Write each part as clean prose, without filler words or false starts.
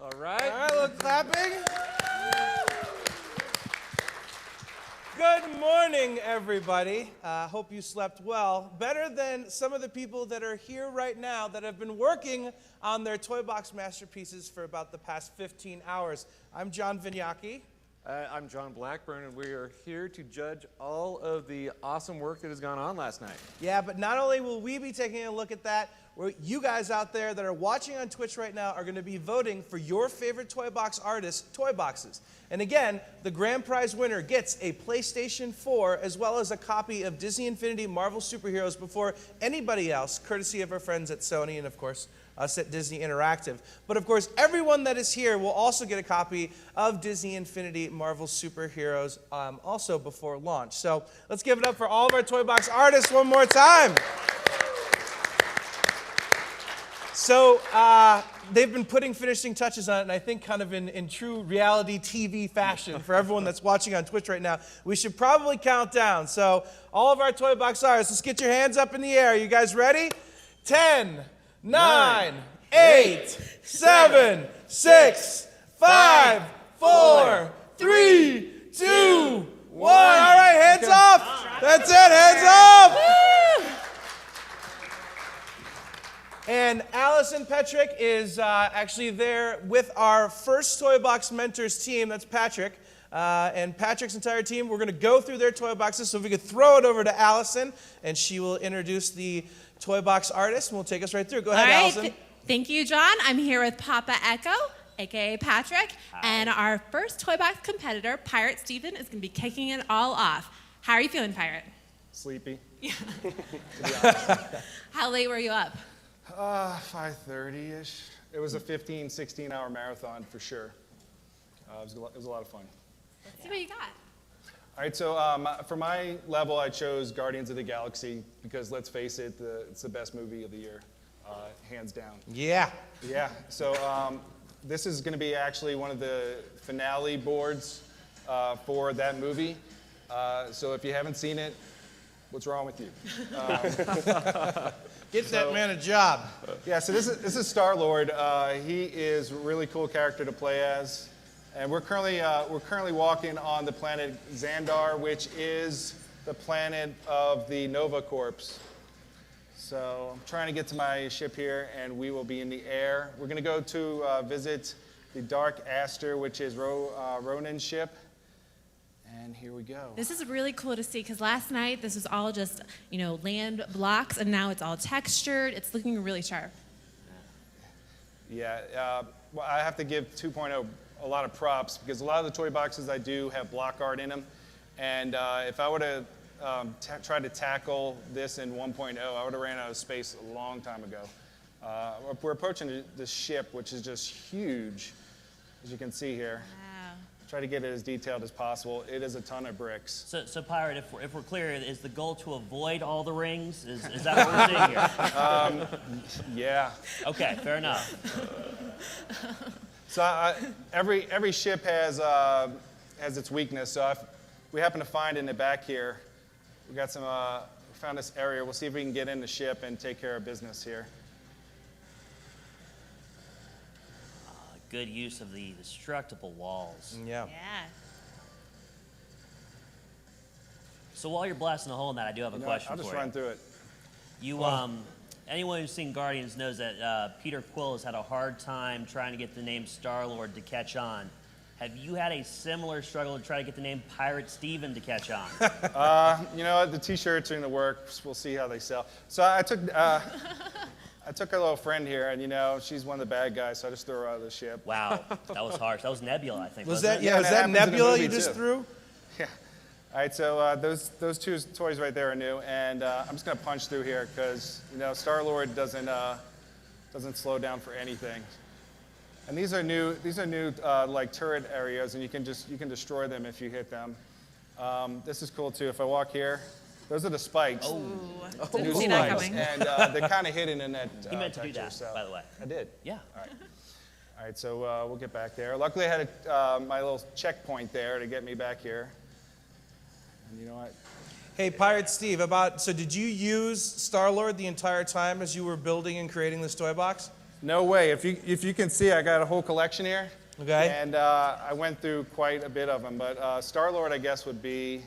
All right. All right, a little clapping. Good morning, everybody. Hope you slept well. Better than some of the people that are here right now that have been working on their Toy Box masterpieces for about the past 15 hours. I'm John Vignacchi. I'm John Blackburn, and we are here to judge all of the awesome work that has gone on last night. Yeah, but not only will we be taking a look at that, you guys out there that are watching on Twitch right now are going to be voting for your favorite Toy Box artist, Toy Boxes. And again, the grand prize winner gets a PlayStation 4 as well as a copy of Disney Infinity Marvel Superheroes before anybody else, courtesy of our friends at Sony and, of course, us at Disney Interactive. But, of course, everyone that is here will also get a copy of Disney Infinity Marvel Superheroes also before launch. So let's give it up for all of our Toy Box artists one more time. So they've been putting finishing touches on it, and I think kind of in true reality TV fashion for everyone that's watching on Twitch right now, we should probably count down. So all of our Toy Box artists, let's get your hands up in the air. You guys ready? 10, 9, 8, 7, 6, 5, 4, 3, 2, 1. All right, hands up. That's it, hands up. And Allison Petrick is actually there with our first Toy Box Mentors team. That's Patrick. And Patrick's entire team, we're going to go through their Toy Boxes. So if we could throw it over to Allison, and she will introduce the Toy Box artist, and we'll take us right through. Go ahead, Allison. Thank you, John. I'm here with Papa Echo, a.k.a. Patrick. Hi. And our first Toy Box competitor, PirateSteven, is going to be kicking it all off. How are you feeling, Pirate? Sleepy. Yeah. How late were you up? 5:30-ish. It was a 15, 16-hour marathon for sure. It was a lot of fun. Let's see what you got. All right, so for my level, I chose Guardians of the Galaxy because, let's face it, it's the best movie of the year, hands down. Yeah. Yeah, so this is going to be actually one of the finale boards for that movie. So if you haven't seen it, what's wrong with you? Get that man a job. Yeah, so this is Star-Lord. He is a really cool character to play as. And we're currently walking on the planet Xandar, which is the planet of the Nova Corps. So I'm trying to get to my ship here, and we will be in the air. We're going to go to visit the Dark Aster, which is Ronan's ship. And here we go. This is really cool to see because last night this was all just, land blocks, and now it's all textured. It's looking really sharp. Yeah, well, I have to give 2.0 a lot of props because a lot of the Toy Boxes I do have block art in them. And if I would have tried to tackle this in 1.0, I would have ran out of space a long time ago. We're approaching the ship, which is just huge, as you can see here. Try to get it as detailed as possible. It is a ton of bricks. So Pirate, if we're clear, is the goal to avoid all the rings? Is that what we're seeing here? Yeah. Okay, fair enough. So every ship has its weakness. So if we happen to find in the back here, we got some. We found this area. We'll see if we can get in the ship and take care of business here. Good use of the destructible walls. Yeah. So while you're blasting a hole in that, I do have a question for you. I'll just run through it. Anyone who's seen Guardians knows that Peter Quill has had a hard time trying to get the name Star-Lord to catch on. Have you had a similar struggle to try to get the name PirateSteven to catch on? The T-shirts are in the works. We'll see how they sell. So I took a little friend here, and she's one of the bad guys, so I just threw her out of the ship. Wow, that was harsh. That was Nebula, I think. Was that Yeah, was that Nebula you just too. threw? Yeah. All right, so those two toys right there are new, and I'm just gonna punch through here because Star-Lord doesn't slow down for anything. And these are new like turret areas, and you can destroy them if you hit them. This is cool too. If I walk here, those are the spikes. Oh, New didn't see that spikes, coming. and they're kind of hidden in that. You meant to do that, so. by the way. I did. Yeah. All right, so we'll get back there. Luckily, I had my little checkpoint there to get me back here. And you know what? Hey, Pirate Steve, so did you use Star-Lord the entire time as you were building and creating this toy box? No way. If you can see, I got a whole collection here. Okay. And I went through quite a bit of them. But Star-Lord, I guess, would be,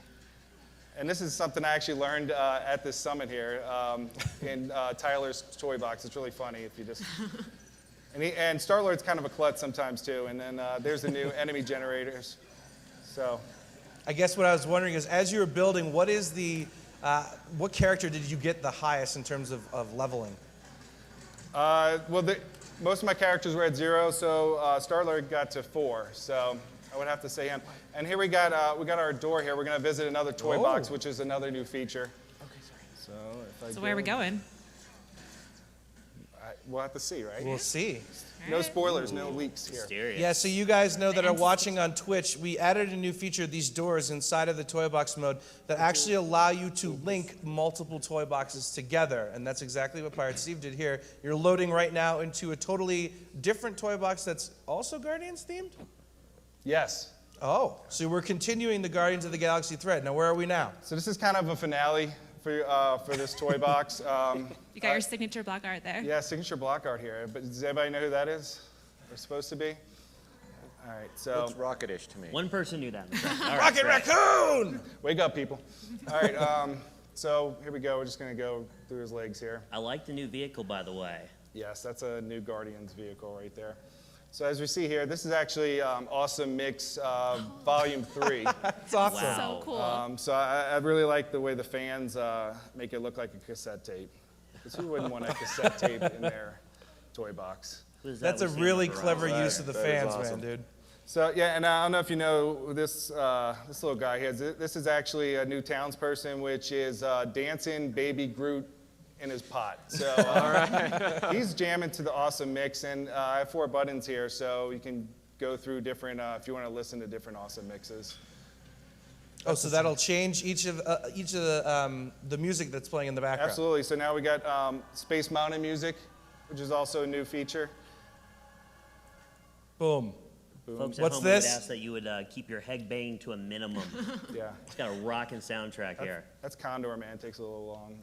and this is something I actually learned at this summit here in Tyler's toy box. It's really funny if you just, and Star-Lord's kind of a klutz sometimes too. And then there's the new enemy generators. So. I guess what I was wondering is, as you were building, what is the, what character did you get the highest in terms of leveling? Well, most of my characters were at 0, so Star-Lord got to 4. So I would have to say him. And here we got our door here. We're going to visit another toy box, which is another new feature. Okay, sorry. So where are we going? We'll have to see, right? We'll see. No spoilers, no leaks here. Mysterious. Yeah, so you guys know that are watching on Twitch, we added a new feature, these doors inside of the toy box mode that actually allow you to link multiple toy boxes together. And that's exactly what PirateSteven did here. You're loading right now into a totally different toy box that's also Guardians themed? Yes. Oh, so we're continuing the Guardians of the Galaxy thread. Now, where are we now? So this is kind of a finale for this toy box. You got your signature block art there. Yeah, signature block art here. But does everybody know who that is? They're supposed to be? All right, so. Looks rocketish to me. One person knew that. All right, Rocket great. Raccoon! Wake up, people. All right, so here we go. We're just going to go through his legs here. I like the new vehicle, by the way. Yes, that's a new Guardians vehicle right there. So as we see here, this is actually Awesome Mix Volume 3. That's awesome. Wow. So cool. So I really like the way the fans make it look like a cassette tape. Because who wouldn't want a cassette tape in their toy box? Who is that That's a we see on really the clever garage? use of the That is fans, awesome. man, dude. So yeah, and I don't know if you know this this little guy here. This is actually a new townsperson, which is dancing Baby Groot in his pot. So he's jamming to the Awesome Mix, and I have 4 buttons here, so you can go through different if you want to listen to different Awesome Mixes. Oh, so that'll change each of the music that's playing in the background. Absolutely. So now we got Space Mountain music, which is also a new feature. Boom. Folks at What's home this? would ask that you would keep your head banging to a minimum. Yeah. It's got a rocking soundtrack here. That's Condor, man. It takes a little long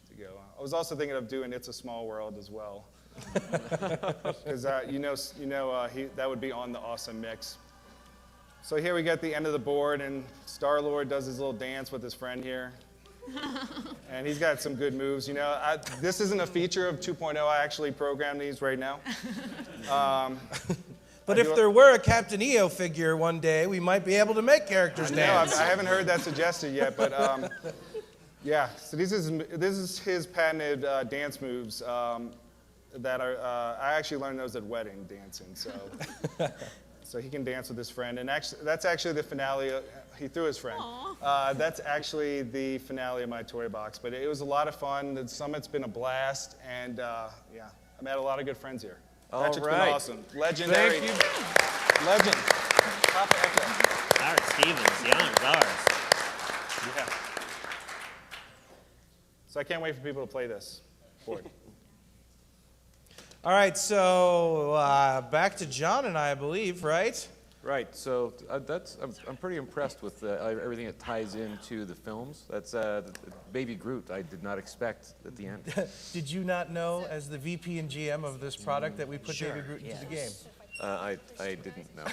to go. I was also thinking of doing It's a Small World as well. Because that would be on the Awesome Mix. So here we get the end of the board, and Star-Lord does his little dance with his friend here. And he's got some good moves. You know, this isn't a feature of 2.0. I actually programmed these right now. But if there were a Captain EO figure one day, we might be able to make characters No, dance. I haven't heard that suggested yet, but yeah. So this is his patented dance moves that are. I actually learned those at wedding dancing. So he can dance with his friend, and actually that's actually the finale. He threw his friend. That's actually the finale of my toy box. But it was a lot of fun. The summit's been a blast, and yeah, I met a lot of good friends here. Patrick's been awesome. Legendary. Thank you. Legend. Papa Echo. PirateSteven, the honor's ours. Yeah. So I can't wait for people to play this board. All right, so back to John and I believe, right? Right. So I'm pretty impressed with everything that ties into the films. That's Baby Groot. I did not expect at the end. Did you not know, as the VP and GM of this product, that we put Baby Groot into the game? I didn't know.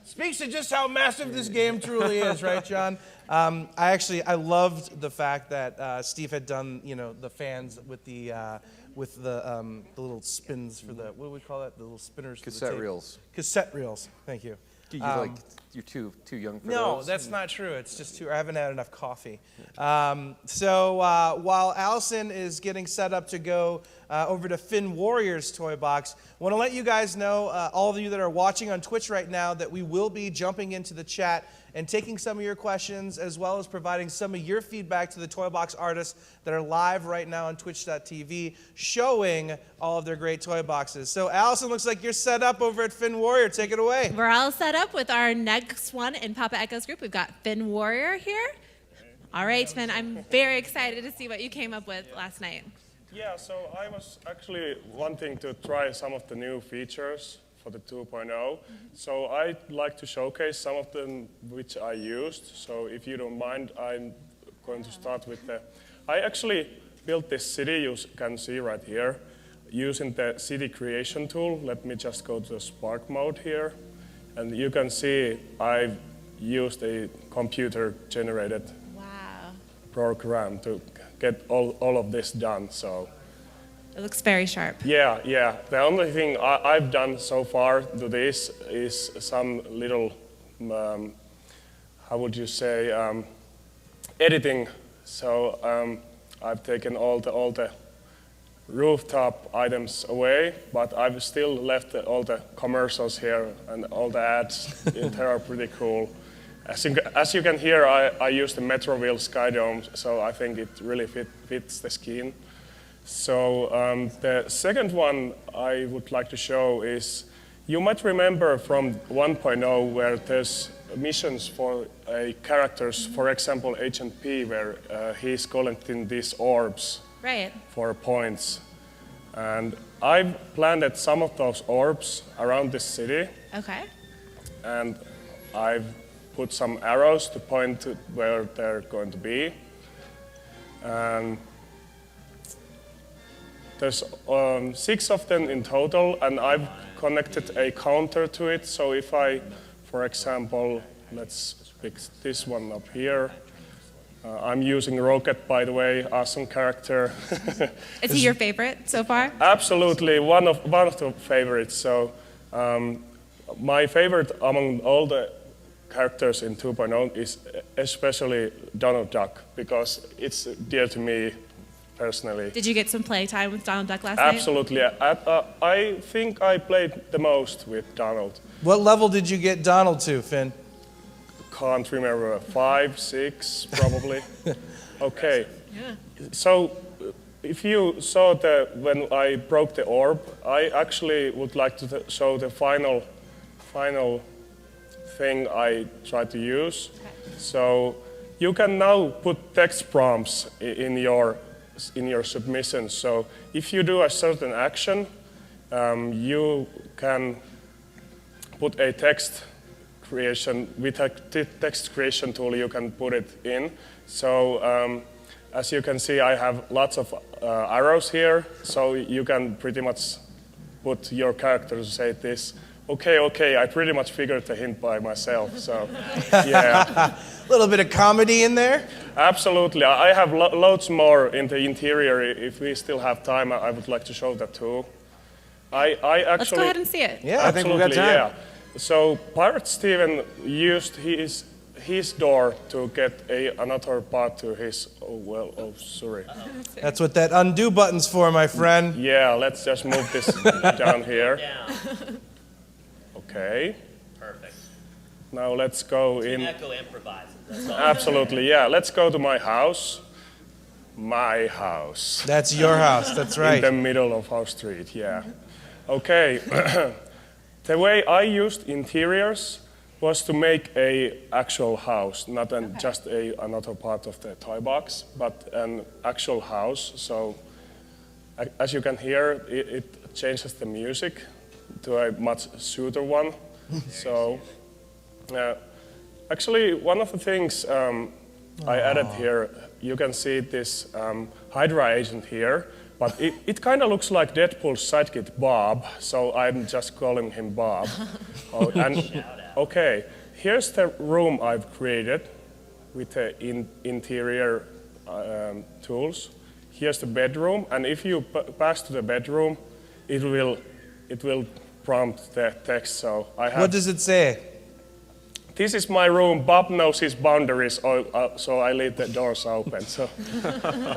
Speaks to just how massive this game truly is, right, John? I loved the fact that Steve had done, the fans with the little spins for the, what do we call that? The little spinners. For the Cassette tape. reels. Cassette reels. Thank you. You're too young for No, those. that's not true. It's just I haven't had enough coffee. So while Allison is getting set up to go over to FinnWarrior's toy box, I want to let you guys know, all of you that are watching on Twitch right now, that we will be jumping into the chat and taking some of your questions, as well as providing some of your feedback to the toy box artists that are live right now on twitch.tv, showing all of their great toy boxes. So Allison, looks like you're set up over at FinnWarrior. Take it away. We're all set up with our next one in Papa Echo's group. We've got FinnWarrior here. All right, Finn, I'm very excited to see what you came up with last night. Yeah, so I was actually wanting to try some of the new features for the 2.0. So I'd like to showcase some of them which I used. So if you don't mind, I'm going to start with I actually built this city you can see right here. using the city creation tool. Let me just go to Spark mode here. And you can see I've used a computer-generated Wow. program to get all of this done. So It looks very sharp. yeah. The only thing I've done so far to this is some little, how would you say, editing. So I've taken all the rooftop items away, but I've still left all the commercials here and all the ads. They are pretty cool. As you can hear, I use the Metroville Skydome, so I think it really fits the scheme. So the second one I would like to show is, you might remember from 1.0 where there's missions for characters, for example, Agent P, where he's collecting these orbs Right. for points. And I've planted some of those orbs around this city, Okay. and I've put some arrows to point to where they're going to be. And there's 6 of them in total, and I've connected a counter to it. So if I, for example, let's pick this one up here. I'm using Rocket, by the way, awesome character. Is he your favorite so far? Absolutely, one of the favorites. So my favorite among all the characters in 2.0 is especially Donald Duck, because it's dear to me personally. Did you get some play time with Donald Duck last night? Absolutely. I think I played the most with Donald. What level did you get Donald to, Finn? Can't remember, 5, 6, probably. Okay. So if you saw when I broke the orb, I actually would like to show the final thing I tried to use. So you can now put text prompts in your submissions. So if you do a certain action, you can put a text creation, with a text creation tool you can put it in. So as you can see, I have lots of arrows here, so you can pretty much put your character to say this. Okay, I pretty much figured the hint by myself, so yeah. A little bit of comedy in there? Absolutely, I have loads more in the interior. If we still have time, I would like to show that too. I actually, Let's go ahead and see it. Yeah. I think we've got absolutely, time. yeah. So PirateSteven used his door to get another part to his, sorry. That's what that undo button's for, my friend. Yeah, let's just move this down here. Down. Okay, Perfect. now let's go in. Echo improvises. That's all. Absolutely, yeah, let's go to my house. My house. That's your house, that's In right. the middle of our street, yeah. Okay. The way I used interiors was to make an actual house, not just another part of the toy box, but an actual house. So as you can hear, it changes the music to a much smoother one. So actually, one of the things I added here, you can see this Hydra agent here. But it kind of looks like Deadpool's sidekick Bob, so I'm just calling him Bob. Okay, here's the room I've created with the interior tools. Here's the bedroom, and if you pass to the bedroom, it will prompt the text. So I have. What does it say? This is my room. Bob knows his boundaries, so I leave the doors open. So,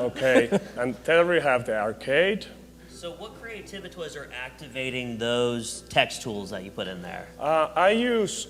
okay. And there we have the arcade. So what creativity was are activating those text tools that you put in there? I use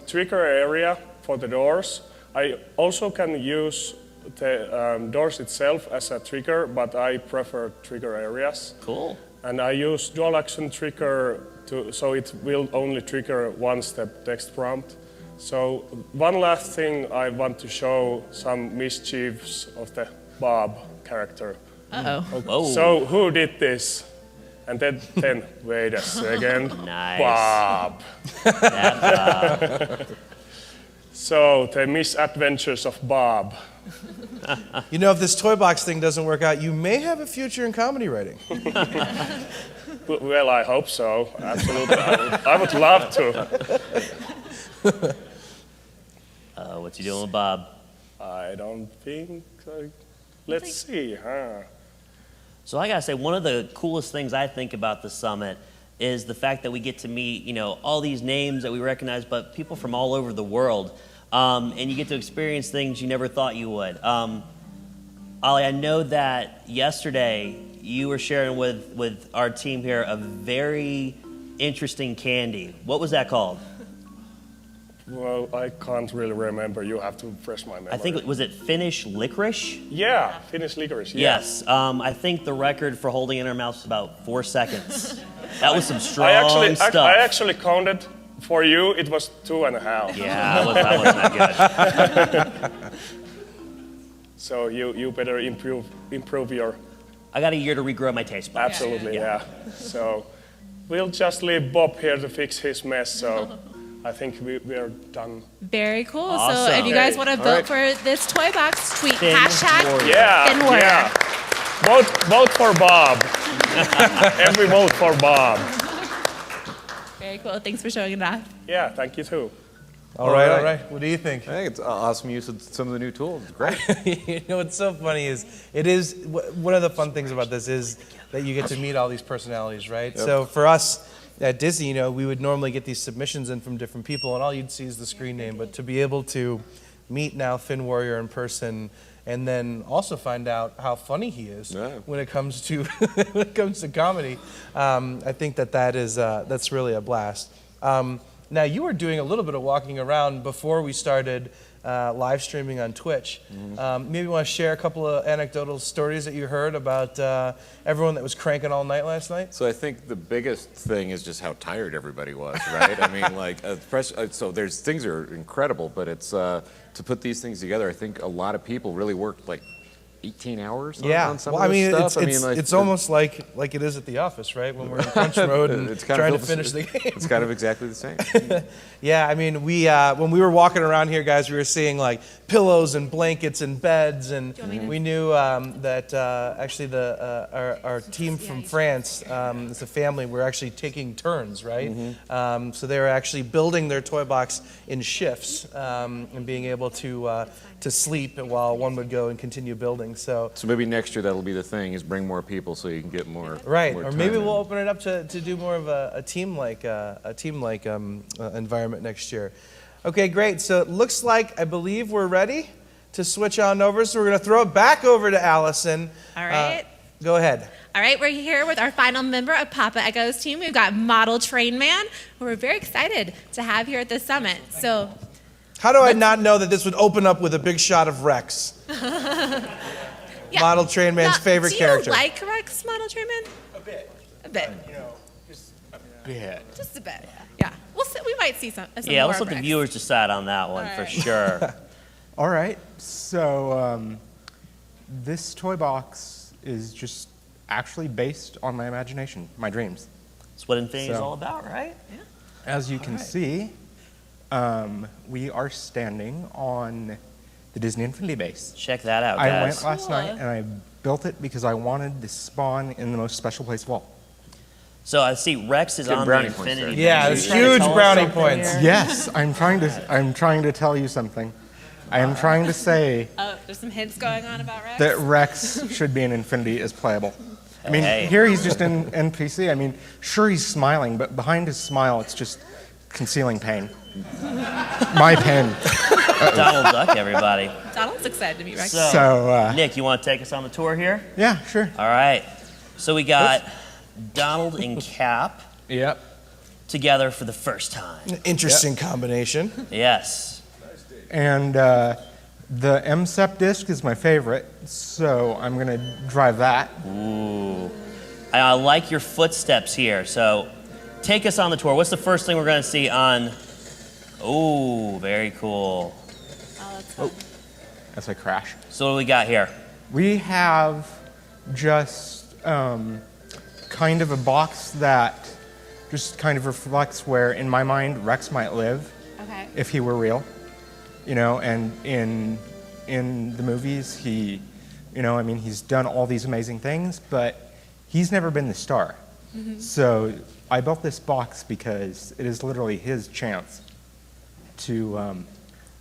trigger area for the doors. I also can use the doors itself as a trigger, but I prefer trigger areas. Cool. And I use dual action trigger so it will only trigger once the text prompt. So one last thing, I want to show some mischiefs of the Bob character. Uh-oh. Whoa. So who did this? And then wait a second. Nice. Bob. That's, So the misadventures of Bob. You know, if this toy box thing doesn't work out, you may have a future in comedy writing. Well, I hope so. Absolutely. I would love to. What's he doing with Bob? I don't think so. Let's see, huh? So I gotta say, one of the coolest things I think about the summit is the fact that we get to meet, you know, all these names that we recognize, but people from all over the world. And you get to experience things you never thought you would. Ollie, I know that yesterday you were sharing with our team here a very interesting candy. What was that called? Well, I can't really remember. You have to refresh my memory. I think, was it Finnish licorice? Yeah, Finnish licorice. Yeah. Yes. I think the record for holding it in our mouth was about 4 seconds. That was some strong stuff. I actually counted for you. It was 2.5. Yeah, that was not good. So you better improve your. I got a year to regrow my taste buds. Absolutely, yeah. So we'll just leave Bob here to fix his mess. So I think we're done. Very cool. Awesome. So if you guys want to vote for this toy box, tweet hashtag FinnWarrior. Yeah. Vote for Bob. Every vote for Bob. Very cool. Thanks for showing it off. Yeah, thank you too. All right. What do you think? I think it's awesome use of some of the new tools. It's great. You know what's so funny is one of the fun things about this is that you get to meet all these personalities, right? Yep. So for us at Disney, you know, we would normally get these submissions in from different people, and all you'd see is the screen name. But to be able to meet now FinnWarrior in person, and then also find out how funny he is when it comes to comedy, I think that's really a blast. Now, you were doing a little bit of walking around before we started live streaming on Twitch. Maybe you want to share a couple of anecdotal stories that you heard about everyone that was cranking all night last night? So I think the biggest thing is just how tired everybody was, right? I mean, like, so things are incredible, but it's to put these things together. I think a lot of people really worked like 18 hours on some of this stuff. It's almost like it is at the office, right? When we're in crunch mode and trying to finish the game. It's kind of exactly the same. Yeah, I mean, when we were walking around here, guys, we were seeing like pillows and blankets and beds, and we knew that actually our team from France, it's a family, we're actually taking turns, right? So they were actually building their toy box in shifts and being able to sleep while one would go and continue building. So maybe next year that'll be the thing, is bring more people so you can get more. Right, more or maybe we'll open it up to do more of a team-like environment next year. Okay, great. So it looks like, I believe we're ready to switch on over. So we're going to throw it back over to Allison. All right. Go ahead. All right, we're here with our final member of Papa Echo's team. We've got Modeltrainman, who we're very excited to have here at the summit. So, how do I not know that this would open up with a big shot of Rex? Modeltrainman's favorite character. Do you like Rex, Modeltrainman? A bit. A bit. You know, just a bit. Just a bit. Yeah. We might see some Yeah, more let's of let the Rex. viewers decide on that one for sure. All right, so this toy box is just actually based on my imagination, my dreams. That's what Infinity is all about, right? Yeah. As you can see, we are standing on the Disney Infinity base. Check that out, I guys. went last night and I built it because I wanted to spawn in the most special place of all. So I see Rex is Good on the brownie points Infinity. there. Yeah, Base. there's You trying to huge tell us brownie something points. here? Yes, I'm trying to tell you something. I am trying to say Oh, there's some hints going on about Rex? that Rex should be in Infinity as playable. I mean, Hey. here he's just in NPC. I mean, sure, he's smiling, but behind his smile, it's just concealing pain. My pain. Donald Duck, everybody. Donald's excited to meet Rex. So, Nick, you want to take us on the tour here? yeah, sure. All right. So we got Donald and Cap Yep. together for the first time. Interesting combination. Yes. And the MSEP disc is my favorite, so I'm going to drive that. Ooh. I like your footsteps here. So take us on the tour. What's the first thing we're going to see on? Oh, very cool. Oh, that's fun. That's a crash. So what do we got here? We have just kind of a box that just kind of reflects where, in my mind, Rex might live Okay. if he were real. You know, and in in the movies. He, I mean, he's done all these amazing things, but he's never been the star. So I built this box because it is literally his chance to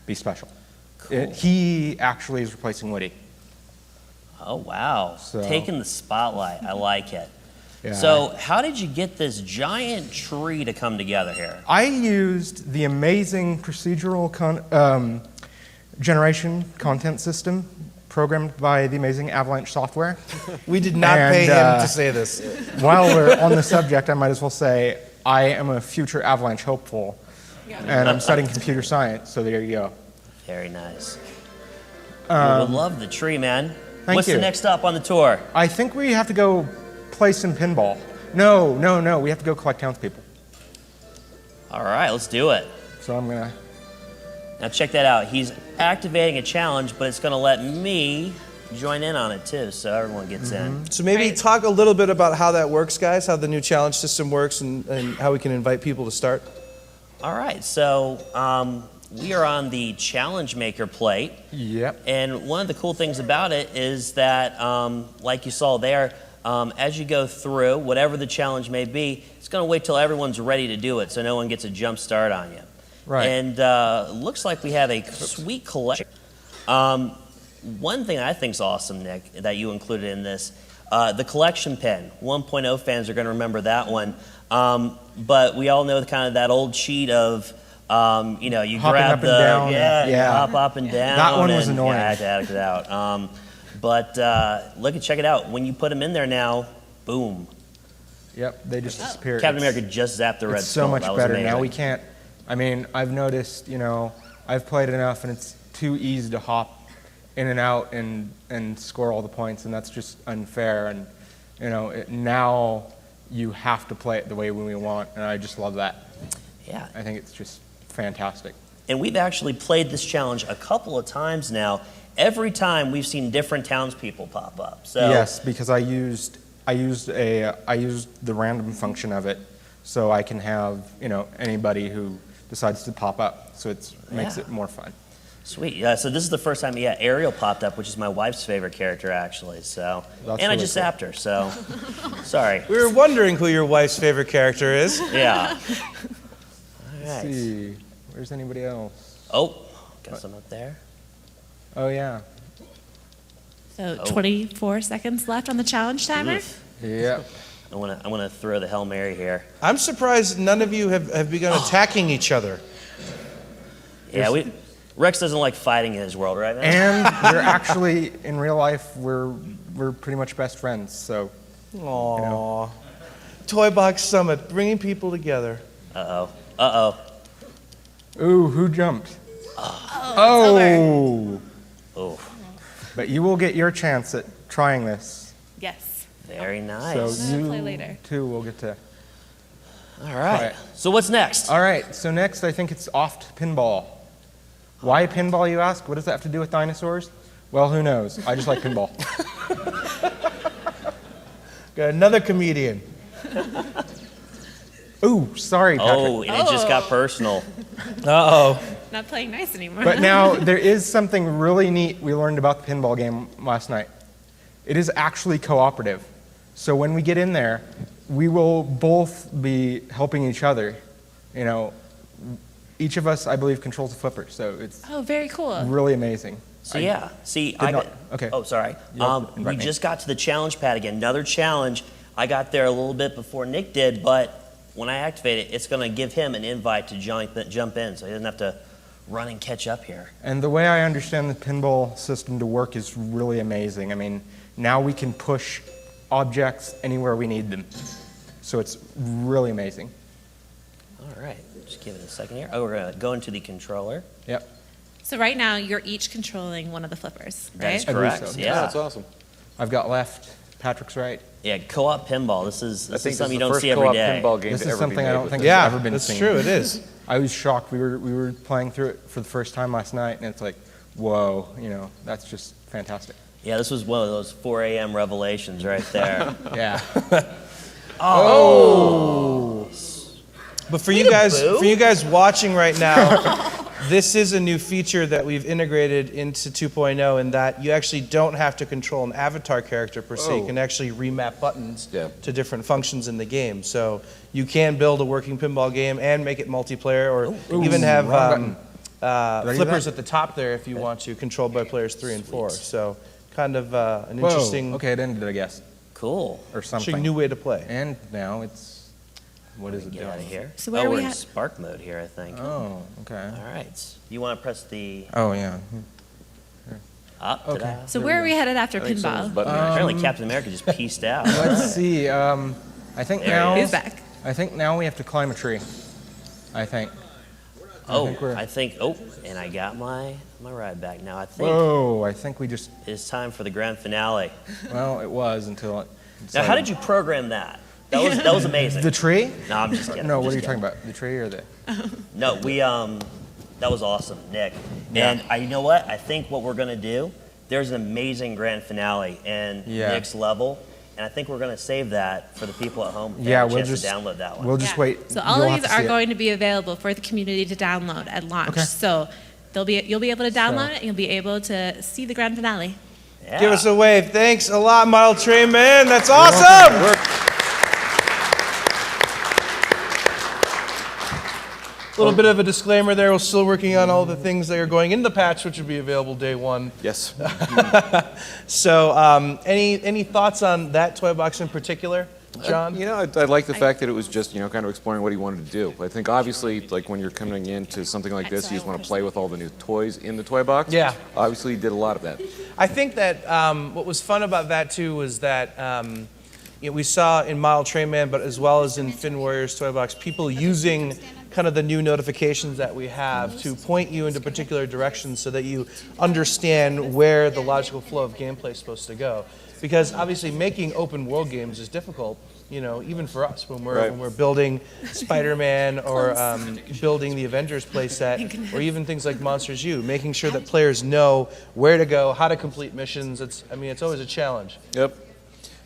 be special. He actually is replacing Woody. Oh, wow. So- Taking the spotlight. I like it. Yeah. So how did you get this giant tree to come together here? I used the amazing procedural generation content system programmed by the amazing Avalanche software. We did not And, pay him to say this. While we're on the subject, I might as well say I am a future Avalanche hopeful, and I'm studying computer science, so there you go. Very nice. We love the tree, man. thank What's you. the next stop on the tour? I think we have to go play some pinball. No, we have to go collect townspeople. All right, let's do it. So I'm gonna, Now check that out. He's activating a challenge, but it's going to let me join in on it too, so everyone gets in. So maybe Right. talk a little bit about how that works, guys, how the new challenge system works, and how we can invite people to start. All right, so we are on the Challenge Maker plate. yep. And one of the cool things about it is that, like you saw there, as you go through, whatever the challenge may be, it's going to wait till everyone's ready to do it so no one gets a jump start on you. Right. And looks like we have a sweet collection. One thing I think is awesome, Nick, that you included in this, the collection pin. 1.0 fans are going to remember that one. But we all know kind of that old cheat of, you Hopping grab up and the, down, yeah, you yeah. hop up and down. That one was and, annoying. Yeah, I had to act it out. But check it out. When you put them in there now, boom. Yep, they just disappear. Captain It's- America just zapped the red It's so skull. much That was better. amazing. Now we can't, I mean, I've noticed, I've played enough and it's too easy to hop in and out and score all the points, and that's just unfair. And, now you have to play it the way we want, and I just love that. Yeah. I think it's just fantastic. And we've actually played this challenge a couple of times now. Every time we've seen different townspeople pop up. So Yes, because I used the random function of it, so I can have anybody who decides to pop up. So it makes Yeah. it more fun. Sweet. Yeah. So this is the first time, Ariel popped up, which is my wife's favorite character, actually. So, That's and I really just cool. zapped her. So, sorry. We were wondering who your wife's favorite character is. Yeah. All Let's right. see, where's anybody else? Oh, got some up there. Oh yeah, So 24 seconds left on the challenge timer. Oof. yep. I want to throw the Hail Mary here. I'm surprised none of you have begun attacking each other. Yeah, Rex doesn't like fighting in his world, right, man? And we're actually in real life we're pretty much best friends. So Aww. Toy Box Summit, bringing people together. Uh-oh. ooh, who jumped? Oh, Oh, But you will get your chance at trying this. yes. very nice. So We'll you play later. too will get to. All right. right. So what's next? All right. So next, I think it's off to pinball. Why pinball, you ask? What does that have to do with dinosaurs? Well, who knows? I just like pinball. Got another comedian. Ooh, sorry, Patrick. Oh, and it just got personal. Uh-oh. Not playing nice anymore. But now there is something really neat we learned about the pinball game last night. It is actually cooperative. So when we get in there, we will both be helping each other. Each of us, I believe, controls a flipper. So it's Oh, very cool. really amazing. So I not- got. okay. Oh, sorry. You have to We invite me. just got to the challenge pad again. Another challenge. I got there a little bit before Nick did, but when I activate it, it's going to give him an invite to jump in, so he doesn't have to run and catch up here. And the way I understand the pinball system to work is really amazing. I mean, now we can push objects anywhere we need them. So it's really amazing. All right. Just give it a second here. Oh, we're going to go into the controller. Yep. So right now, you're each controlling one of the flippers, That is right? believe correct. so. Yeah. That's awesome. I've got left. Patrick's right. Yeah, co-op pinball. This is I think something you this is the don't first see every co-op day. pinball game This to is ever be something I made don't with think this. Yeah, has ever been that's seen. true. It is. I was shocked. We were playing through it for the first time last night, and it's like, whoa, that's just fantastic. Yeah, this was one of those 4 a.m. revelations right there. Yeah. But for you guys watching right now, this is a new feature that we've integrated into 2.0 in that you actually don't have to control an avatar character per se. You can actually remap buttons to different functions in the game. So you can build a working pinball game and make it multiplayer, or even have flippers at the top there if you want to, controlled by players 3 and 4. So kind of an interesting, Okay, it ended, I guess. Cool. Or something. interesting new way to play. And now it's, what is it Get doing? out of here. So where are we're we in at? spark mode here, I think. Oh, okay. All right. You want to press the Oh, yeah. up? Okay. So where are we headed after pinball? Apparently Captain America just pieced out. Let's see. I think now. Who's back? I think now we have to climb a tree. I think. I think, and I got my ride back. Now I think Whoa! I think we just. it's time for the grand finale. Well, it was until. Now, how did you program that? That was amazing. The tree? No, I'm just kidding. No. I'm What are you just talking about? The tree or the? No, we that was awesome, Nick. And you know what? I think what we're gonna do. There's an amazing grand finale in Nick's level, and I think we're gonna save that for the people at home. Yeah, we'll just just download that one. We'll just wait. So all You'll of have these to see are it. going to be available for the community to download at launch. Okay. So you'll be able to download it, and you'll be able to see the grand finale. Yeah. Give us a wave. Thanks a lot, Modeltrainman. That's awesome. A little bit of a disclaimer there. We're still working on all the things that are going in the patch, which will be available day 1. Yes. So, any thoughts on that toy box in particular, John? I like the fact that it was just, kind of exploring what he wanted to do. I think obviously, like when you're coming into something like this, you just want to play with all the new toys in the toy box. Yeah. Obviously, he did a lot of that. I think that what was fun about that too was that we saw in Modeltrainman, but as well as in FinnWarrior's toy box, people using kind of the new notifications that we have to point you into particular directions so that you understand where the logical flow of gameplay is supposed to go. Because obviously making open world games is difficult, even for us when we're building Spider-Man or building the Avengers playset, or even things like Monsters U, making sure that players know where to go, how to complete missions. It's always a challenge. Yep.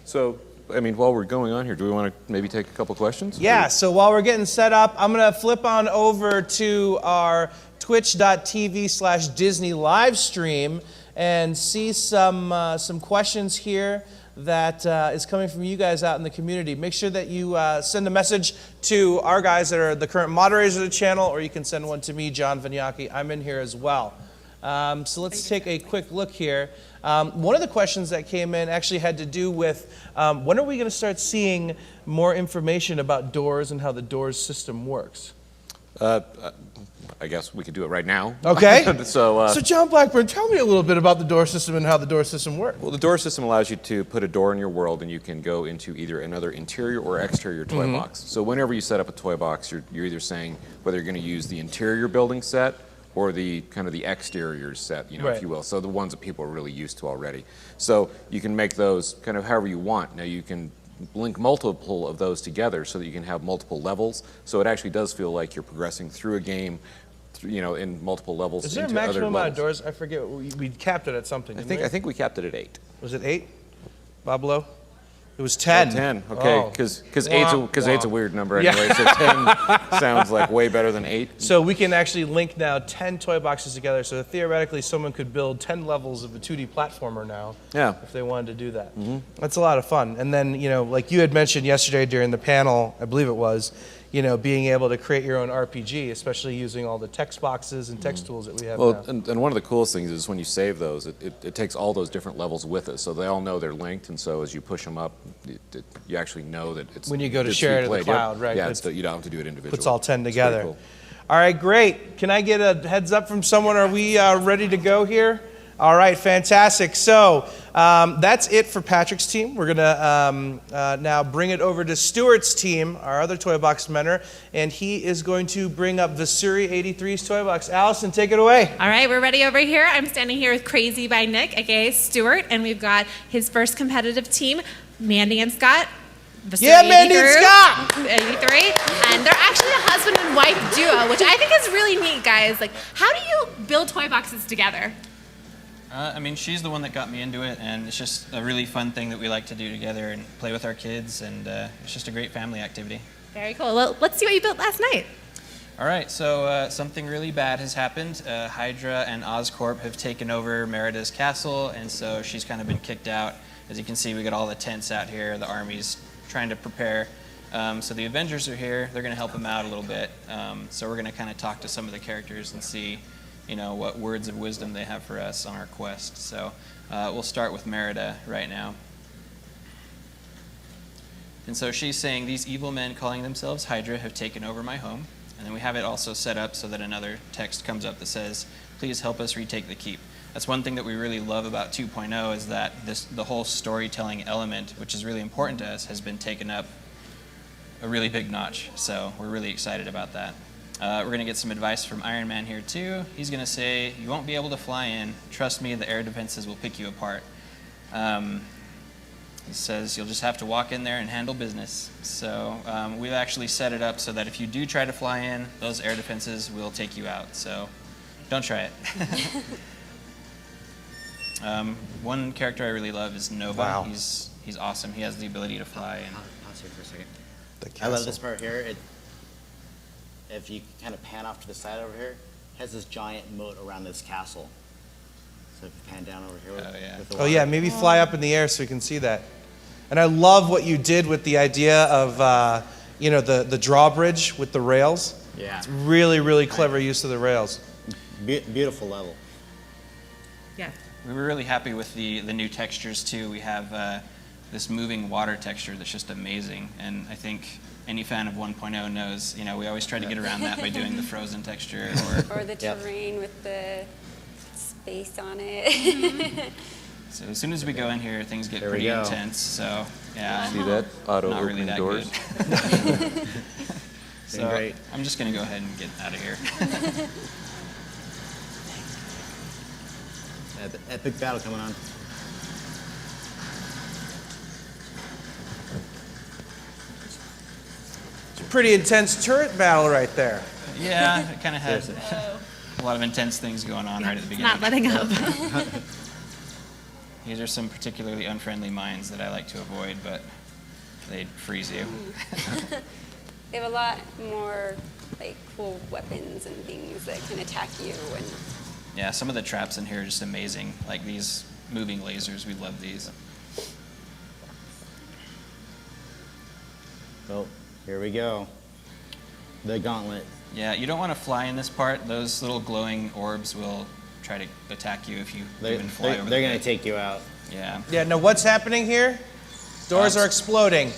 So, while we're going on here, do we want to maybe take a couple questions? Yeah, so while we're getting set up, I'm going to flip on over to our twitch.tv/Disney live stream and see some questions here that is coming from you guys out in the community. Make sure that you send a message to our guys that are the current moderators of the channel, or you can send one to me, John Vignacchi. I'm in here as well. So let's take a quick look here. One of the questions that came in actually had to do with when are we going to start seeing more information about doors and how the doors system works? I guess we could do it right now. Okay. So John Blackburn, tell me a little bit about the door system and how the door system works. Well, the door system allows you to put a door in your world, and you can go into either another interior or exterior toy box. So whenever you set up a toy box, you're either saying whether you're going to use the interior building set or the kind of the exterior set, if you will. So the ones that people are really used to already. So you can make those kind of however you want. Now you can link multiple of those together so that you can have multiple levels. So it actually does feel like you're progressing through a game, in multiple levels. Is there a into other maximum amount of levels. doors? I forget. We capped it at something. I think we capped it at 8. Was it 8? Bablo? It was 10. 10, okay, because eight's a weird number anyway, Yeah. so 10 sounds like way better than 8. So we can actually link now 10 toy boxes together, so theoretically someone could build 10 levels of a 2D platformer now if they wanted to do that. That's a lot of fun. And then, like you had mentioned yesterday during the panel, I believe it was, being able to create your own RPG, especially using all the text boxes and text tools that we have now. And one of the coolest things is when you save those, it takes all those different levels with it, so they all know they're linked, and so as you push them up, you actually know that it's When you go to it's share it in the replayed. cloud, right. Yeah, you don't have to do it individually. Puts all 10 It's together. pretty cool. All right, great. Can I get a heads up from someone? Are we ready to go here? All right, fantastic. So that's it for Patrick's team. We're going to now bring it over to Stuart's team, our other toy box mentor, and he is going to bring up Vasuri 83's toy box. Allison, take it away. All right, we're ready over here. I'm standing here with Crazy by Nick, aka Stuart, and we've got his first competitive team, Mandy and Scott. Yeah, Mandy and Scott! 83. And they're actually a husband and wife duo, which I think is really neat, guys. Like, how do you build toy boxes together? She's the one that got me into it, and it's just a really fun thing that we like to do together and play with our kids, and it's just a great family activity. Very cool. Well, let's see what you built last night. All right, so something really bad has happened. Hydra and Oscorp have taken over Merida's castle, and so she's kind of been kicked out. As you can see, we got all the tents out here. The army's trying to prepare. So the Avengers are here. They're going to help them out a little bit. So we're going to kind of talk to some of the characters and see, what words of wisdom they have for us on our quest. So we'll start with Merida right now. And so she's saying, these evil men calling themselves Hydra have taken over my home. And then we have it also set up so that another text comes up that says, please help us retake the keep. That's one thing that we really love about 2.0 is that the whole storytelling element, which is really important to us, has been taken up a really big notch. So we're really excited about that. We're going to get some advice from Iron Man here too. He's going to say, you won't be able to fly in. Trust me, the air defenses will pick you apart. He says you'll just have to walk in there and handle business. So we've actually set it up so that if you do try to fly in, those air defenses will take you out. So don't try it. One character I really love is Nova. Wow. He's awesome. He has the ability to fly. And Pause here for a second. The I love castle. this part here. If you kind of pan off to the side over here, it has this giant moat around this castle. So if you pan down over here with, Oh, yeah. with the Oh water. yeah, maybe fly up in the air so we can see that. And I love what you did with the idea of, the drawbridge with the rails. Yeah. It's really, really clever use of the rails. Beautiful level. Yeah. we were really happy with the new textures too. We have this moving water texture that's just amazing, and I think any fan of 1.0 knows, we always try to get around that by doing the frozen texture Or the terrain with the space on it. So as soon as we go in here, things get There we pretty go. intense. So yeah, See that? Auto not really opening that doors. good. So great. I'm just gonna go ahead and get out of here. Epic battle coming on. It's a pretty intense turret battle right there. Yeah, it kind of has a lot of intense things going on right at the beginning. Not letting up. These are some particularly unfriendly mines that I like to avoid, but they freeze you. They have a lot more cool weapons and things that can attack you. And Yeah, some of the traps in here are just amazing. Like these moving lasers, we love these. Oh, here we go. The gauntlet. Yeah, you don't want to fly in this part. Those little glowing orbs will try to attack you if you even fly over They're the going pit. to take you out. Yeah. Yeah, now what's happening here? Doors are exploding.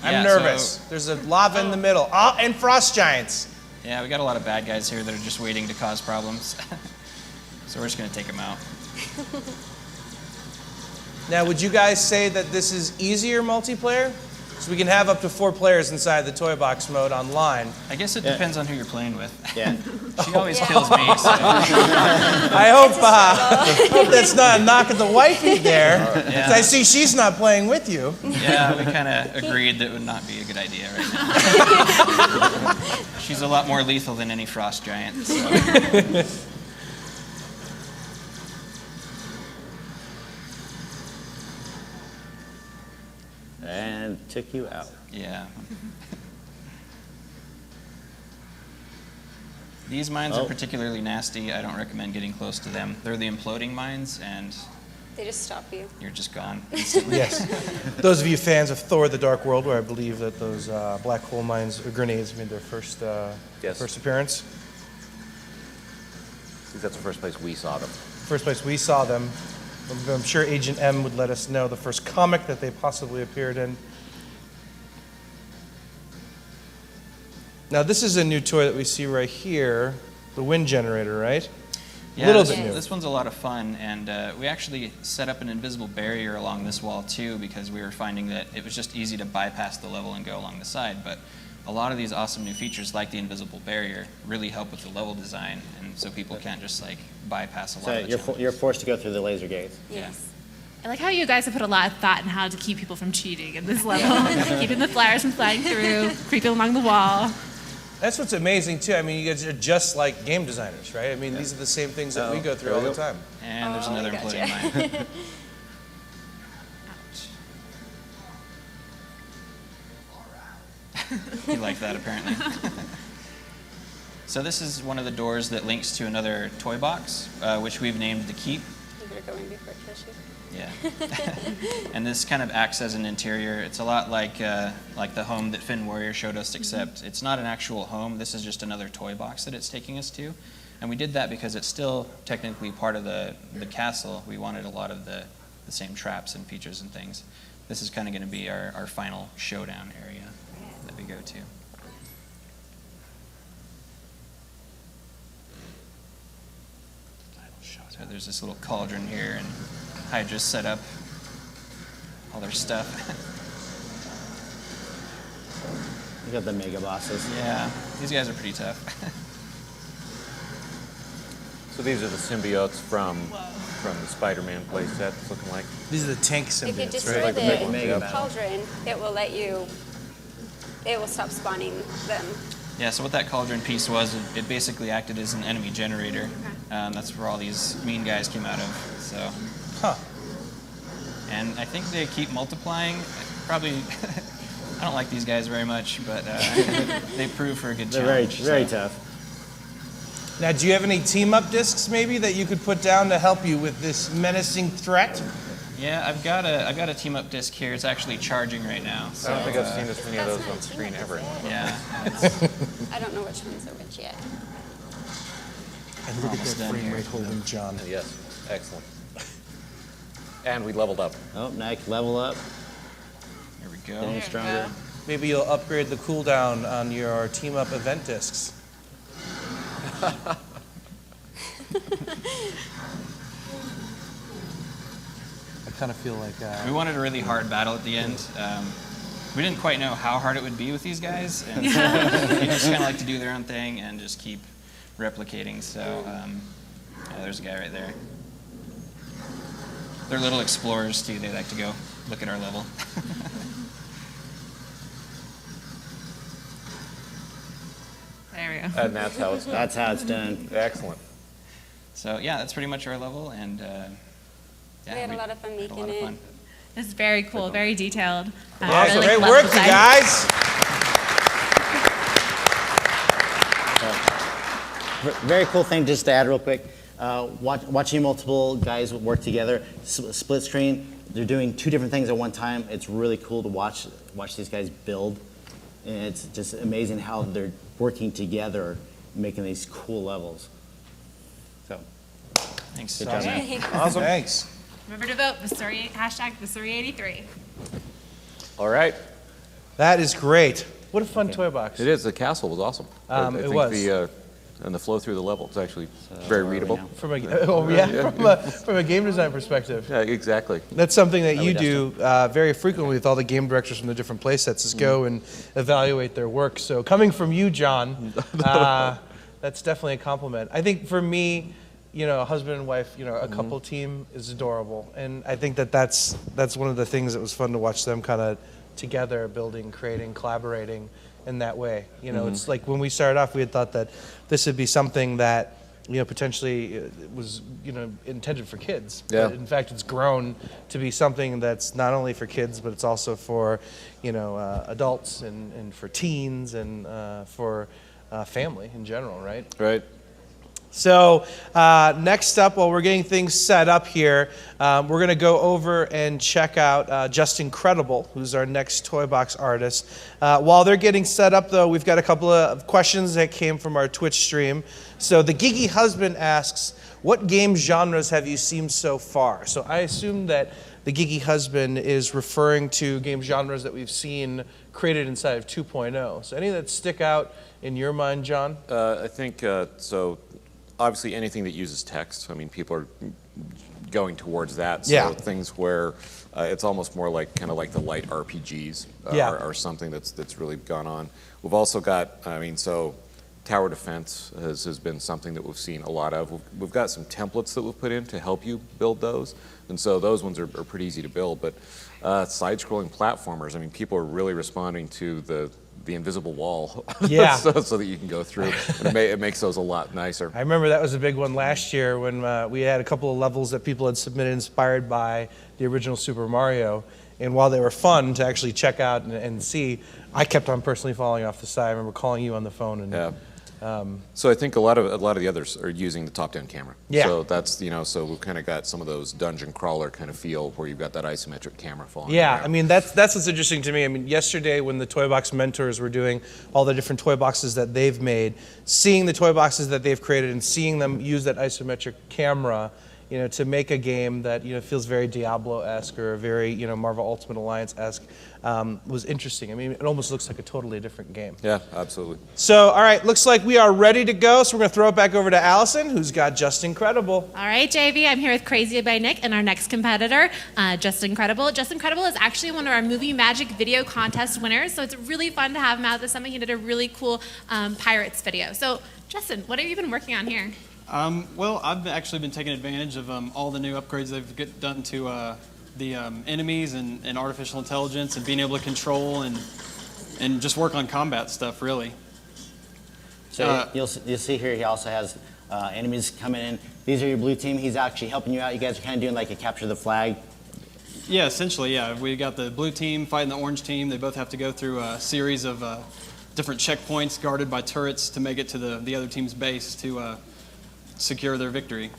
I'm Yeah, nervous. so- There's a lava in the middle. Oh, and frost giants. Yeah, we got a lot of bad guys here that are just waiting to cause problems. So we're just going to take them out. Now, would you guys say that this is easier multiplayer? So we can have up to 4 players inside the toy box mode online. I guess it depends on who you're playing with. Yeah. She always kills me, so I hope that's not a knock at the wifey there. 'Cause I see she's not playing with you. yeah, we kind of agreed that would not be a good idea right now. She's a lot more lethal than any frost giant. So. And took you out. Yeah. These mines Oh. are particularly nasty. I don't recommend getting close to them. They're the imploding mines, and they just stop you. you're just gone. Yes. Those of you fans of Thor: The Dark World, where I believe that those black hole mines or grenades made their first first appearance. I think that's the first place we saw them. First place we saw them. I'm sure Agent M would let us know the first comic that they possibly appeared in. Now, this is a new toy that we see right here, the wind generator, right? Yeah, Little this, bit new. this one's a lot of fun, and we actually set up an invisible barrier along this wall too, because we were finding that it was just easy to bypass the level and go along the side. But a lot of these awesome new features, like the invisible barrier, really help with the level design, and so people can't just bypass a lot So of the challenges. you're forced to go through the laser gates. Yes. I like how you guys have put a lot of thought in how to keep people from cheating in this level. Keeping the flyers from flying through, creeping along the wall. That's what's amazing, too. I mean, you guys are just like game designers, right? I mean, these are the same things that we go through all the time. And there's another gotcha. imploding mine. You like that, apparently. So this is one of the doors that links to another toy box, which we've named the Keep. You better go in before it kills you. Yeah. And this kind of acts as an interior. It's a lot like the home that FinnWarrior showed us, except it's not an actual home. This is just another toy box that it's taking us to. And we did that because it's still technically part of the castle. We wanted a lot of the same traps and features and things. This is kind of going to be our final showdown area that we go to. So there's this little cauldron here, and Hydra's set up all their stuff. You got the mega bosses. Yeah, these guys are pretty tough. So these are the symbiotes from the Spider-Man playset, it's looking like. These are the tank If you symbiotes, destroy right? the cauldron, it will stop spawning them. Yeah, so what that cauldron piece was, it basically acted as an enemy generator. That's where all these mean guys came out of. So. Huh. And I think they keep multiplying. Probably, I don't like these guys very much, but they prove for a good challenge. They're very tough. Now, do you have any team-up discs maybe that you could put down to help you with this menacing threat? Yeah, I've got a team up disc here. It's actually charging right now. So, I don't think I've seen as many of those on screen ever. Yeah. I don't know which ones are which yet. And look at Almost that done frame here. rate holding, John. Yes, excellent. And we leveled up. Oh, Nike, level up. Here we go. Getting stronger. Maybe you'll upgrade the cooldown on your team-up event discs. I kind of feel like... We wanted a really hard battle at the end. We didn't quite know how hard it would be with these guys, and they just kind of like to do their own thing and just keep replicating. So yeah, there's a guy right there. They're little explorers too. They like to go look at our level. There we go. And that's how it's done. That's how it's done. Excellent. So yeah, that's pretty much our level, and yeah, We had a lot of fun had a lot making of it. fun. This is very cool, very detailed. Awesome. really Great love work, the you design. guys. Very cool thing just to add real quick. Watching multiple guys work together, split screen, they're doing two different things at one time. It's really cool to watch these guys build. And it's just amazing how they're working together, making these cool levels. So, Thanks. good job, man. Awesome. Thanks. Remember to vote, hashtag Visuri83. All right. That is great. What a fun toy box. It is. The castle was awesome. I It think was. And the flow through the level is actually very readable. From a game design perspective. Yeah, exactly. That's something that you do very frequently with all the game directors from the different play sets is go and evaluate their work. So coming from you, John, that's definitely a compliment. I think for me, husband and wife, a couple team is adorable. And I think that's one of the things that was fun to watch them kind of together, building, creating, collaborating in that way. It's like when we started off, we had thought that this would be something that potentially was intended for kids. Yeah. But in fact, it's grown to be something that's not only for kids, but it's also for adults and for teens and for family in general, right? Right. So next up, while we're getting things set up here, we're going to go over and check out JustNCredible, who's our next toy box artist. While they're getting set up, though, we've got a couple of questions that came from our Twitch stream. So the Geeky Husband asks, what game genres have you seen so far? So I assume that the Geeky Husband is referring to game genres that we've seen created inside of 2.0. So any that stick out in your mind, John? I think so. Obviously, anything that uses text. I mean, people are going towards that. So Yeah. things where it's almost more like kind of like the light RPGs are something that's really gone on. We've also got, so tower defense has been something that we've seen a lot of. We've got some templates that we've put in to help you build those, and so those ones are pretty easy to build. But side-scrolling platformers, people are really responding to the invisible wall, Yeah. so that you can go through. And it makes those a lot nicer. I remember that was a big one last year when we had a couple of levels that people had submitted inspired by the original Super Mario. And while they were fun to actually check out and see, I kept on personally falling off the side. I remember calling you on the phone and So I think a lot of the others are using the top-down camera. Yeah. So that's so we've kind of got some of those dungeon crawler kind of feel where you've got that isometric camera falling. Yeah, around. I mean that's what's interesting to me. I mean, yesterday when the Toy Box mentors were doing all the different toy boxes that they've made, seeing the toy boxes that they've created and seeing them use that isometric camera, to make a game that feels very Diablo-esque or very Marvel Ultimate Alliance-esque, was interesting. I mean, it almost looks like a totally different game. Yeah, absolutely. So, all right, looks like we are ready to go. So we're gonna throw it back over to Allison, who's got JustNCredible. All right, JV, I'm here with Crazy by Nick and our next competitor, JustNCredible. JustNCredible is actually one of our Movie Magic video contest winners, so it's really fun to have him out at the summit. He did a really cool Pirates video. So, Justin, what have you been working on here? Well, I've actually been taking advantage of all the new upgrades they've done to the enemies and artificial intelligence and being able to control and just work on combat stuff, really. So you'll see here he also has enemies coming in. These are your blue team. He's actually helping you out. You guys are kind of doing like a capture the flag. Yeah, essentially, yeah. We got the blue team fighting the orange team. They both have to go through a series of different checkpoints guarded by turrets to make it to the other team's base to secure their victory.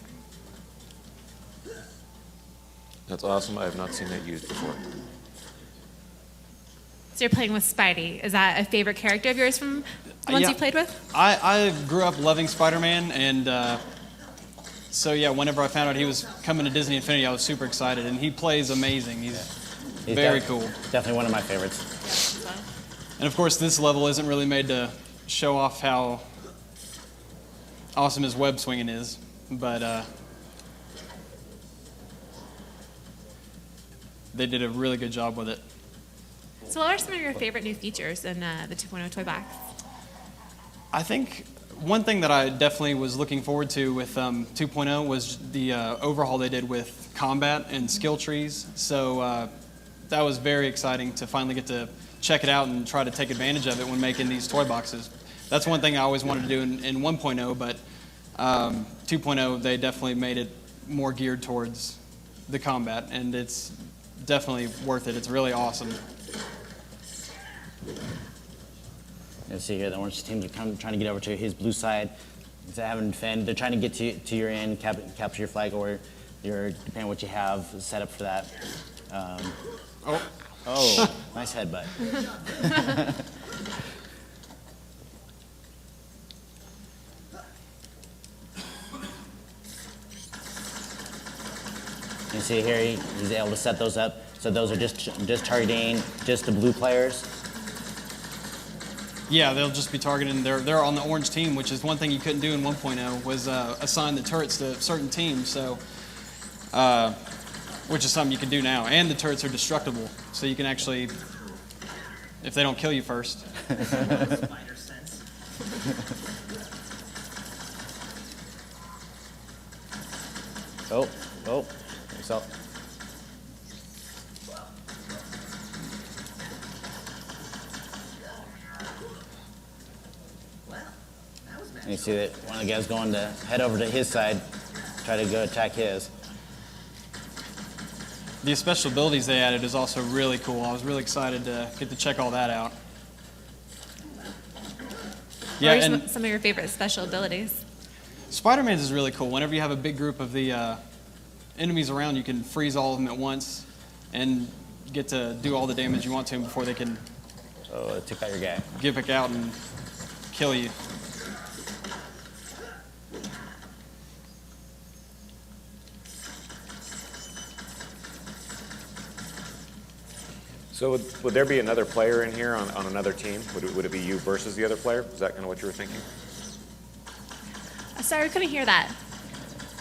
That's awesome. I have not seen that used before. So you're playing with Spidey. Is that a favorite character of yours from the ones Yeah. you played with? I grew up loving Spider-Man, and so yeah, whenever I found out he was coming to Disney Infinity, I was super excited, and he plays amazing. He's very cool. Definitely one of my favorites. And of course, this level isn't really made to show off how awesome his web swinging is, but they did a really good job with it. So what are some of your favorite new features in the 2.0 toy box? I think one thing that I definitely was looking forward to with 2.0 was the overhaul they did with combat and skill trees. So that was very exciting to finally get to check it out and try to take advantage of it when making these toy boxes. That's one thing I always wanted to do in 1.0, but 2.0, they definitely made it more geared towards the combat, and it's definitely worth it. It's really awesome. You see here the orange teams are trying to get over to his blue side. Instead of having Finn, they're trying to get to your end, capture your flag, or depending on what you have set up for that. Oh, nice headbutt. You see here, he's able to set those up. So those are just targeting just the blue players. Yeah, they'll just be targeting. They're on the orange team, which is one thing you couldn't do in 1.0 was assign the turrets to certain teams. So, which is something you can do now. And the turrets are destructible, so you can actually, if they don't kill you first. Oh, so. You see that one of the guys going to head over to his side, try to go attack his. The special abilities they added is also really cool. I was really excited to get to check all that out. Yeah, what are some of your favorite special abilities? Spider-Man's is really cool. Whenever you have a big group of the enemies around, you can freeze all of them at once and get to do all the damage you want to them before they can Took out your guy. get back out and kill you. So would there be another player in here on another team? Would it be you versus the other player? Is that kind of what you were thinking? Sorry, I couldn't hear that.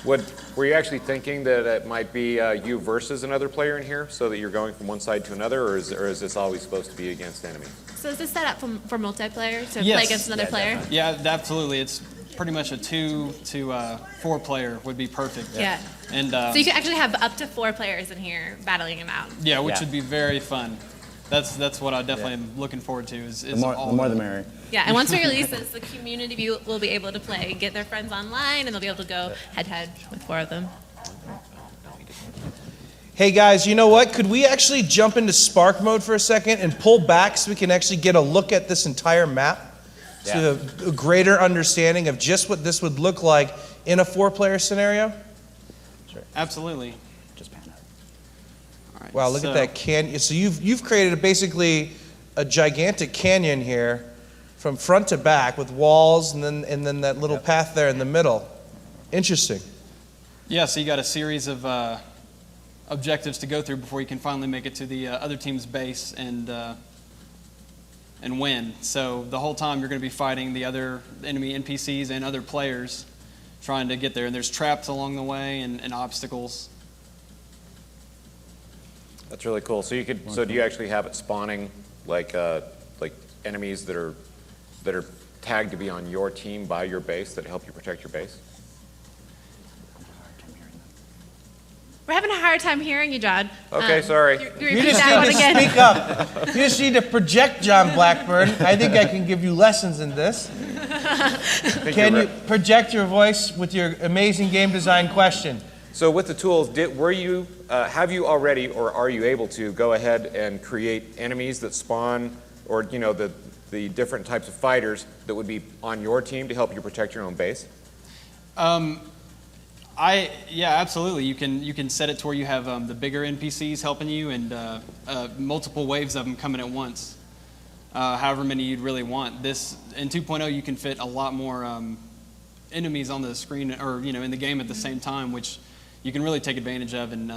Were you actually thinking that it might be you versus another player in here, so that you're going from one side to another, or is this always supposed to be against enemies? So is this set up for multiplayer to Yes. play against another player? Definitely. Yeah, absolutely. It's pretty much a 2 to 4 player would be perfect. Yeah. And So you can actually have up to 4 players in here battling them out. yeah, which Yeah. would be very fun. That's what I definitely am looking forward to. Is The more all the merrier. Yeah, and once we release this, the community will be able to play, get their friends online, and they'll be able to go head-to-head with 4 of them. Hey guys, you know what? Could we actually jump into Spark mode for a second and pull back so we can actually get a look at this entire map? So you have a greater understanding of just what this would look like in a 4-player scenario? Absolutely. Just pan out. All right, Wow, look at that canyon. So you've created basically a gigantic canyon here from front to back with walls and then that little path there in the middle. Interesting. Yeah, so you got a series of objectives to go through before you can finally make it to the other team's base and win. So the whole time you're going to be fighting the other enemy NPCs and other players trying to get there. And there's traps along the way and obstacles. That's really cool. So do you actually have it spawning like enemies that are tagged to be on your team by your base that help you protect your base? We're having a hard time hearing you, John. Okay, sorry. You You repeat just that one need to again. speak up. You just need to project, John Blackburn. I think I can give you lessons in this. Can you project your voice with your amazing game design question? So with the tools, have you already, or are you able to go ahead and create enemies that spawn, or the different types of fighters that would be on your team to help you protect your own base? Yeah, absolutely. You can set it to where you have the bigger NPCs helping you and multiple waves of them coming at once. However many you'd really want. This in 2.0 you can fit a lot more enemies on the screen or in the game at the same time, which you can really take advantage of and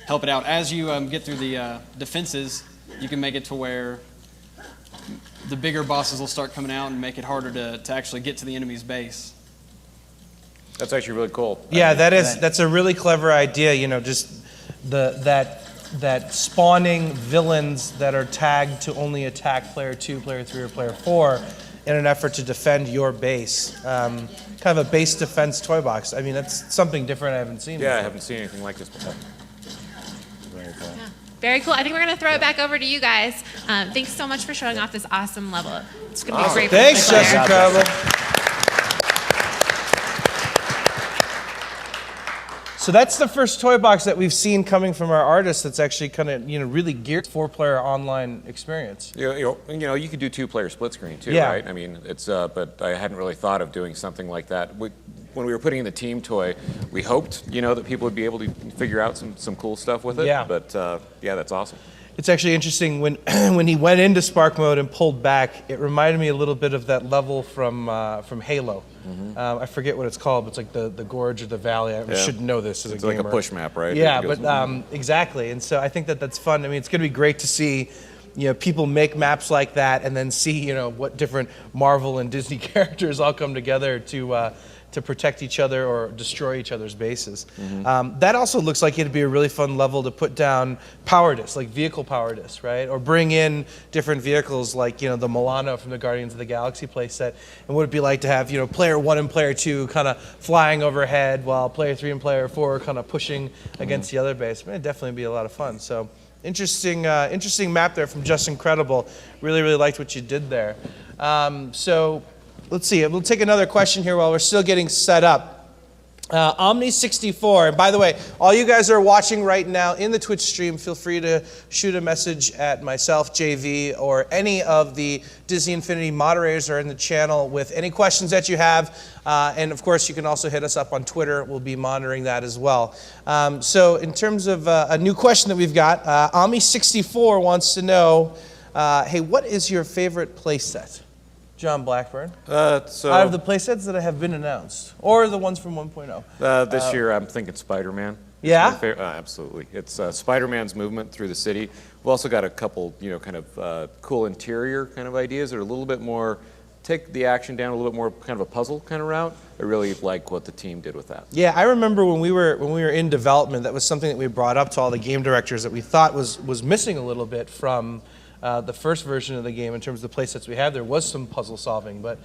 help it out. As you get through the defenses, you can make it to where the bigger bosses will start coming out and make it harder to actually get to the enemy's base. That's actually really cool. Yeah, that's a really clever idea. Just that spawning villains that are tagged to only attack player 2, player 3, or player 4 in an effort to defend your base. Kind of a base defense toy box. I mean, that's something different I haven't seen before. I haven't seen anything like this before. Very cool. Yeah. Very cool. I think we're going to throw it back over to you guys. Thanks so much for showing off this awesome level. It's going to be great. Thanks, JustNCredible. So that's the first toy box that we've seen coming from our artists that's actually kind of really geared 4-player online experience. You could do 2-player split screen too, Yeah. right? I mean, but I hadn't really thought of doing something like that. When we were putting in the team toy, we hoped, that people would be able to figure out some cool stuff with it. Yeah. But that's awesome. It's actually interesting when when he went into Spark mode and pulled back, it reminded me a little bit of that level from Halo. Mm-hmm. I forget what it's called, but it's like the gorge or the valley. I should know this as It's a like gamer. a push map, right? Yeah, It goes- but exactly. And so I think that's fun. I mean, it's going to be great to see people make maps like that and then see what different Marvel and Disney characters all come together to protect each other or destroy each other's bases. Mm-hmm. That also looks like it'd be a really fun level to put down power discs, like vehicle power discs, right? Or bring in different vehicles like, the Milano from the Guardians of the Galaxy playset. And what it'd be like to have, player 1 and player 2 kind of flying overhead while player 3 and player 4 are kind of pushing against the other base. It'd definitely be a lot of fun. So interesting map there from JustNCredible. Really, really liked what you did there. So let's see. We'll take another question here while we're still getting set up. Omni64, and by the way, all you guys are watching right now in the Twitch stream, feel free to shoot a message at myself, JV, or any of the Disney Infinity moderators are in the channel with any questions that you have. And of course, you can also hit us up on Twitter. We'll be monitoring that as well. So in terms of a new question that we've got, Omni64 wants to know, hey, what is your favorite playset? John Blackburn. Out of the playsets that have been announced, or the ones from 1.0. This year, I'm thinking Spider-Man. Yeah? Absolutely. It's Spider-Man's movement through the city. We've also got a couple, kind of cool interior kind of ideas that are a little bit more, take the action down a little bit more, kind of a puzzle kind of route. I really like what the team did with that. Yeah, I remember when we were in development, that was something that we brought up to all the game directors that we thought was missing a little bit from the first version of the game in terms of the playsets we had. There was some puzzle solving, but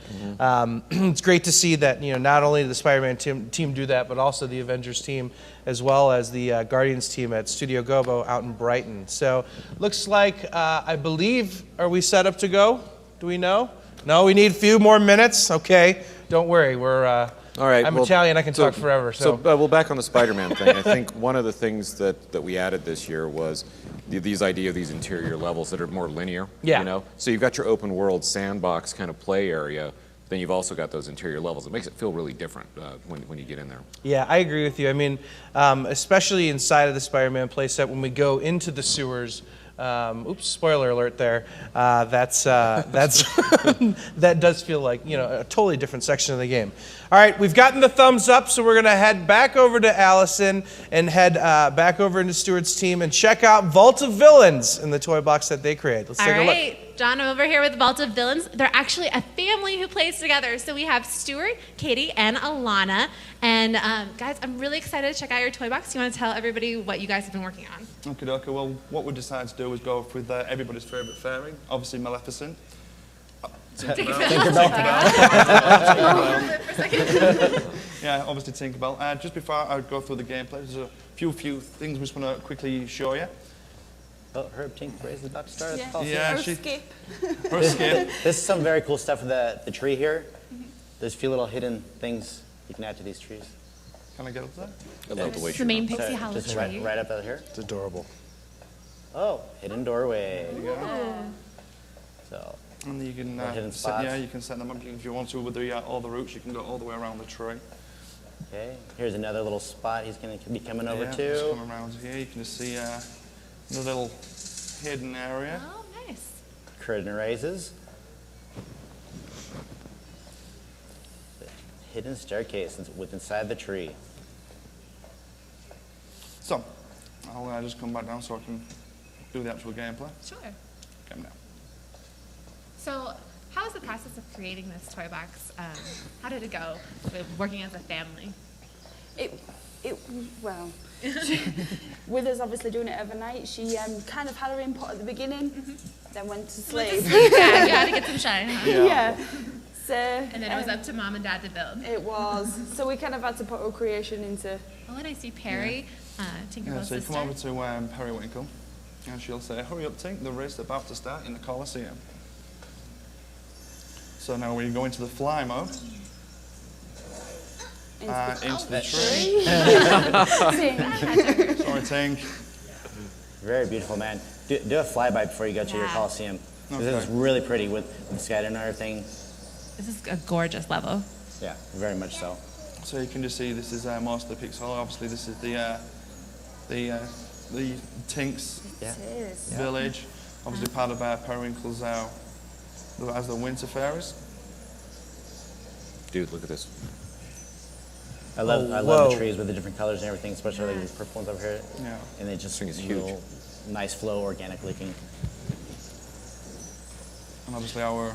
it's great to see that not only did the Spider-Man team do that, but also the Avengers team, as well as the Guardians team at Studio Gobo out in Brighton. So looks like, I believe, are we set up to go? Do we know? No, we need a few more minutes. Okay, don't worry, we're All right. I'm well, Italian. I can talk forever. So, well, back on the Spider-Man thing. I think one of the things that we added this year was these idea of these interior levels that are more linear. Yeah. You know, so you've got your open world sandbox kind of play area. Then you've also got those interior levels. It makes it feel really different when you get in there. yeah, I agree with you. I mean, especially inside of the Spider-Man playset, when we go into the sewers. Oops, spoiler alert there. That's that does feel like, you know, a totally different section of the game. All right, we've gotten the thumbs up, so we're going to head back over to Allison and head back over into Stuart's team and check out Vault of Villains in the toy box that they created. Let's All take a look. right, John, I'm over here with Vault of Villains. They're actually a family who plays together. So we have Stuart, Katie, and Alana. And guys, I'm really excited to check out your toy box. You want to tell everybody what you guys have been working on? Okay. Well, what we decided to do was go with everybody's favourite fairy, obviously Maleficent. Yeah, obviously Tinkerbell. Just before I go through the gameplay, there's a few things we just want to quickly show you. Oh, Herb Tinkerbell is about to start. Yeah. Yeah, Or she. skip. Or skip. This is some very cool stuff with the tree here. There's a few little hidden things you can add to these trees. Can I get up there? I love the way It's the main So, Pixie Hollow just tree. right up out here. It's adorable. Oh, hidden doorway. So, And you can hidden set, spots. yeah, you can set them up if you want to with all the roots. You can go all the way around the tree. okay, here's another little spot he's going to be coming over Yeah, just to. come around here. You can just see the little hidden area. Oh, nice. Curtain raises. The hidden staircase with inside the tree. So, I'll just come back down so I can do the actual gameplay. Sure. Come down. So, how was the process of creating this toy box? How did it go with working as a family? Well, with us obviously doing it overnight, she kind of had her input at the beginning, then went to sleep. Yeah, you had to get some shine, huh? Yeah. So, And then it was up to mom and dad to build. it was. So we kind of had to put our creation into. Oh, and I see Perry, Yeah, Tinkerbell's so you sister. come over to Periwinkle, and she'll say, "Hurry up, Tink, the race is about to start in the Colosseum." So now we go into the fly mode, into the tree. Sorry, Tink. Very beautiful, man. Do a flyby before you go to your Yeah. Coliseum. 'Cause This Okay. is really pretty with the sky and everything. This is a gorgeous level. Yeah, very much so. So you can just see this is most of the pixel. Obviously, this is the Tink's Yeah. village. Obviously, part of Periwinkle's as the winter fairies. Dude, look at this. I love whoa. the trees with the different colors and everything, especially like the purple ones over here. Yeah. And they just thing is real huge. nice flow, organic looking. And obviously our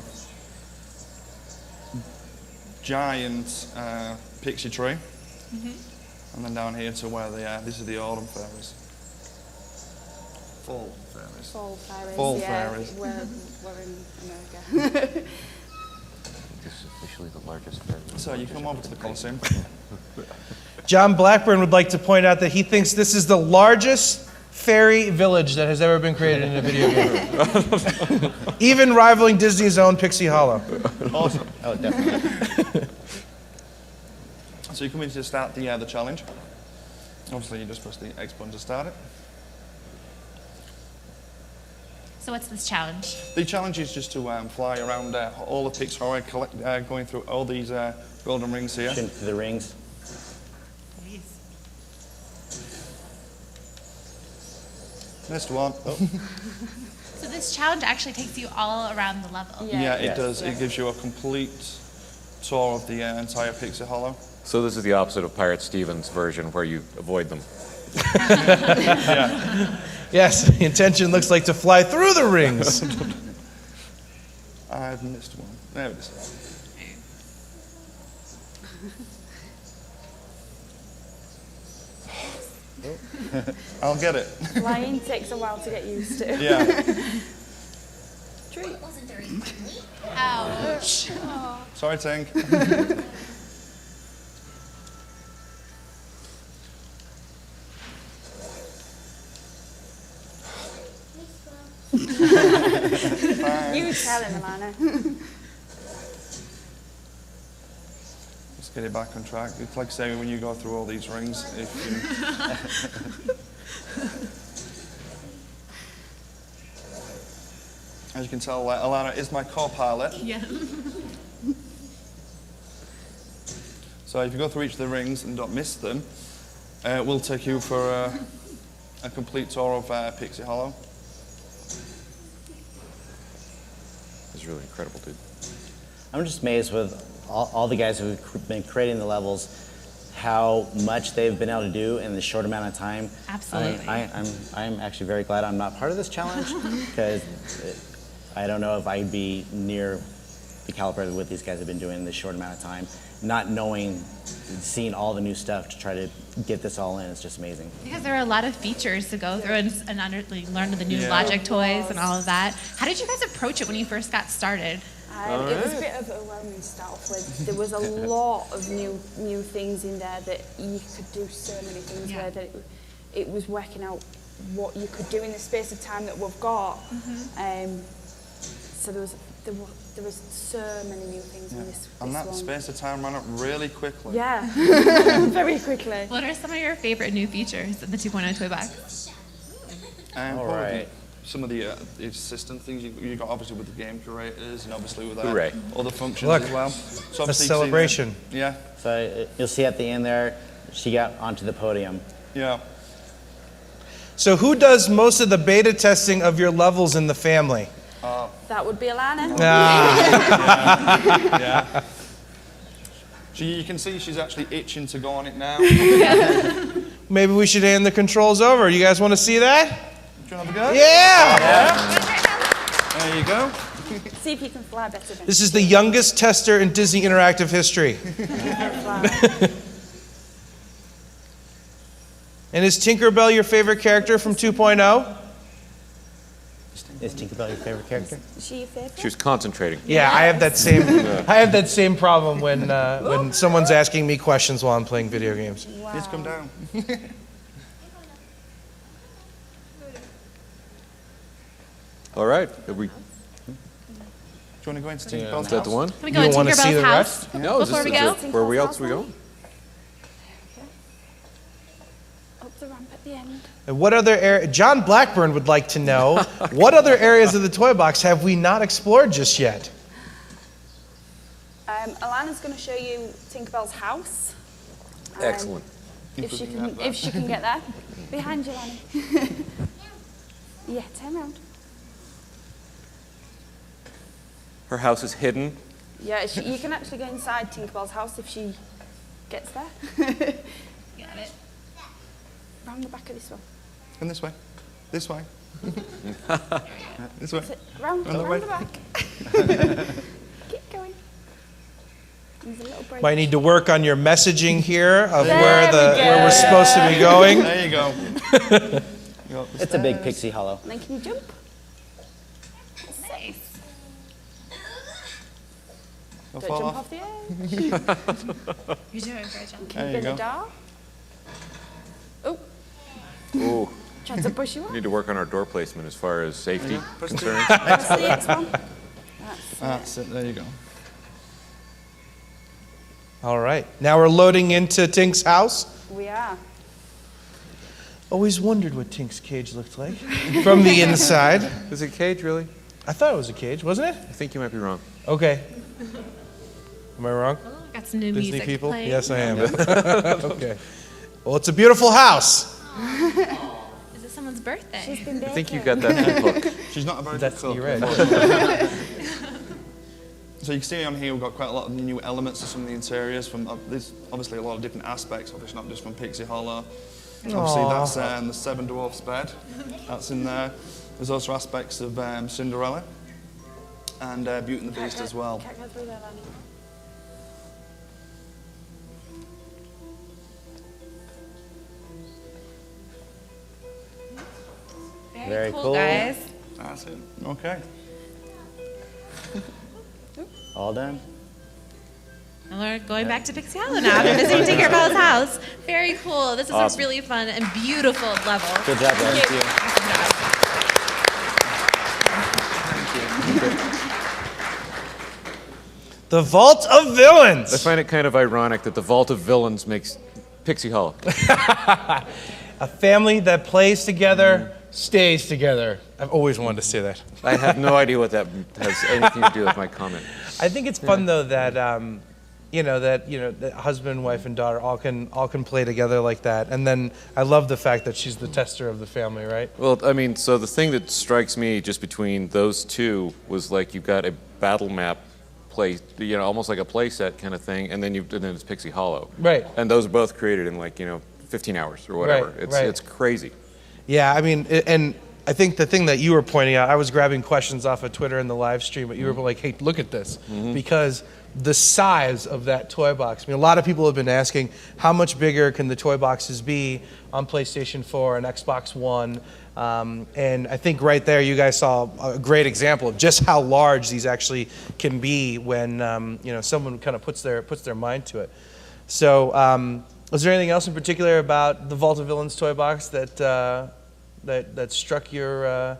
giant pixie tree. And then down here to where this is the autumn fairies. Fall fairies. Fall fairies. Fall yeah, fairies. We're in America. This is officially the largest fair. So you come over to the Colosseum. John Blackburn would like to point out that he thinks this is the largest fairy village that has ever been created in a video game. Even rivaling Disney's own Pixie Hollow. Awesome. Oh, definitely. So you come in to start the challenge. Obviously, you just press the X button to start it. So what's this challenge? The challenge is just to fly around all the Pixar, going through all these golden rings here. Shooting through the rings. Missed one. Oh. So this challenge actually takes you all around the level. Yeah, it Yes. does. It gives you a complete tour of the entire Pixie Hollow. So this is the opposite of PirateSteven's version, where you avoid them. Yes, the intention looks like to fly through the rings. I've missed one. There it is. I'll get it. Flying takes a while to get used to. Yeah. Treat. Ouch. Sorry, Tink. You tell him, Alana. get it back on track. It's like saying when you go through all these rings, if you... As you can tell, Alana is my co-pilot. Yeah. So if you go through each of the rings and don't miss them, we'll take you for a complete tour of Pixie Hollow. It's really incredible, dude. I'm just amazed with all the guys who've been creating the levels, how much they've been able to do in the short amount of time. Absolutely. I'm actually very glad I'm not part of this challenge, because I don't know if I'd be near the caliber of what these guys have been doing in this short amount of time. Not knowing, seeing all the new stuff to try to get this all in, it's just amazing. Because there are a lot of features to go through and learn the new logic toys and all of that. How did you guys approach it when you first got started? It was a bit overwhelming to start off with. There was a lot of new things in there that you could do so many things with. That it was working out what you could do in the space of time that we've got. So there was so many new things in this And that one. space of time ran up really quickly. Yeah, very quickly. What are some of your favorite new features in the 2.0 toy box? All right. Some of the assistant things you got, obviously with the game curators, and obviously with Hooray. other functions Look, as well. So a obviously celebration. Yeah, So you'll see at the end there, she got onto the podium. yeah. So who does most of the beta testing of your levels in the family? That would be Alana. Yeah. You can see she's actually itching to go on it now. Do Maybe we should hand the controls over. You guys want to see that? you want to have a go? Yeah! There you go. See if you can fly better than This is the youngest tester in Disney Interactive history. fly. And is Tinkerbell your favorite character from 2.0? Is Tinkerbell your favorite character? Is she your favorite? She was concentrating. Yeah, I have that same problem when someone's asking me questions while I'm playing video games. Wow. Please come down. All right. Are we, Do you want to go into Tinkerbell's is that house? the one? Can we go You in don't wanna see Tinkerbell's the house rest? No, is before this we go? where else we go? Up the ramp at the end. And what other John Blackburn would like to know, what other areas of the toy box have we not explored just yet? Alana's going to show you Tinkerbell's house. Excellent. If she can get there. Behind you, Lani. Yeah, turn around. Her house is hidden. Yeah, you can actually go inside Tinkerbell's house if she gets there. Got it. Round the back of this one. And this way. This way. This way. Round Round the way. the back. Keep going. There's a little break. Might need to work on your messaging here of There where we're supposed to be going. There you go. You got the It's a big stairs. pixie hollow. And then can you jump? Nice. Don't Don't fall jump off. off the edge. You're doing a great job. Can you There you go go. the door? Oh, Ooh, tried to push you we up. need to work on our door placement as far as safety concerns. Press the X one. That's it. There you go. All right, now we're loading into Tink's house. We are. Always wondered what Tink's cage looked like from the inside. Is it a cage, really? I thought it was a cage, wasn't it? I think you might be wrong. Okay. Am I wrong? Got some new Disney music people? playing. Yes, I am. Okay. Well, it's a beautiful house. Is it someone's birthday? She's been I think you baking. got that hook. She's not a very That's good you're cook. right. So you can see on here we've got quite a lot of new elements to some of the interiors. There's obviously a lot of different aspects of it, not just from Pixie Hollow. Obviously that's the Seven Dwarfs bed. That's in there. There's also aspects of Cinderella and Beauty and the Beast as well. Can't go through there, Lani. Very cool, cool. guys. That's it. Okay. All done? And we're going back to Pixie Hollow now after visiting Tinkerbell's house. Very cool. This is a really fun and beautiful level. Good job, guys. Awesome job. The Vault of Villains. I find it kind of ironic that the Vault of Villains makes Pixie Hollow. A family that plays together, stays together. I've always wanted to say that. I have no idea what that has anything to do with my comment. I think it's fun though that that husband, wife, and daughter all can play together like that. And then I love the fact that she's the tester of the family, right? Well, I mean, so the thing that strikes me just between those two was like you've got a battle map play, almost like a play set kind of thing, and then it's Pixie Hollow. Right. And those are both created in 15 hours or whatever. Right, It's crazy. Yeah, I mean, and I think the thing that you were pointing out, I was grabbing questions off of Twitter in the live stream, but you were like, hey, look at this. Because the size of that toy box. I mean, a lot of people have been asking, how much bigger can the toy boxes be on PlayStation 4 and Xbox One? And I think right there you guys saw a great example of just how large these actually can be when someone kind of puts their mind to it. So was there anything else in particular about the Vault of Villains toy box that struck your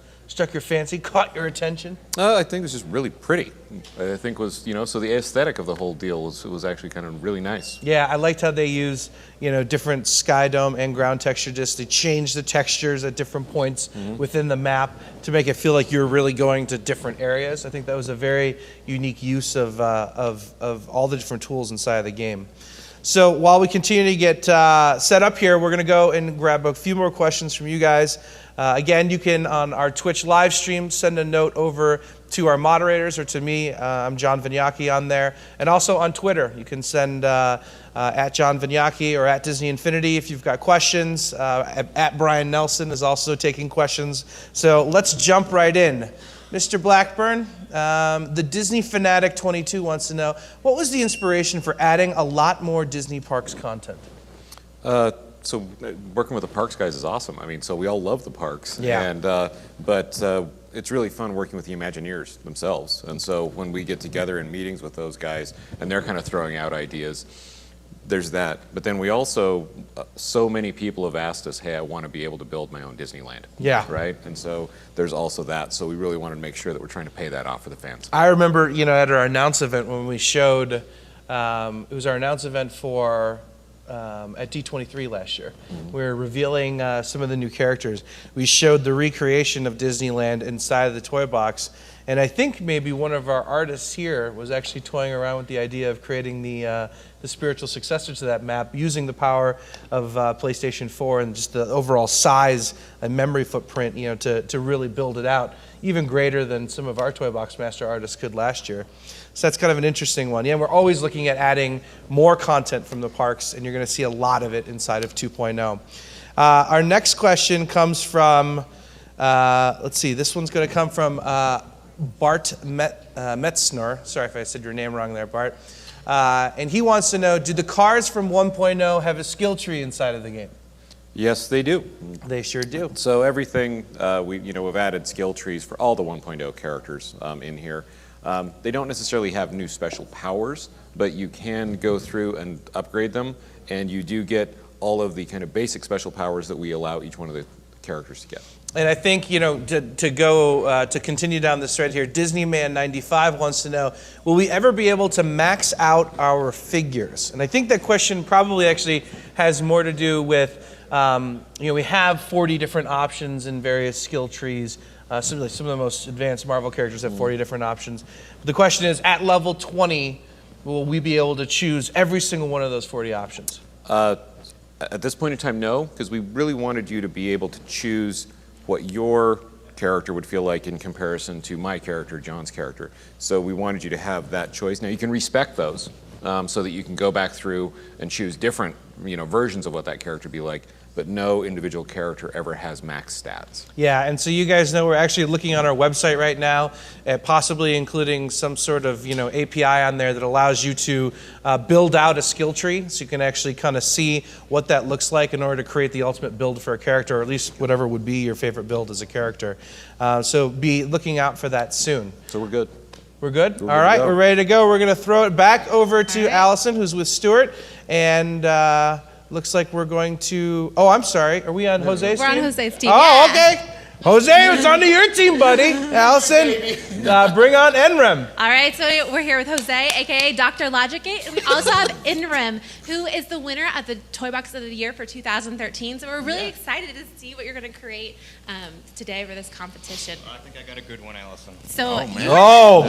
fancy, caught your attention? I think it was just really pretty. I think so the aesthetic of the whole deal was actually kind of really nice. Yeah, I liked how they use, different sky dome and ground texture discs. They change the textures at different points within the map to make it feel like you're really going to different areas. I think that was a very unique use of all the different tools inside of the game. So while we continue to get set up here, we're going to go and grab a few more questions from you guys. Again, you can, on our Twitch live stream, send a note over to our moderators or to me. I'm John Vignacchi on there. And also on Twitter, you can send at John Vignacchi or at Disney Infinity if you've got questions. At Brian Nelson is also taking questions. So let's jump right in. Mr. Blackburn, the Disney Fanatic 22 wants to know, what was the inspiration for adding a lot more Disney Parks content? So working with the parks guys is awesome. I mean, so we all love the parks. Yeah. And but it's really fun working with the Imagineers themselves. And so when we get together in meetings with those guys and they're kind of throwing out ideas, there's that. But then we also, so many people have asked us, hey, I want to be able to build my own Disneyland. Yeah. Right? And so there's also that. So we really wanted to make sure that we're trying to pay that off for the fans. I remember, at our announce event when we showed, it was our announce event for at D23 last year. We were revealing some of the new characters. We showed the recreation of Disneyland inside of the toy box, and I think maybe one of our artists here was actually toying around with the idea of creating the spiritual successor to that map using the power of PlayStation 4 and just the overall size and memory footprint, to really build it out even greater than some of our Toy Box Master artists could last year. So that's kind of an interesting one. Yeah, we're always looking at adding more content from the parks, and you're going to see a lot of it inside of 2.0. Our next question comes from, let's see, this one's going to come from Bart Metzner. Sorry if I said your name wrong there, Bart. And he wants to know, do the cars from 1.0 have a skill tree inside of the game? Yes, they do. They sure do. So everything, we've added skill trees for all the 1.0 characters in here. They don't necessarily have new special powers, but you can go through and upgrade them, and you do get all of the kind of basic special powers that we allow each one of the characters to get. And I think, to continue down this thread here, DisneyMan95 wants to know, will we ever be able to max out our figures? And I think that question probably actually has more to do with, we have 40 different options in various skill trees. Some of the most advanced Marvel characters have 40 different options. But the question is, at level 20, will we be able to choose every single one of those 40 options? At this point in time, no, because we really wanted you to be able to choose what your character would feel like in comparison to my character, John's character. So we wanted you to have that choice. Now you can respect those so that you can go back through and choose different versions of what that character would be like, but no individual character ever has max stats. Yeah, and so you guys know we're actually looking on our website right now at possibly including some sort of API on there that allows you to build out a skill tree, so you can actually kind of see what that looks like in order to create the ultimate build for a character, or at least whatever would be your favorite build as a character. So be looking out for that soon. So we're good. We're good? All right, we're ready to go. We're going to throw it back over to Allison, who's with Stuart, and looks like we're going to... Oh, I'm sorry. Are we on Jose's team? We're on Jose's team. Oh, yeah. okay. Jose, it's onto your team, buddy. Allison, bring on Enrem. All right, so we're here with Jose, aka Dr. Logicate, and we also have Enrem, who is the winner of the Toy Box of the Year for 2013. So we're really excited to see what you're going to create today for this competition. I think I got a good one, Allison. So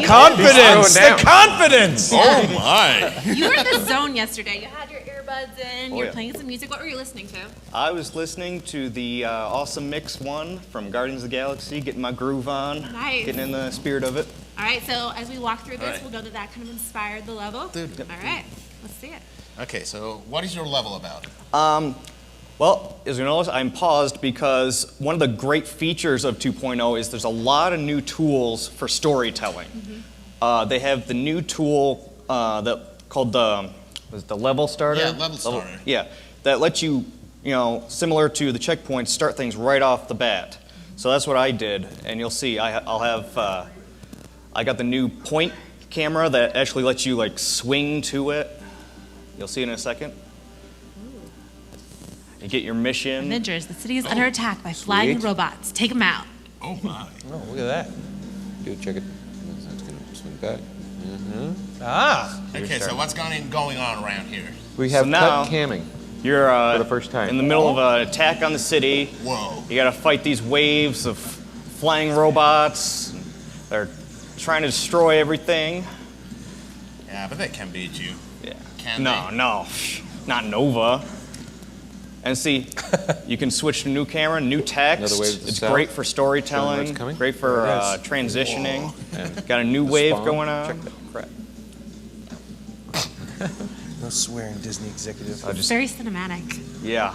confidence! The confidence! Oh my! You were in the zone yesterday. You had your earbuds in. You were playing some music. What were you listening to? I was listening to the Awesome Mix one from Guardians of the Galaxy, getting my groove on, Nice. getting in the spirit of it. All right, so as we walk through this, we'll know that kind of inspired the level. Dude. All right, let's see it. Okay, so what is your level about? Well, as you notice, I'm paused because one of the great features of 2.0 is there's a lot of new tools for storytelling. They have the new tool called the level starter. Yeah, level starter. Yeah, that lets you, similar to the checkpoints, start things right off the bat. So that's what I did, and you'll see I got the new point camera that actually lets you like swing to it. You'll see in a second. You get your mission. Avengers, the city is under attack by flying robots. Take them out. Oh my. Oh, look at that. Dude, check it. That's going to swing back. Okay, so what's going on around here? We have now, cut camming. You're for the first time. in the middle of an attack on the city. Whoa. You got to fight these waves of flying robots. They're trying to destroy everything. Yeah, but they can beat you. Yeah. Can No, they? no, not Nova. And see, you can switch to new camera, new text. Another wave to the It's south. great for storytelling, Showing what's great for transitioning. Got a new wave spawn. going on. Check that. Crap. No swearing, Disney executive. Very cinematic. Yeah.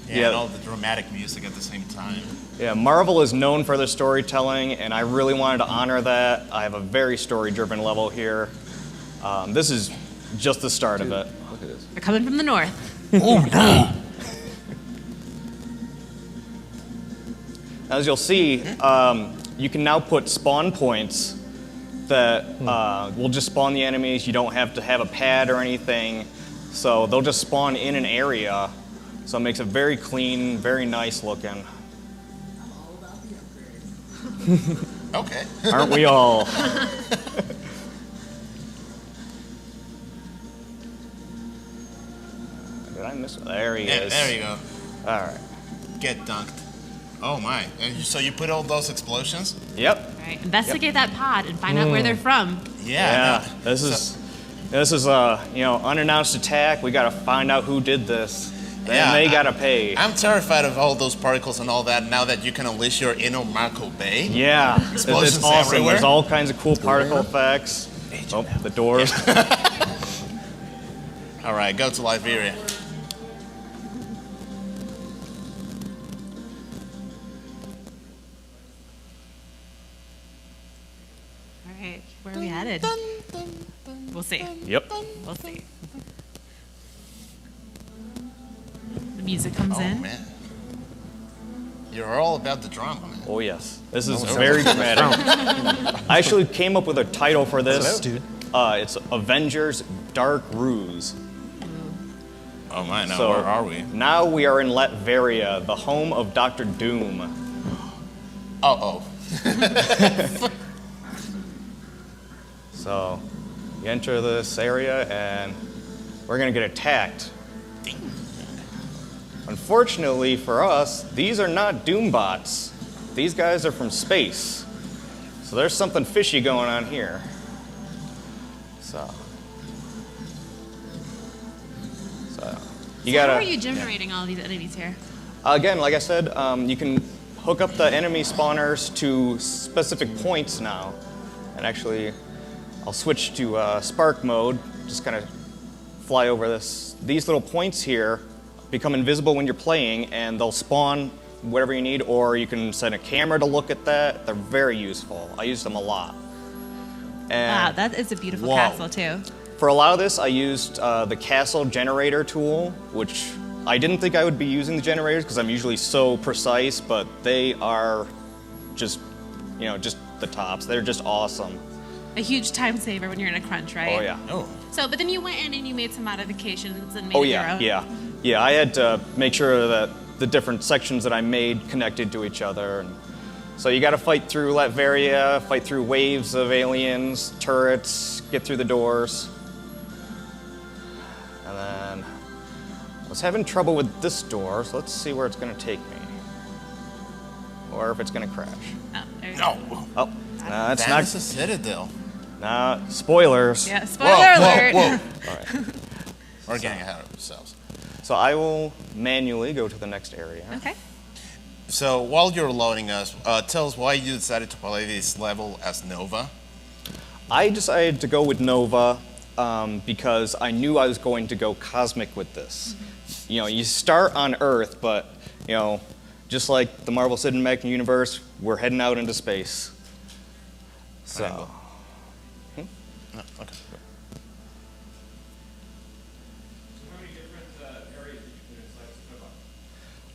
Yeah, and all the dramatic music at the same time. Yeah, Marvel is known for their storytelling, and I really wanted to honor that. I have a very story-driven level here. This is just the start of it. Look at this. They're coming from the north. Oh no! As you'll see, you can now put spawn points that will just spawn the enemies. You don't have to have a pad or anything. So they'll just spawn in an area. So it makes it very clean, very nice looking. Okay. Aren't we all? Did I miss? There he is. There you go. All right. Get dunked. Oh my. And so you put all those explosions? Yep. All right, investigate that pod and find out where they're from. Yeah. no. This is unannounced attack. We got to find out who did this. Then they got to pay. I'm terrified of all those particles and all that now that you can unleash your inner Marco Bay. Yeah, Explosions it's awesome. everywhere. There's all kinds of cool particle effects. Oh, the doors. All right, go to Liberia. All right, where are we headed? We'll see. Yep. We'll see. The music comes Oh in. man. You're all about the drama, man. Oh yes, this is very dramatic. I actually came up with a title for this. It's Avengers Dark Ruse. Oh my, now So where are we? now we are in Latveria, the home of Dr. Doom. Uh-oh. So you enter this area and we're gonna get attacked. Unfortunately for us, these are not Doombots. These guys are from space. So there's something fishy going on here. So you gotta. How are you generating all these enemies here? Again, like I said, you can hook up the enemy spawners to specific points now. And actually, I'll switch to spark mode, just kind of fly over this. These little points here become invisible when you're playing, and they'll spawn whatever you need, or you can send a camera to look at that. They're very useful. I use them a lot. And Wow, that is a beautiful castle too. for a lot of this, I used the castle generator tool, which I didn't think I would be using the generators because I'm usually so precise, but they are just, just the tops. They're just awesome. A huge time saver when you're in a crunch, right? Oh, yeah. Oh. So, but then you went in and you made some modifications and made it your own. Yeah. I had to make sure that the different sections that I made connected to each other. And so you got to fight through Latveria, fight through waves of aliens, turrets, get through the doors. And then I was having trouble with this door, so let's see where it's going to take me. Or if it's going to crash. Oh, there you No. go. Oh, no, that's That is not. a Citadel. Nah, spoilers. Yeah, spoiler alert. Whoa. All right. We're getting ahead of ourselves. So I will manually go to the next area. Okay. So while you're loading us, tell us why you decided to play this level as Nova. I decided to go with Nova because I knew I was going to go cosmic with this. You know, you start on Earth, but, you know, just like the Marvel Cinematic Universe, we're heading out into space. So. No, okay.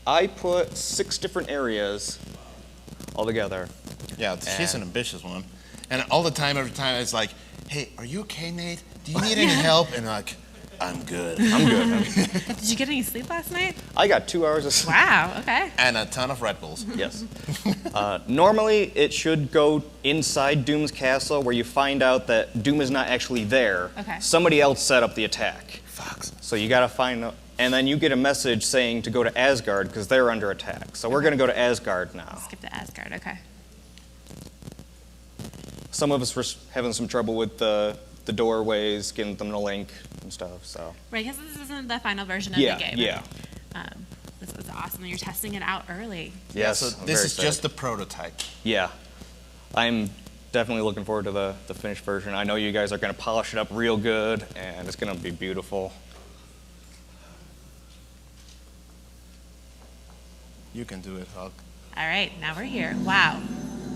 I put 6 different areas all together. Yeah, she's an ambitious one. And all the time, every time, it's like, hey, are you okay, Nate? Do you need any help? And like, I'm good. I'm good. Did you get any sleep last night? I got 2 hours of sleep. Wow, okay. And a ton of Red Bulls. Yes. Normally, it should go inside Doom's castle where you find out that Doom is not actually there. Okay. Somebody else set up the attack. Fox. So you gotta find out. And then you get a message saying to go to Asgard because they're under attack. So we're gonna go to Asgard now. Skip to Asgard, okay. Some of us were having some trouble with the doorways, getting them to link and stuff, so. Right, because this isn't the final version of Yeah, the game. yeah. This was awesome that you're testing it out early. Yes, So I'm this very is just the prototype. Yeah. I'm definitely looking forward to the finished version. I know you guys are gonna polish it up real good, and it's gonna be beautiful. You can do it, Hulk. All right, now we're here. Wow,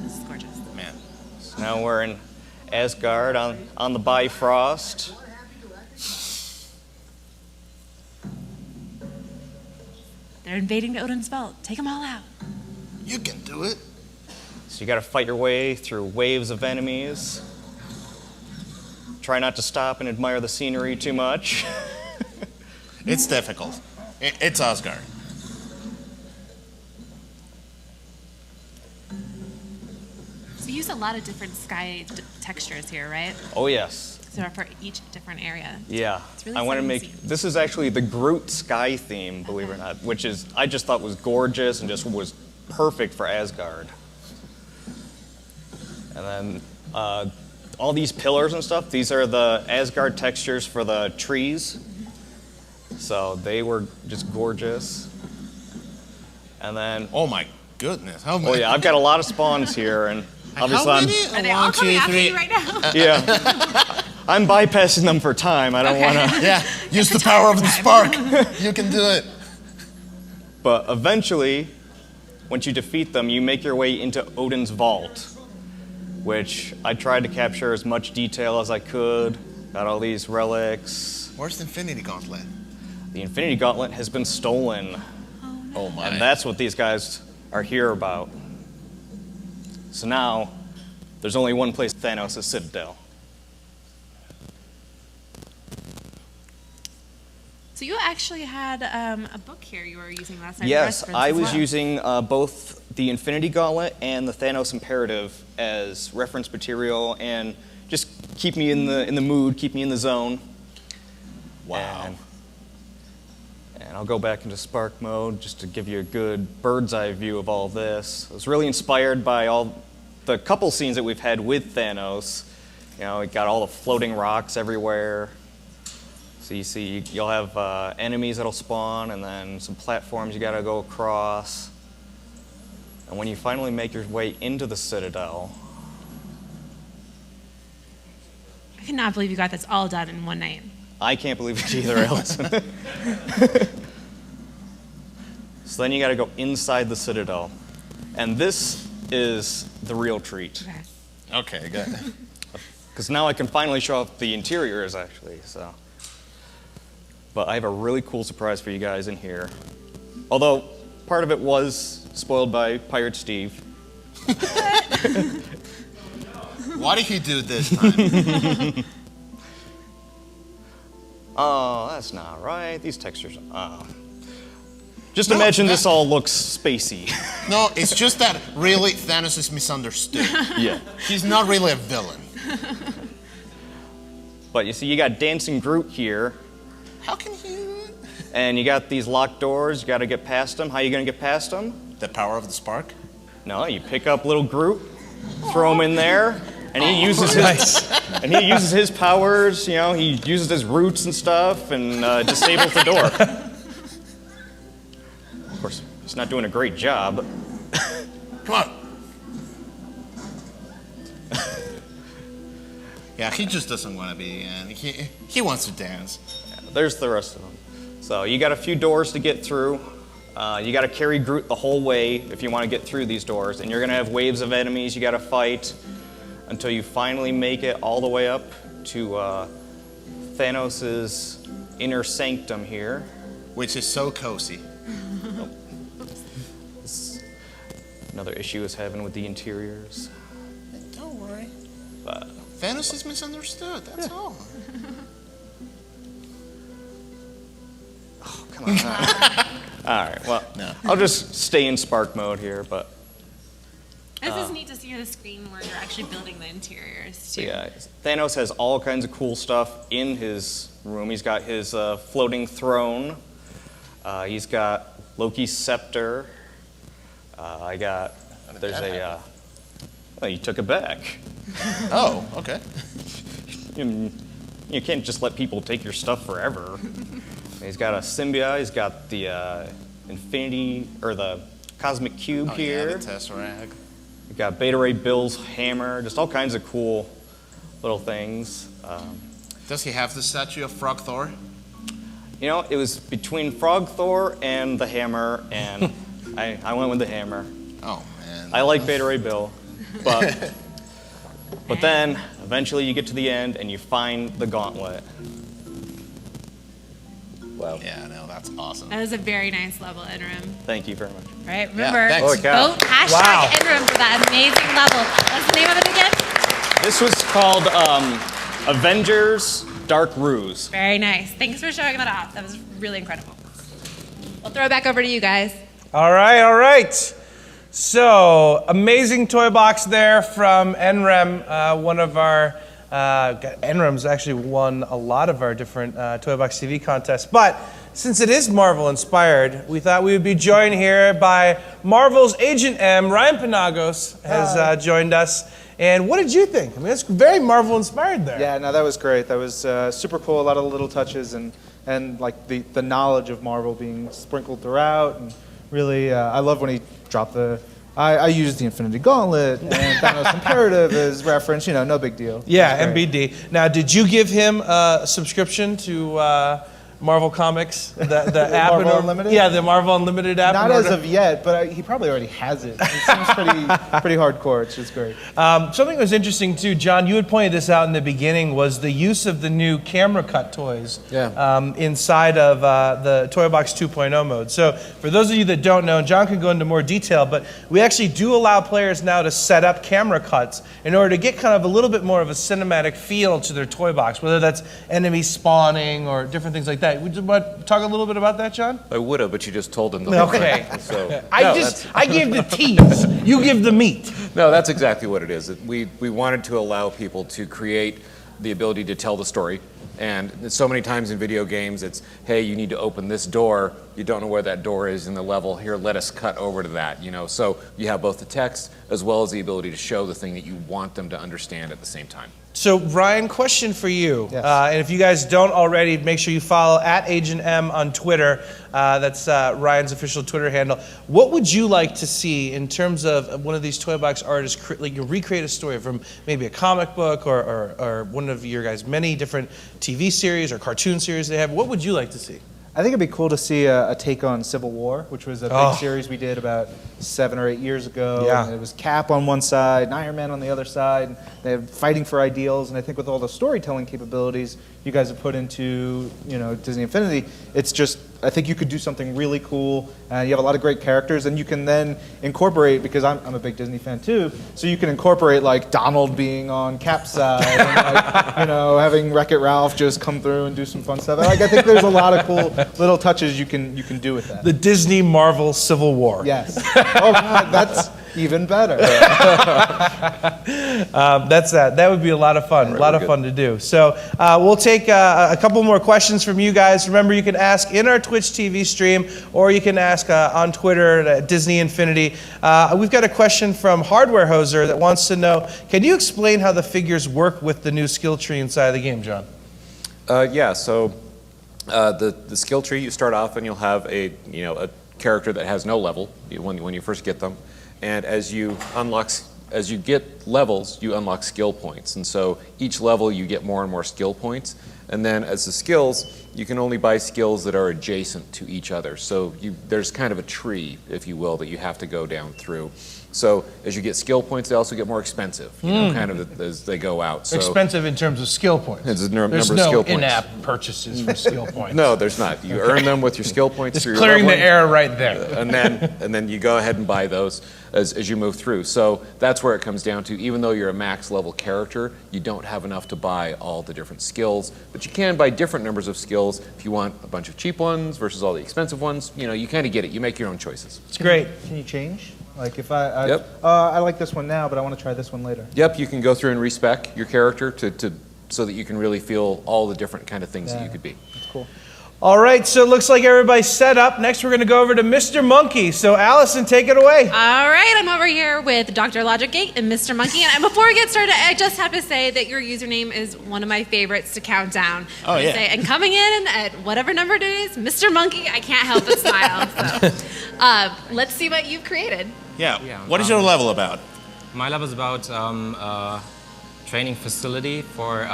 this is gorgeous. Man. So now we're in Asgard on the Bifrost. They're invading the Odin's Vault. Take them all out. You can do it. So you gotta fight your way through waves of enemies. Try not to stop and admire the scenery too much. It's difficult. It's Asgard. So you use a lot of different sky textures here, right? Oh yes. So for each different area. Yeah. It's really I want to exciting make to see. this is actually the Groot sky theme, believe it or not, which is I just thought was gorgeous and just was perfect for Asgard. And then all these pillars and stuff, these are the Asgard textures for the trees. So they were just gorgeous. And then oh my goodness. How oh many? yeah, I've got a lot of spawns here and obviously How many? Are they all coming after you right now? yeah. I'm bypassing them for time. I don't want to. Yeah, use the power of the spark. You can do it. But eventually, once you defeat them, you make your way into Odin's vault, which I tried to capture as much detail as I could. Got all these relics. Where's the Infinity Gauntlet? The Infinity Gauntlet has been stolen. Oh my. And that's what these guys are here about. So now, there's only one place, Thanos' Citadel. So you actually had a book here you were using last night. Yes, for reference I as was well. using both the Infinity Gauntlet and the Thanos Imperative as reference material and just keep me in the mood, keep me in the zone. Wow. And I'll go back into Spark mode just to give you a good bird's eye view of all this. I was really inspired by all the couple scenes that we've had with Thanos. You know, we got all the floating rocks everywhere. So you see, you'll have enemies that'll spawn, and then some platforms you gotta go across. And when you finally make your way into the Citadel, I cannot believe you got this all done in one night. I can't believe it either, Allison. So then you gotta go inside the Citadel. And this is the real treat. Okay, good. Because now I can finally show off the interiors, actually, so. But I have a really cool surprise for you guys in here. Although, part of it was spoiled by Pirate Steve. Why did he do this time? Oh, that's not right. These textures, Just No, imagine that- this all looks spacey. No, it's just that really Thanos is misunderstood. Yeah. He's not really a villain. But you see, you got Dancing Groot here, How can he do it? and you got these locked doors. You got to get past them. How are you going to get past them? The power of the spark? No, you pick up little Groot, throw him in there, and he uses his powers. You know, he uses his roots and stuff, and disables the door. Of course, he's not doing a great job. Come on. Yeah, he just doesn't want to be, and he wants to dance. There's the rest of them. So you got a few doors to get through. You got to carry Groot the whole way if you want to get through these doors. And you're going to have waves of enemies you got to fight until you finally make it all the way up to Thanos' inner sanctum here. Which is so cozy. Another issue is having with the interiors. Don't worry. But Thanos is misunderstood, that's all. Oh, come on. All right, well, No. I'll just stay in spark mode here, but This is neat to see the screen where you're actually building the interiors too. yeah, Thanos has all kinds of cool stuff in his room. He's got his floating throne. He's got Loki's scepter. There's a, well, you took it back. Oh, okay. You can't just let people take your stuff forever. He's got a symbiote. He's got the infinity, or the cosmic cube here. Yeah, the Tesseract. We've got Beta Ray Bill's hammer. Just all kinds of cool little things. Does he have the statue of Frog Thor? You know, it was between Frog Thor and the hammer, and I went with the hammer. Oh, man. I like Beta Ray Bill, but then eventually you get to the end and you find the gauntlet. Wow. Yeah, no, that's awesome. That was a very nice level, Enrem. Thank you very much. Right? Remember, thanks. Holy cow. vote hashtag Wow. Enrem for that amazing level. What's the name of it again? This was called Avengers Dark Ruse. Very nice. Thanks for showing that off. That was really incredible. We'll throw it back over to you guys. All right, all right. So, amazing toy box there from Enrem, one of our, Enrem's actually won a lot of our different Toy Box TV contests, but since it is Marvel inspired, we thought we would be joined here by Marvel's Agent M, Ryan Panagos has joined us. And what did you think? I mean, it's very Marvel inspired there. Yeah, no, that was great. That was super cool. A lot of little touches and like the knowledge of Marvel being sprinkled throughout. And really, I love when he dropped I used the Infinity Gauntlet and Thanos Imperative as reference. You know, no big deal. Yeah, MBD. Now, did you give him a subscription to Marvel Comics, the app? Marvel Unlimited? Yeah, the Marvel Unlimited app. Not as of yet, but he probably already has it. It seems pretty hardcore. It's just great. Something that was interesting too, John, you had pointed this out in the beginning, was the use of the new camera cut toys inside of the Toy Box 2.0 mode. So for those of you that don't know, and John can go into more detail, but we actually do allow players now to set up camera cuts in order to get kind of a little bit more of a cinematic feel to their toy box, whether that's enemy spawning or different things like that. Would you want to talk a little bit about that, John? I would have, but you just told him the Okay. So, I gave the tease. You give the meat. No, that's exactly what it is. We wanted to allow people to create the ability to tell the story. And so many times in video games, it's, hey, you need to open this door. You don't know where that door is in the level. Here, let us cut over to that. You know, so you have both the text as well as the ability to show the thing that you want them to understand at the same time. So, Ryan, question for you. Yes. And if you guys don't already, make sure you follow @AgentM on Twitter. That's Ryan's official Twitter handle. What would you like to see in terms of one of these toy box artists recreate a story from maybe a comic book or one of your guys' many different TV series or cartoon series they have? What would you like to see? I think it'd be cool to see a take on Civil War, which was a big series we did about 7 or 8 years ago. Yeah. And it was Cap on one side, and Iron Man on the other side. And they're fighting for ideals. And I think with all the storytelling capabilities you guys have put into Disney Infinity, it's just I think you could do something really cool, and you have a lot of great characters, and you can then incorporate, because I'm a big Disney fan too, so you can incorporate like Donald being on Cap's side, and like, you know, having Wreck-It Ralph just come through and do some fun stuff. Like, I think there's a lot of cool little touches you can do with that. The Disney Marvel Civil War. Yes. Oh God, that's even better. That would be a lot of fun. A lot of fun to do. So we'll take a couple more questions from you guys. Remember, you can ask in our Twitch TV stream, or you can ask on Twitter at Disney Infinity. We've got a question from Hardware Hoser that wants to know, can you explain how the figures work with the new skill tree inside of the game, John? Yeah, so the skill tree, you start off and you'll have a character that has no level when you first get them. And as you get levels, you unlock skill points. And so each level you get more and more skill points. And then as the skills, you can only buy skills that are adjacent to each other. So there's kind of a tree, if you will, that you have to go down through. So as you get skill points, they also get more expensive, kind of as they go out. So expensive in terms of skill points. There's no in-app purchases for skill points. No, there's not. You earn them with your skill points. Just through your clearing the leveling, air right there. and then you go ahead and buy those as you move through. So that's where it comes down to. Even though you're a max level character, you don't have enough to buy all the different skills, but you can buy different numbers of skills if you want a bunch of cheap ones versus all the expensive ones. You kind of get it. You make your own choices. It's great. Can you change? Like if I like this one now, but I want to try this one later. Yep, you can go through and respec your character so that you can really feel all the different kind of things that you could be. That's cool. All right, so it looks like everybody's set up. Next, we're going to go over to MrMonki. So, Allison, take it away. All right, I'm over here with Dr. Logic8 and MrMonki. And before we get started, I just have to say that your username is one of my favorites to count down. Oh, yeah. And coming in at whatever number it is, MrMonki, I can't help but smile. So, let's see what you've created. Yeah. What is your level about? My level is about training facility for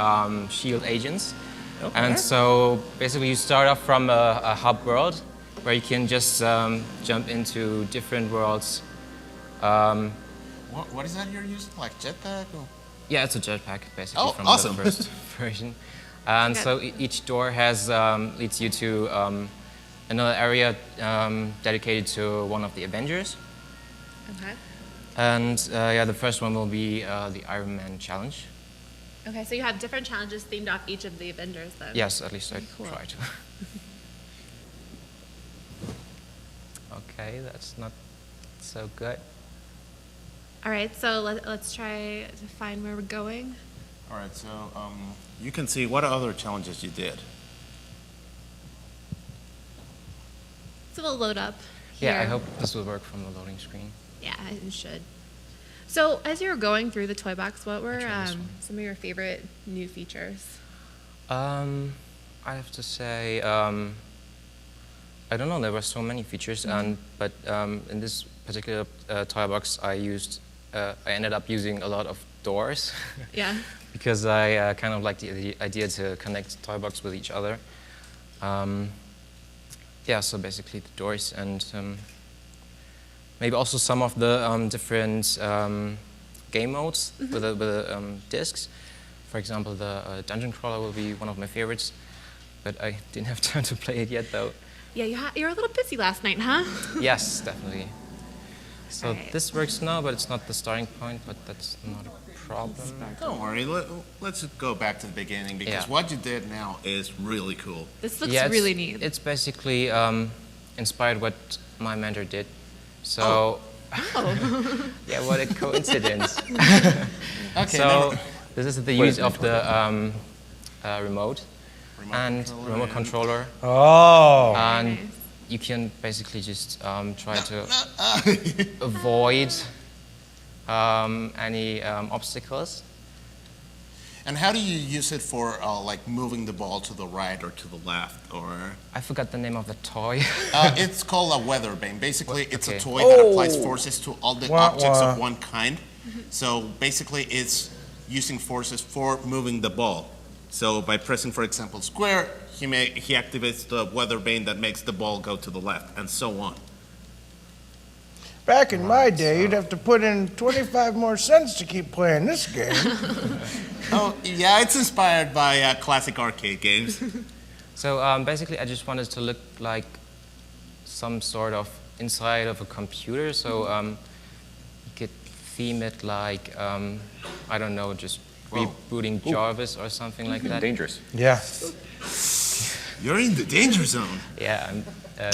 SHIELD agents. Okay. And so basically you start off from a hub world where you can just jump into different worlds. What is that you're using? Like jetpack? Or? Yeah, it's a jetpack basically from awesome. the first version. And so each door has leads you to another area dedicated to one of the Avengers. Okay. And yeah, the first one will be the Iron Man challenge. Okay, so you have different challenges themed off each of the Avengers, then? Yes, at least I Cool. try to. Okay, that's not so good. All right, so let's try to find where we're going. All right, so you can see what other challenges you did. So we'll load up Yeah, I here. hope this will work from the loading screen. Yeah, it should. So as you were going through the toy box, what were some of your favorite new features? I have to say, I don't know, there were so many features, but in this particular toy box, I ended up using a lot of doors. Yeah. Because I kind of like the idea to connect toy box with each other. Yeah, so basically the doors and maybe also some of the different game modes with the discs. For example, the dungeon crawler will be one of my favorites, but I didn't have time to play it yet, though. Yeah, you were a little busy last night, huh? Yes, definitely. So Right. this works now, but it's not the starting point, but that's not a problem. Don't worry, let's go back to the beginning because Yeah. what you did now is really cool. This looks Yeah, it's- really neat. It's basically inspired what my mentor did. So, yeah, what a coincidence. Okay, So, never- this is the What use is of the remote and remote controller. Oh. And nice. you can basically just try to avoid any obstacles. And how do you use it for like moving the ball to the right or to the left, or? I forgot the name of the toy. It's called a weather bane. Basically, it's a Okay. toy that applies forces to all the Wah, objects wah. of one kind. So basically, it's using forces for moving the ball. So by pressing, for example, square, he activates the weather bane that makes the ball go to the left, and so on. Back in my day, you'd have to put in 25 more cents to keep playing this game. Oh, yeah, it's inspired by classic arcade games. So basically, I just wanted to look like some sort of inside of a computer, so you could theme it like, I don't know, just rebooting Jarvis or something like that. Dangerous. Yeah. You're in the danger zone. Yeah, I'm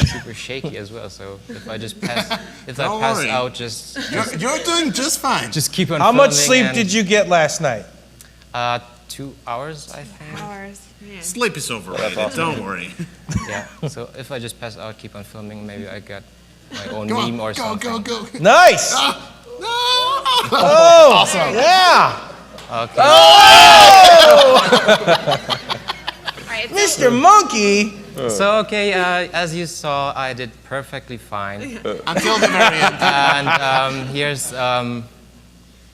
super shaky as well, so if I just pass, Don't worry. out, just You're doing just fine. just keep on How much filming sleep and- did you get last night? 2 hours, I think. Hours. Yeah. Sleep is overrated. Don't worry. Yeah, so if I just pass out, keep on filming, maybe I got my own Go on, meme or go, something. go. Nice. Oh, awesome. Yeah. Okay. Right, so- Mr. Monkey. So, okay, as you saw, I did perfectly fine. Until the very end. And here's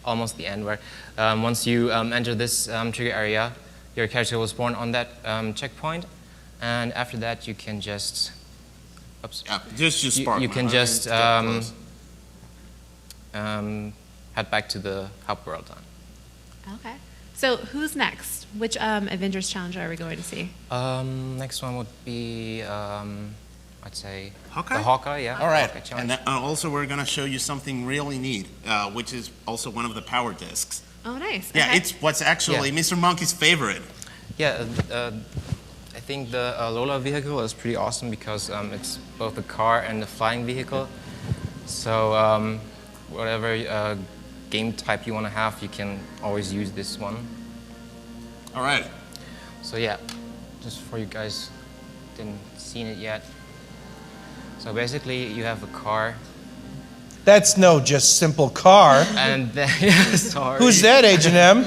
almost the end, where once you enter this trigger area, your character was born on that checkpoint, and after that you can just, oops, Just spark. you can just head back to the hub world. Okay. So who's next? Which Avengers Challenger are we going to see? Next one would be, I'd say, Hawkeye? the Hawkeye, yeah. All right. Hawkeye challenge. And also we're going to show you something really neat, which is also one of the power discs. Oh, nice. Yeah, Okay. it's what's actually MrMonki's favorite. Yeah, I think the Lola vehicle is pretty awesome because it's both a car and a flying vehicle. So whatever game type you want to have, you can always use this one. All right. So yeah, just for you guys didn't seen it yet. So basically, you have a car. That's no just simple car. And then, yeah, sorry. Who's that, Agent M?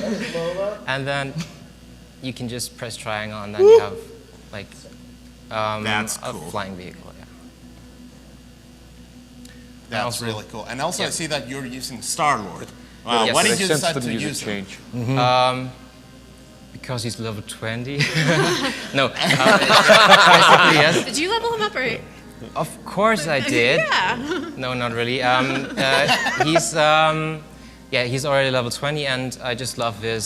And then you can just press triangle, and then you have like That's a cool. flying vehicle. Yeah. That's also- really cool. And also yeah. I see that you're using Star-Lord. Yes. Why It did you makes sense decide the to music use change. him? Because he's level 20. No, basically yes. Did you level him up or? Of course I did. Yeah. No, not really. He's already level 20, and I just love his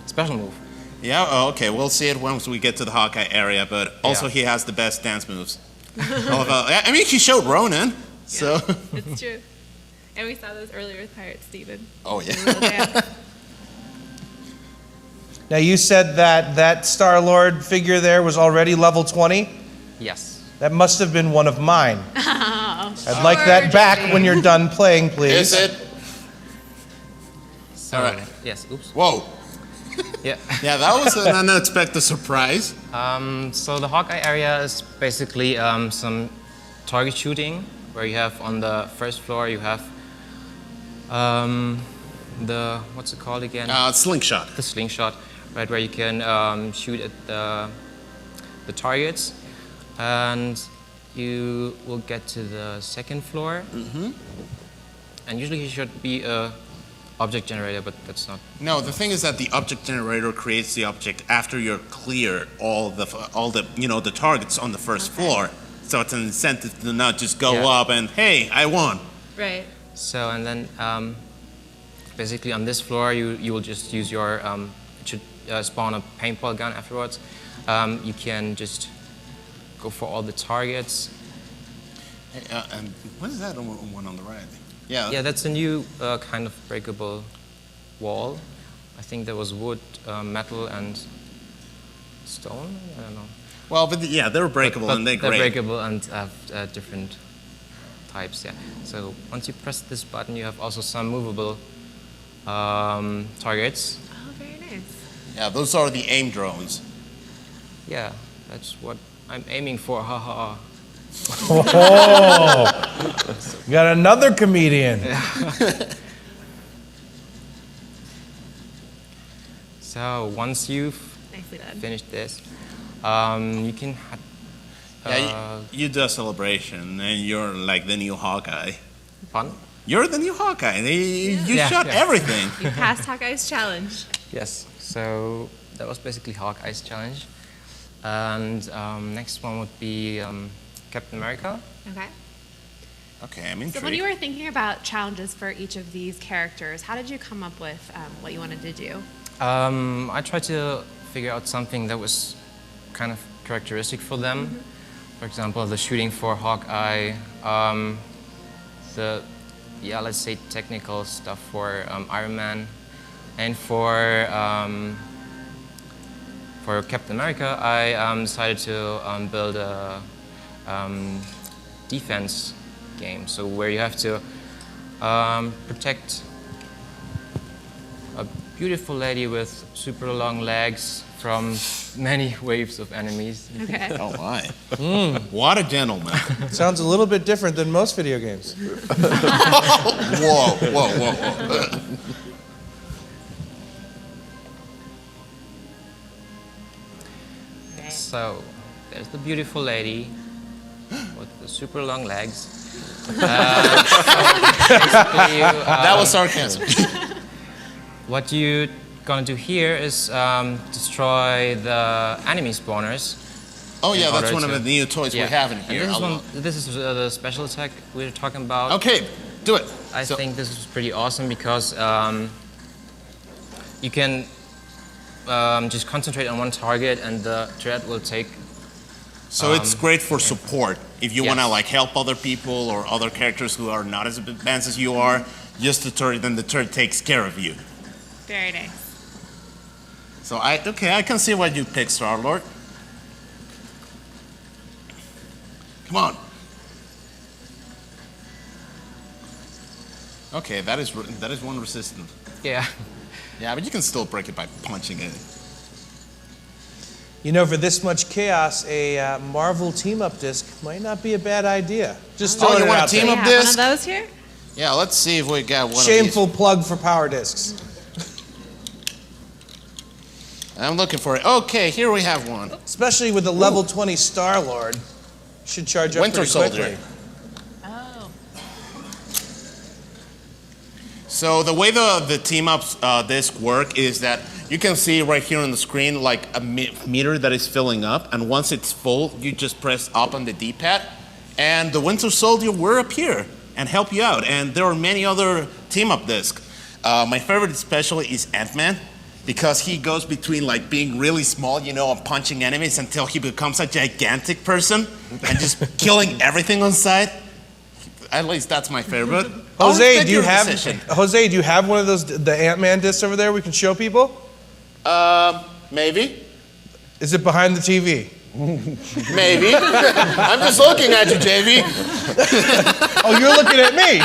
special move. Yeah, okay, we'll see it once we get to the Hawkeye area, but also Yeah. he has the best dance moves. I mean, he showed Ronan, so... It's true. And we saw those earlier with PirateSteven. Oh, yeah. Now you said that Star-Lord figure there was already level 20? Yes. That must have been one of mine. Oh, I'd like that back when you're done playing, please. Is it? So, All right. Yes, oops. Whoa. Yeah. Yeah, that was an unexpected surprise. So the Hawkeye area is basically some target shooting, where you have on the first floor, you have the, what's it called again? Slingshot. The slingshot, right, where you can shoot at the targets. And you will get to the second floor. Mm-hmm. And usually it should be a object generator, but that's not. No, the thing is that the object generator creates the object after you're clear all the the targets on the first floor. So it's an incentive to not just go Yeah. up and, hey, I won. Right. So, and then basically on this floor, you will just use your, it should spawn a paintball gun afterwards. You can just go for all the targets. Hey, and what is that one on the right? Yeah. Yeah, that's a new kind of breakable wall. I think there was wood, metal, and stone. I don't know. Well, but yeah, they're breakable But and they're they're great. breakable and have different types. Yeah. So once you press this button, you have also some movable targets. Oh, very nice. Yeah, those are the aim drones. Yeah, that's what I'm aiming for. Ha ha. Oh, you got another comedian. So once you've Nicely done. finished this, you can. You do a celebration and you're like the new Hawkeye. Fun? You're the new Hawkeye. You Yeah, shot yeah. everything. You passed Hawkeye's challenge. Yes. So that was basically Hawkeye's challenge, and next one would be Captain America. Okay. Okay, I'm So intrigued. when you were thinking about challenges for each of these characters, how did you come up with what you wanted to do? I tried to figure out something that was kind of characteristic for them. for example, the shooting for Hawkeye, the, let's say technical stuff for Iron Man, and for Captain America, I decided to build a defense game, so where you have to protect a beautiful lady with super long legs from many waves of enemies. Okay. Oh my. What a gentleman. Sounds a little bit different than most video games. Whoa. So, there's the beautiful lady with the super long legs. That was sarcasm. What you're gonna do here is destroy the enemy spawners. Oh yeah, that's one of the new toys we have in here. This is the special attack we were talking about. Okay, do it. I think this is pretty awesome because you can just concentrate on one target and the threat will take. So it's great for support. If you want to like help other people or other characters who are not as advanced as you are, just the turret, then the turret takes care of you. Very nice. So I can see why you picked Star-Lord. Come on. Okay, that is one resistant. Yeah. Yeah, but you can still break it by punching it. You know, for this much chaos, a Marvel team-up disc might not be a bad idea. Just throwing you it want out a team-up there. disc? One of those here? Yeah, let's see if we got one Shameful of these. plug for power discs. I'm looking for it. Okay, here we have one. Especially with the level 20 Star-Lord. Should charge up Winter pretty Soldier. quickly. Oh. So the way the team-up disc work is that you can see right here on the screen like a meter that is filling up, and once it's full, you just press up on the D-pad, and the Winter Soldier will appear and help you out. And there are many other team-up discs. My favorite especially is Ant-Man, because he goes between like being really small, you know, and punching enemies until he becomes a gigantic person and just killing everything on sight. At least that's my favorite. Jose, do you have one of those the Ant-Man discs over there we can show people? Maybe. Is it behind the TV? Maybe. I'm just looking at you, JV. Oh, you're looking at me.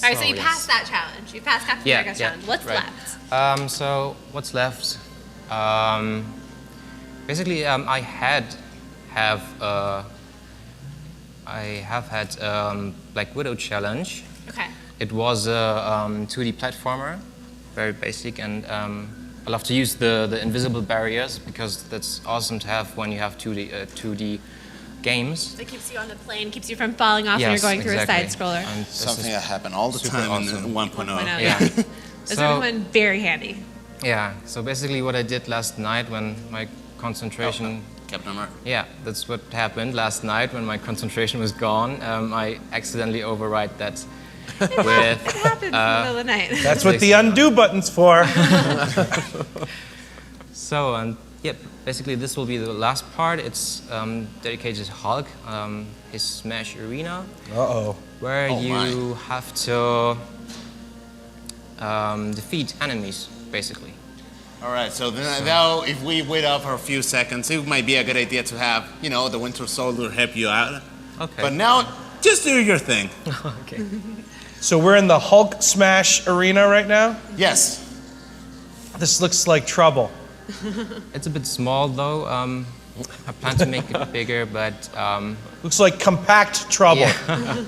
All right, so you passed that challenge. You passed Captain America's challenge. What's left? So what's left? Basically, I have had Black Widow challenge. Okay. It was a 2D platformer, very basic, and I love to use the invisible barriers because that's awesome to have when you have 2D games. It keeps you on the plane, keeps you from falling off when you're going through a side scroller. Something that happened all the time awesome. in 1.0. Yeah. This one very handy. Yeah, so basically what I did last night when my concentration... Captain America. Yeah, that's what happened last night when my concentration was gone. I accidentally override that with... It happens in the middle of the night. That's what the undo button's for. So, basically this will be the last part. It's dedicated to Hulk, his Smash Arena. Uh-oh. Where you have to defeat enemies, basically. All right, so now if we wait up for a few seconds, it might be a good idea to have, you know, the Winter Soldier help you out. Okay. But now, just do your thing. Okay. So we're in the Hulk Smash Arena right now? Yes. This looks like trouble. It's a bit small though. I plan to make it bigger, but... looks like compact trouble. Yeah.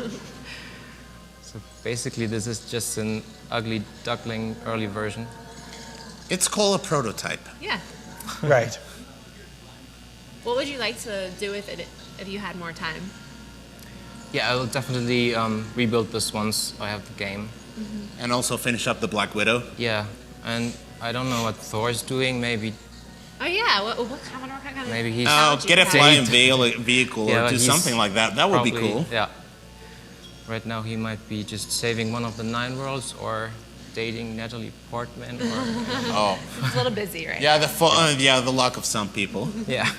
So basically this is just an ugly duckling early version. It's called a prototype. Yeah. Right. What would you like to do with it if you had more time? Yeah, I will definitely rebuild this once I have the game. And also finish up the Black Widow. Yeah, and I don't know what Thor's doing. Maybe. Oh yeah, what kind of? Maybe he's. Get a flying vehicle or do something like that. That would be cool. Yeah. Right now he might be just saving one of the 9 worlds, or dating Natalie Portman. Or Oh. It's a little busy right Yeah, now. the luck of some people. Yeah.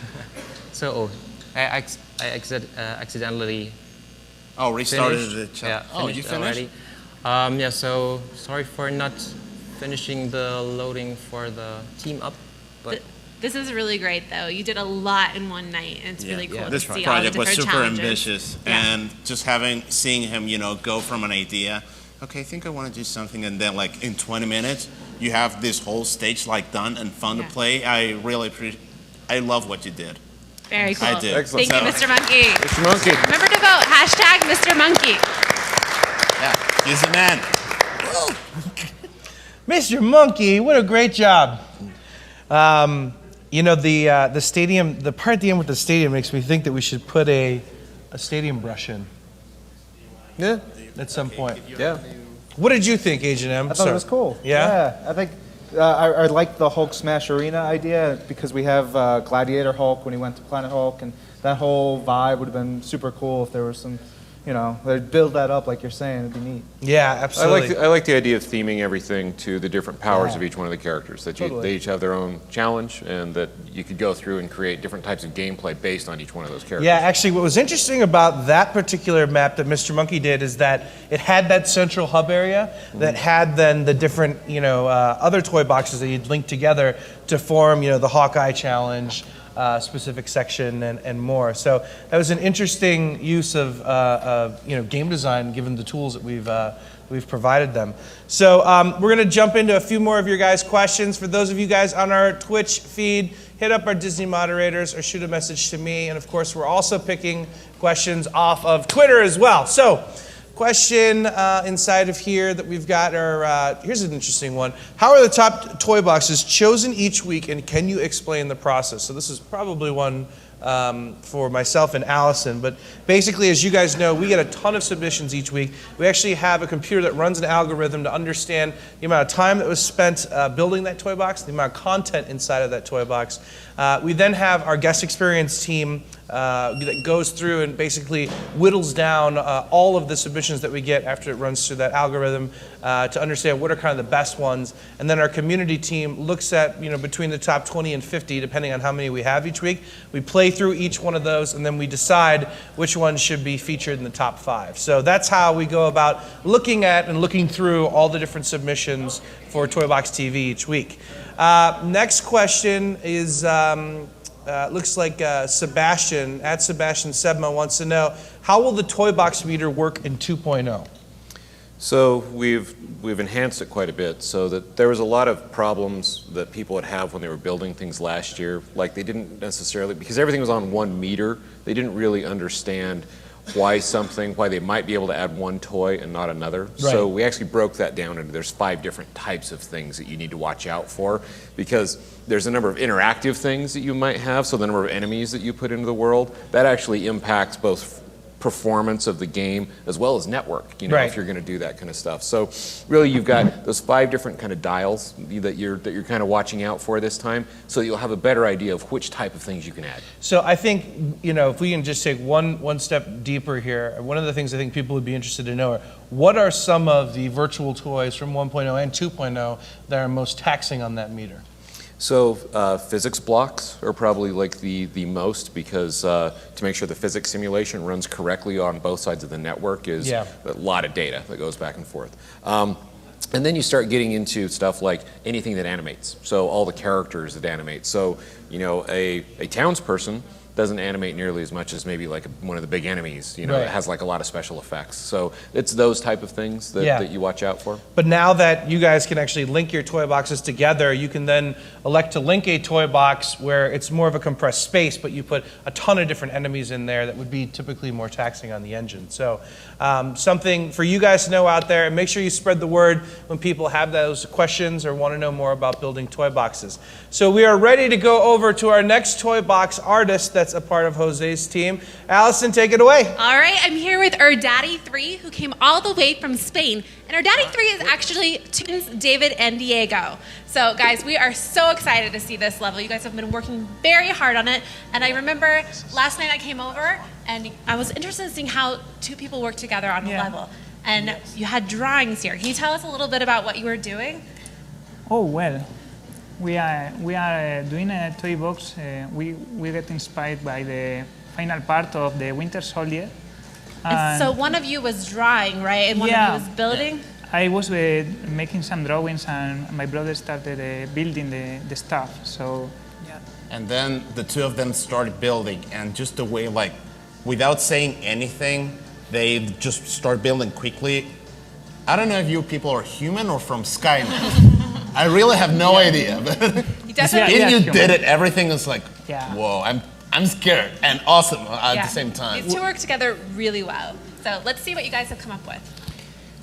So I accidentally. Oh, restarted finished. the chat. Yeah, Oh, you finished already. Yeah, so sorry for not finishing the loading for the team up, but This is really great, though. You did a lot in one night, and it's really cool This to see all the project was different super challenges. ambitious, and just seeing him, go from an idea. Okay, I think I want to do something, and then like in 20 minutes, you have this whole stage like done and fun to play. I really appreciate. I love what you did. Very cool. I did. Excellent. Thank you, Mr. Monkey. Mr. Monkey. Remember to vote #MrMonki. Yeah, he's the man. Mr. Monkey, what a great job. The stadium, the part at the end with the stadium makes me think that we should put a stadium brush in. Yeah. At some point. Yeah. What did you think, Agent M? I thought it was cool. Yeah? I think I like the Hulk Smash Arena idea because we have Gladiator Hulk when he went to Planet Hulk, and that whole vibe would have been super cool if there was some, they'd build that up like you're saying. It'd be neat. Yeah, absolutely. I like the idea of theming everything to the different powers Yeah. of each one of the characters. That Totally. they each have their own challenge, and that you could go through and create different types of gameplay based on each one of those characters. Yeah, actually, what was interesting about that particular map that Mr. Monkey did is that it had that central hub area that had then the different, other toy boxes that you'd link together to form, the Hawkeye challenge, specific section, and more. So that was an interesting use of game design, given the tools that we've provided them. So we're going to jump into a few more of your guys' questions. For those of you guys on our Twitch feed, hit up our Disney moderators or shoot a message to me. And of course, we're also picking questions off of Twitter as well. So question inside of here that we've got are, here's an interesting one. How are the top toy boxes chosen each week, and can you explain the process? So this is probably one for myself and Allison, but basically, as you guys know, we get a ton of submissions each week. We actually have a computer that runs an algorithm to understand the amount of time that was spent building that toy box, the amount of content inside of that toy box. We then have our guest experience team that goes through and basically whittles down all of the submissions that we get after it runs through that algorithm to understand what are kind of the best ones. And then our community team looks at, between the top 20 and 50, depending on how many we have each week. We play through each one of those, and then we decide which ones should be featured in the top 5. So that's how we go about looking at and looking through all the different submissions for Toy Box TV each week. Next question is, looks like Sebastian, at Sebastian Sebma, wants to know, how will the Toy Box meter work in 2.0? So we've enhanced it quite a bit, so that there was a lot of problems that people would have when they were building things last year. Like they didn't necessarily, because everything was on one meter, they didn't really understand why they might be able to add one toy and not another. Right. So we actually broke that down into there's 5 different types of things that you need to watch out for, because there's a number of interactive things that you might have, so the number of enemies that you put into the world, that actually impacts both performance of the game as well as network, Right. if you're going to do that kind of stuff. So really you've got those 5 different kind of dials that you're kind of watching out for this time, so that you'll have a better idea of which type of things you can add. So I think, if we can just take one step deeper here, one of the things I think people would be interested to know are, what are some of the virtual toys from 1.0 and 2.0 that are most taxing on that meter? So physics blocks are probably like the most, because to make sure the physics simulation runs correctly on both sides of the network is a lot of data that goes back and forth. And then you start getting into stuff like anything that animates. So all the characters that animate. So, a townsperson doesn't animate nearly as much as maybe like one of the big enemies, Right. that has like a lot of special effects. So it's those type of things that you watch out for. But now that you guys can actually link your toy boxes together, you can then elect to link a toy box where it's more of a compressed space, but you put a ton of different enemies in there that would be typically more taxing on the engine. So something for you guys to know out there, and make sure you spread the word when people have those questions or want to know more about building toy boxes. So we are ready to go over to our next toy box artist that's a part of Jose's team. Allison, take it away. All right, I'm here with Erdaddy3, who came all the way from Spain. And Erdaddy3 is actually twins David and Diego. So guys, we are so excited to see this level. You guys have been working very hard on it. And I remember last night I came over and I was interested in seeing how 2 people work together on a level. and you had drawings here. Can you tell us a little bit about what you were doing? Oh, well, we are doing a toy box. We get inspired by the final part of the Winter Soldier. And so one of you was drawing, right? And one of you was building? I was making some drawings, and my brother started building the stuff. So, yeah. And then the two of them started building, and just the way, like, without saying anything, they just start building quickly. I don't know if you people are human or from Skynet. I really have no idea. But you did it, everything was like, whoa, I'm scared and awesome at the same time. These two work together really well. So let's see what you guys have come up with.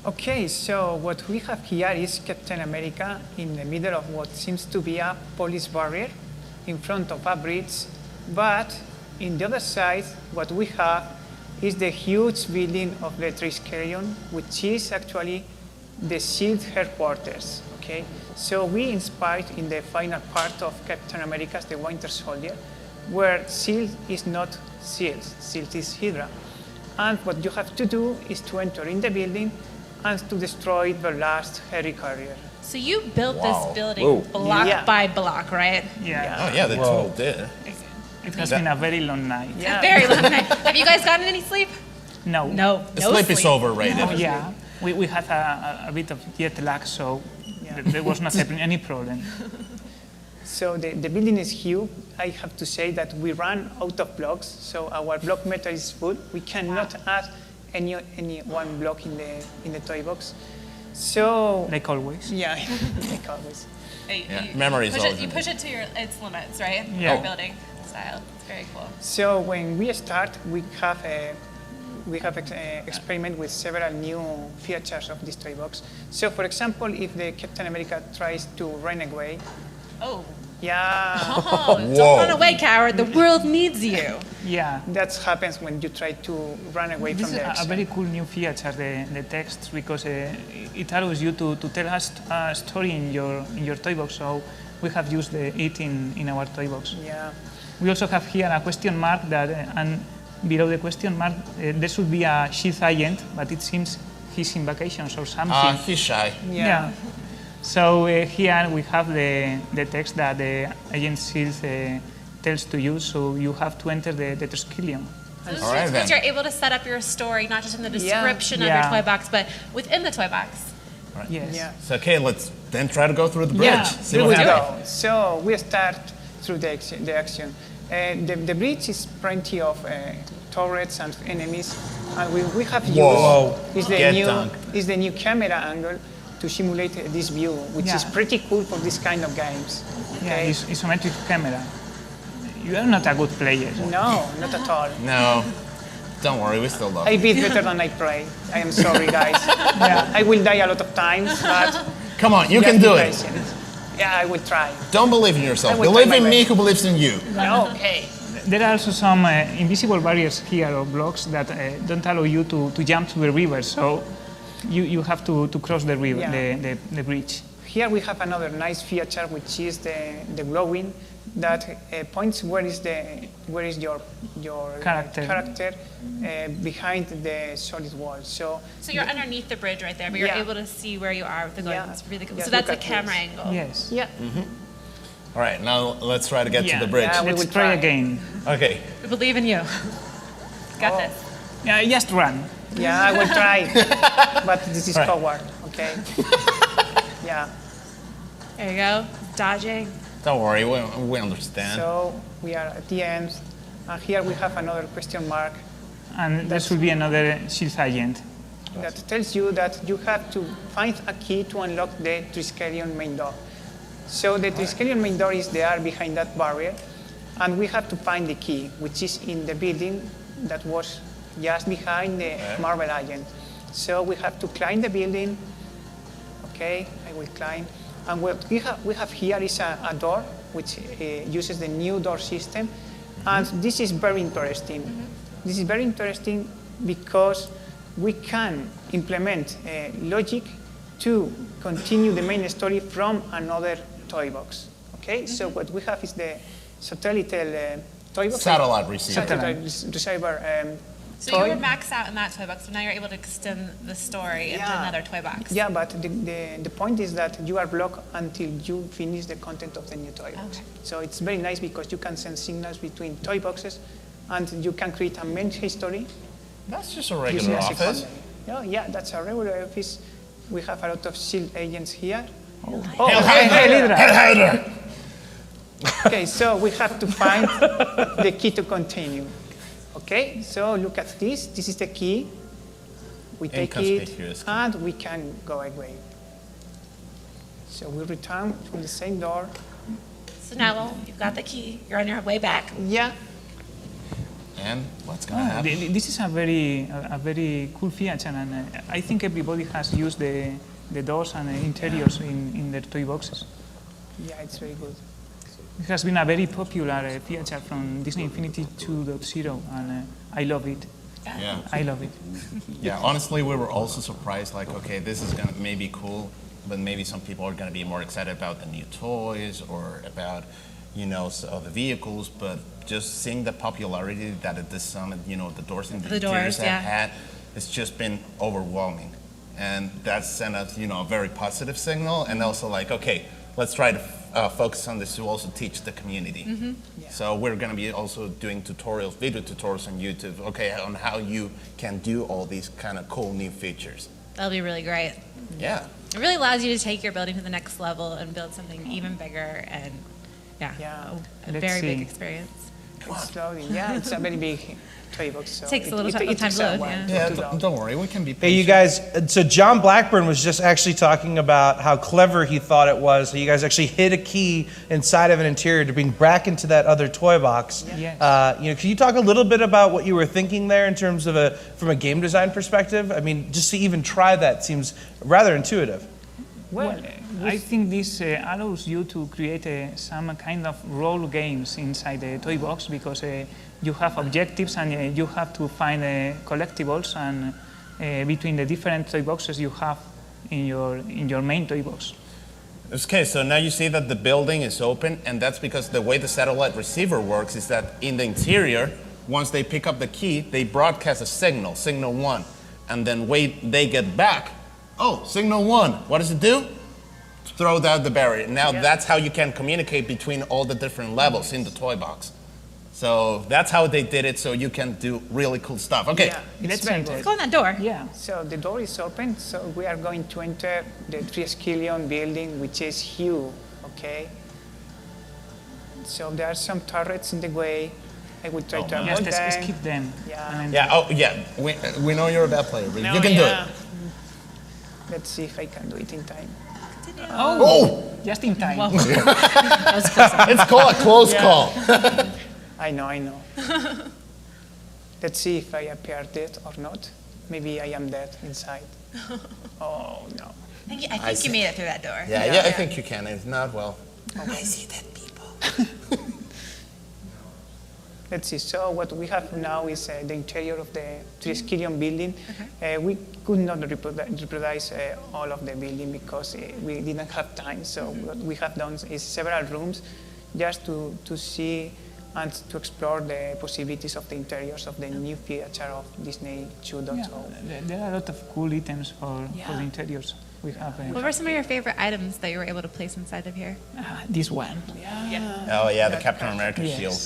Okay, so what we have here is Captain America in the middle of what seems to be a police barrier in front of a bridge, but in the other side, what we have is the huge building of the Triskelion, which is actually the SHIELD headquarters, okay? So we inspired in the final part of Captain America's The Winter Soldier, where SHIELD is not SHIELD, SHIELD is Hydra. And what you have to do is to enter in the building and to destroy the last helicarrier. So you built this building block by block, right? Yeah. Oh yeah, they totally did. It has been a very long night. A very long night. Have you guys gotten any sleep? No. No. The sleep is overrated. Oh, yeah. We had a bit of jet lag, so there was not any problem. So the building is huge. I have to say that we ran out of blocks, so our block meter is full. We cannot add any one block in the toy box. So like always. Yeah, like always. Memory is always. You push it to its limits, right? Yeah. Your building style. It's very cool. So when we start, we have experiment with several new features of this toy box. So for example, if the Captain America tries to run away. Oh. Yeah. Oh, don't run away, coward. The world needs you. Yeah, that happens when you try to run away from the action. This is a very cool new feature, the text, because it allows you to tell us a story in your toy box. So we have used it in our toy box. Yeah. We also have here a question mark and below the question mark there should be a SHIELD agent, but it seems he's in vacations or something. He's shy. Yeah. So here we have the text that the agent SHIELD tells to you, so you have to enter the Triskelion. All right, then. You're able to set up your story, not just in the description of your toy box, but within the toy box. Right. Yes. Yeah. So okay, let's then try to go through the bridge. Yeah, See what happens. So we start through the action. The bridge is plenty of turrets and enemies, and we have used is the new camera angle to simulate this view, which is pretty cool for this kind of games. Okay? Yeah, isometric camera. You are not a good player. No, not at all. No, don't worry, we still love I beat better than I play. I am sorry, guys. I will die a lot of times, but... Come on, you can do it. Yeah, I will try. Don't believe in yourself. Believe in me who believes in you. Okay. There are also some invisible barriers here or blocks that don't allow you to jump to the river, so you have to cross the river, the bridge. Here we have another nice feature, which is the glowing that points where is your character behind the solid wall. So you're underneath the bridge right there, but you're able to see where you are with the glowing. It's really cool. Yeah. So that's a camera angle. Yes. Yeah. Mm-hmm. All right, now let's try to get to the bridge. Yeah, we will try again. Okay. We believe in you. Got this. Yeah, just run. Yeah, I will try, but this is coward, okay? Yeah. There you go, dodging. Don't worry, we understand. So we are at the end, and here we have another question mark. And there should be another SHIELD agent. That tells you that you have to find a key to unlock the Triskelion main door. So the Triskelion main door is there behind that barrier, and we have to find the key, which is in the building that was just behind the Marvel agent. So we have to climb the building. Okay, I will climb. And what we have here is a door, which uses the new door system. And this is very interesting. This is very interesting because we can implement logic to continue the main story from another toy box. Okay, so what we have is the satellite toy box. Satellite receiver. Satellite receiver So you were maxed out in that toy box, so now you're able to extend the story into another toy box. Yeah, but the point is that you are blocked until you finish the content of the new toy box. So it's very nice because you can send signals between toy boxes and you can create a main history. That's just a regular office. Yeah, that's a regular office. We have a lot of SHIELD agents here. Hydra! Okay, so we have to find the key to continue. Okay, so look at this. This is the key. We take it and we can go away. So we return from the same door. So now you've got the key. You're on your way back. Yeah. And what's going to happen? This is a very cool feature, and I think everybody has used the doors and the interiors in their toy boxes. Yeah, it's very good. It has been a very popular feature from Disney Infinity 2.0, and I love it. Yeah. I love it. Yeah, honestly, we were also surprised, like, okay, this is gonna maybe cool, but maybe some people are gonna be more excited about the new toys or about, you know, the vehicles, but just seeing the popularity that at this summit, you know, the doors and the interiors have had, it's just been overwhelming. And that's sent us, you know, a very positive signal, and also like, okay, let's try to focus on this to also teach the community. So we're going to be also doing tutorials, video tutorials on YouTube, okay, on how you can do all these kind of cool new features. That'll be really great. Yeah. It really allows you to take your building to the next level and build something even bigger and a very big experience. It's loading. Yeah, it's a very big toy box. So Takes a little time to load. Yeah, don't worry, we can be patient. Hey, you guys, so John Blackburn was just actually talking about how clever he thought it was. So you guys actually hid a key inside of an interior to bring back into that other toy box. Yes. You know, can you talk a little bit about what you were thinking there in terms of from a game design perspective? I mean, just to even try that seems rather intuitive. Well, I think this allows you to create some kind of role games inside the toy box because you have objectives and you have to find collectibles and between the different toy boxes you have in your main toy box. Okay, so now you see that the building is open, and that's because the way the satellite receiver works is that in the interior, once they pick up the key, they broadcast a signal, signal 1, and then when they get back, oh, signal 1, what does it do? Throw down the barrier. Now that's how you can communicate between all the different levels in the toy box. So that's how they did it, so you can do really cool stuff. Okay. Yeah, let's go in that door. Yeah, so the door is open, so we are going to enter the Triskelion building, which is huge, okay? So there are some turrets in the way. I will try to avoid them. Just skip them. We know you're a bad player, but you can do it. Let's see if I can do it in time. Oh! Just in time. It's called a close call. I know. Let's see if I appear dead or not. Maybe I am dead inside. Oh, no. I think you made it through that door. Yeah, I think you can. If not, well. I see dead people. Let's see. So what we have now is the interior of the Triskelion building. We could not reproduce all of the building because we didn't have time. So what we have done is several rooms just to see and to explore the possibilities of the interiors of the new feature of Disney 2.0. Yeah, there are a lot of cool items for the interiors. We have. What were some of your favorite items that you were able to place inside of here? This one. Oh yeah, the Captain America shield.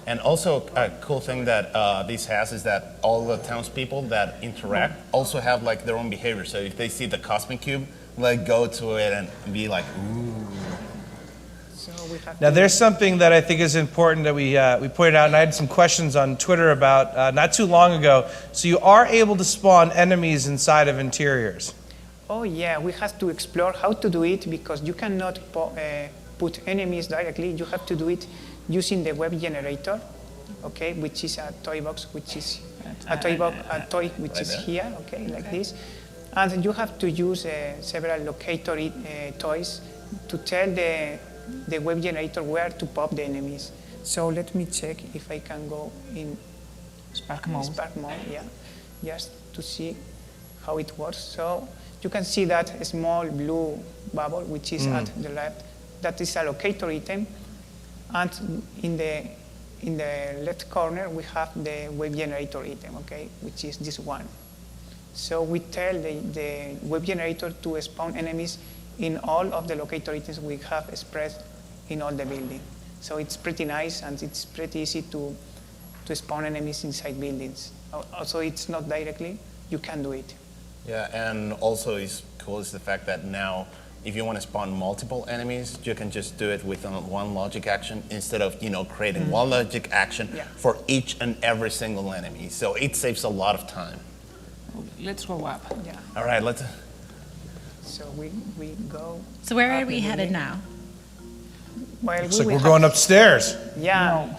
And also a cool thing that this has is that all the townspeople that interact also have like their own behavior. So if they see the Cosmic Cube, like go to it and be like, ooh. Now, there's something that I think is important that we pointed out, and I had some questions on Twitter about not too long ago. So you are able to spawn enemies inside of interiors. Oh yeah, we have to explore how to do it because you cannot put enemies directly. You have to do it using the web generator, okay, which is a toy box, which is a toy which is here, okay, like this. And you have to use several locator toys to tell the web generator where to pop the enemies. So let me check if I can go in Spark mode. Spark mode, yeah, just to see how it works. So you can see that small blue bubble, which is at the left. That is a locator item. And in the in the left corner, we have the wave generator item, okay, which is this one. So we tell the wave generator to spawn enemies in all of the locator items we have spread in all the building. So it's pretty nice, and it's pretty easy to spawn enemies inside buildings. Also, it's not directly, you can do it. Yeah, and also is cool is the fact that now, if you want to spawn multiple enemies, you can just do it with one logic action instead of creating one logic action for each and every single enemy. So it saves a lot of time. Let's go up. Yeah. All right, let's. So we go. So where are up we the headed building. now? Well, Looks like we're going upstairs. Yeah. No,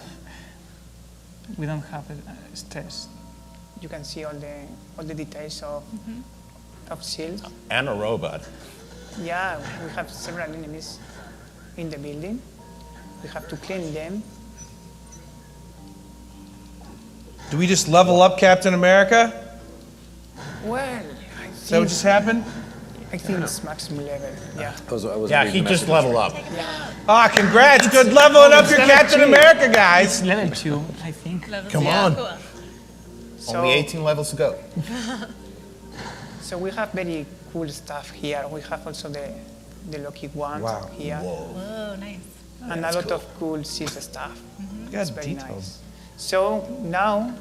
we don't have stairs. You can see all the details of shield. And a robot. Yeah, we have several enemies in the building. We have to clean them. Do we just level up Captain America? Well, Is that what just happened? I think it's maximum level. Yeah. Yeah, he just leveled up. Ah, congrats! Good leveling up your Captain America, guys. Level 2, I think. Come on. Cool. Only 18 levels to go. So we have very cool stuff here. We have also the Loki wand here. Whoa, nice. And a lot of cool shield stuff. That's very detailed. nice. So now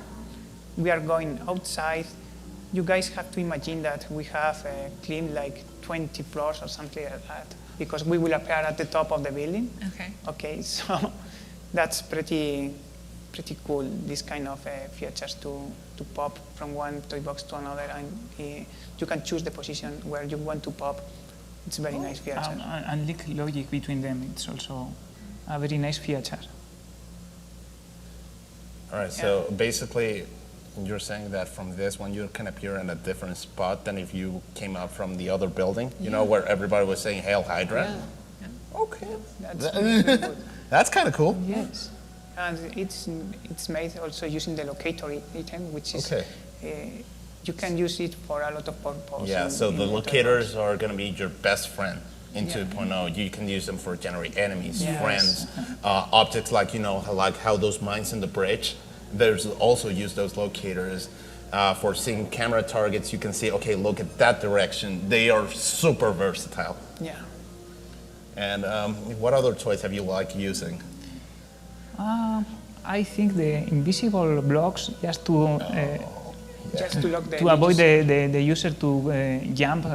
we are going outside. You guys have to imagine that we have cleaned like 20 floors or something like that, because we will appear at the top of the building. Okay. Okay, so that's pretty cool, this kind of features to pop from one toy box to another, and you can choose the position where you want to pop. It's a very nice feature. And link logic between them, it's also a very nice feature. All right, so basically, you're saying that from this one, you can appear in a different spot than if you came out from the other building, you know, where everybody was saying Hail Hydra? Yeah. Okay. That's really good. That's kind of cool. Yes. And it's made also using the locator item, which is, you can use it for a lot of purposes. Yeah, so the locators are going to be your best friend in 2.0. You can use them for generate enemies, friends, objects like, you know, like how those mines in the bridge. There's also use those locators for seeing camera targets. You can see, okay, look at that direction. They are super versatile. Yeah. And what other toys have you liked using? I think the invisible blocks, just to just to lock the avoid the user to jump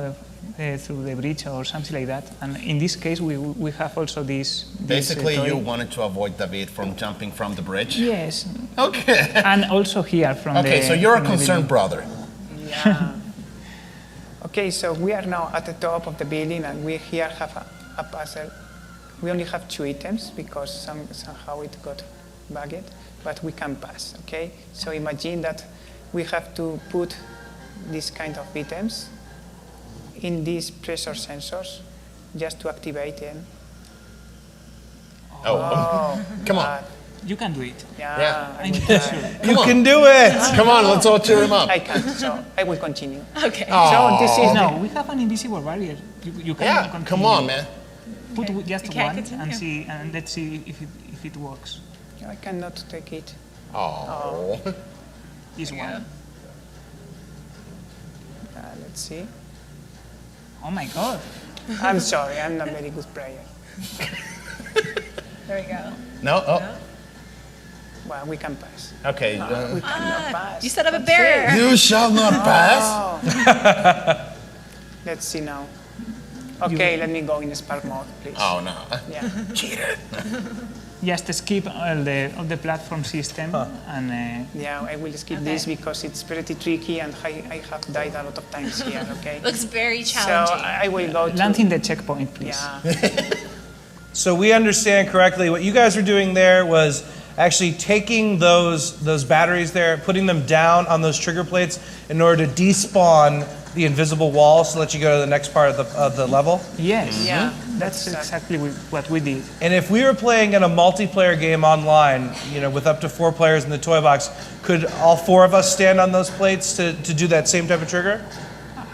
through the bridge or something like that. And in this case, we have also this. Basically, you wanted to avoid David from jumping from the bridge? Yes. Okay. And also here from the. Okay, so you're a concerned brother. Yeah. Okay, so we are now at the top of the building, and we here have a puzzle. We only have 2 items because somehow it got bugged, but we can pass, okay? So imagine that we have to put these kind of items in these pressure sensors just to activate them. Come on. You can do it. Yeah. I'm sure. You can do it. Come on, let's all cheer him up. I can, so I will continue. Okay. So this is No, we have an invisible barrier. You can continue. Come on, man. Put just Okay, one continue. and see, and let's see if it works. I cannot take it. Oh. This one. Let's see. Oh my God. I'm sorry, I'm not very good player. There we go. No? Oh. Well, we can pass. Okay. We cannot pass. You set up a barrier. You shall not pass. Let's see now. Okay, let me go in Spark mode, please. Oh, no. Yeah. Cheater. Just skip all the platform system and. Yeah, I will skip this because it's pretty tricky and I have died a lot of times here, okay? Looks very challenging. So I will go to... Land in the checkpoint, please. Yeah. So we understand correctly, what you guys were doing there was actually taking those batteries there, putting them down on those trigger plates in order to despawn the invisible wall so let you go to the next part of the level? Yes. Yeah. That's exactly what we did. And if we were playing in a multiplayer game online, you know, with up to 4 players in the toy box, could all 4 of us stand on those plates to do that same type of trigger?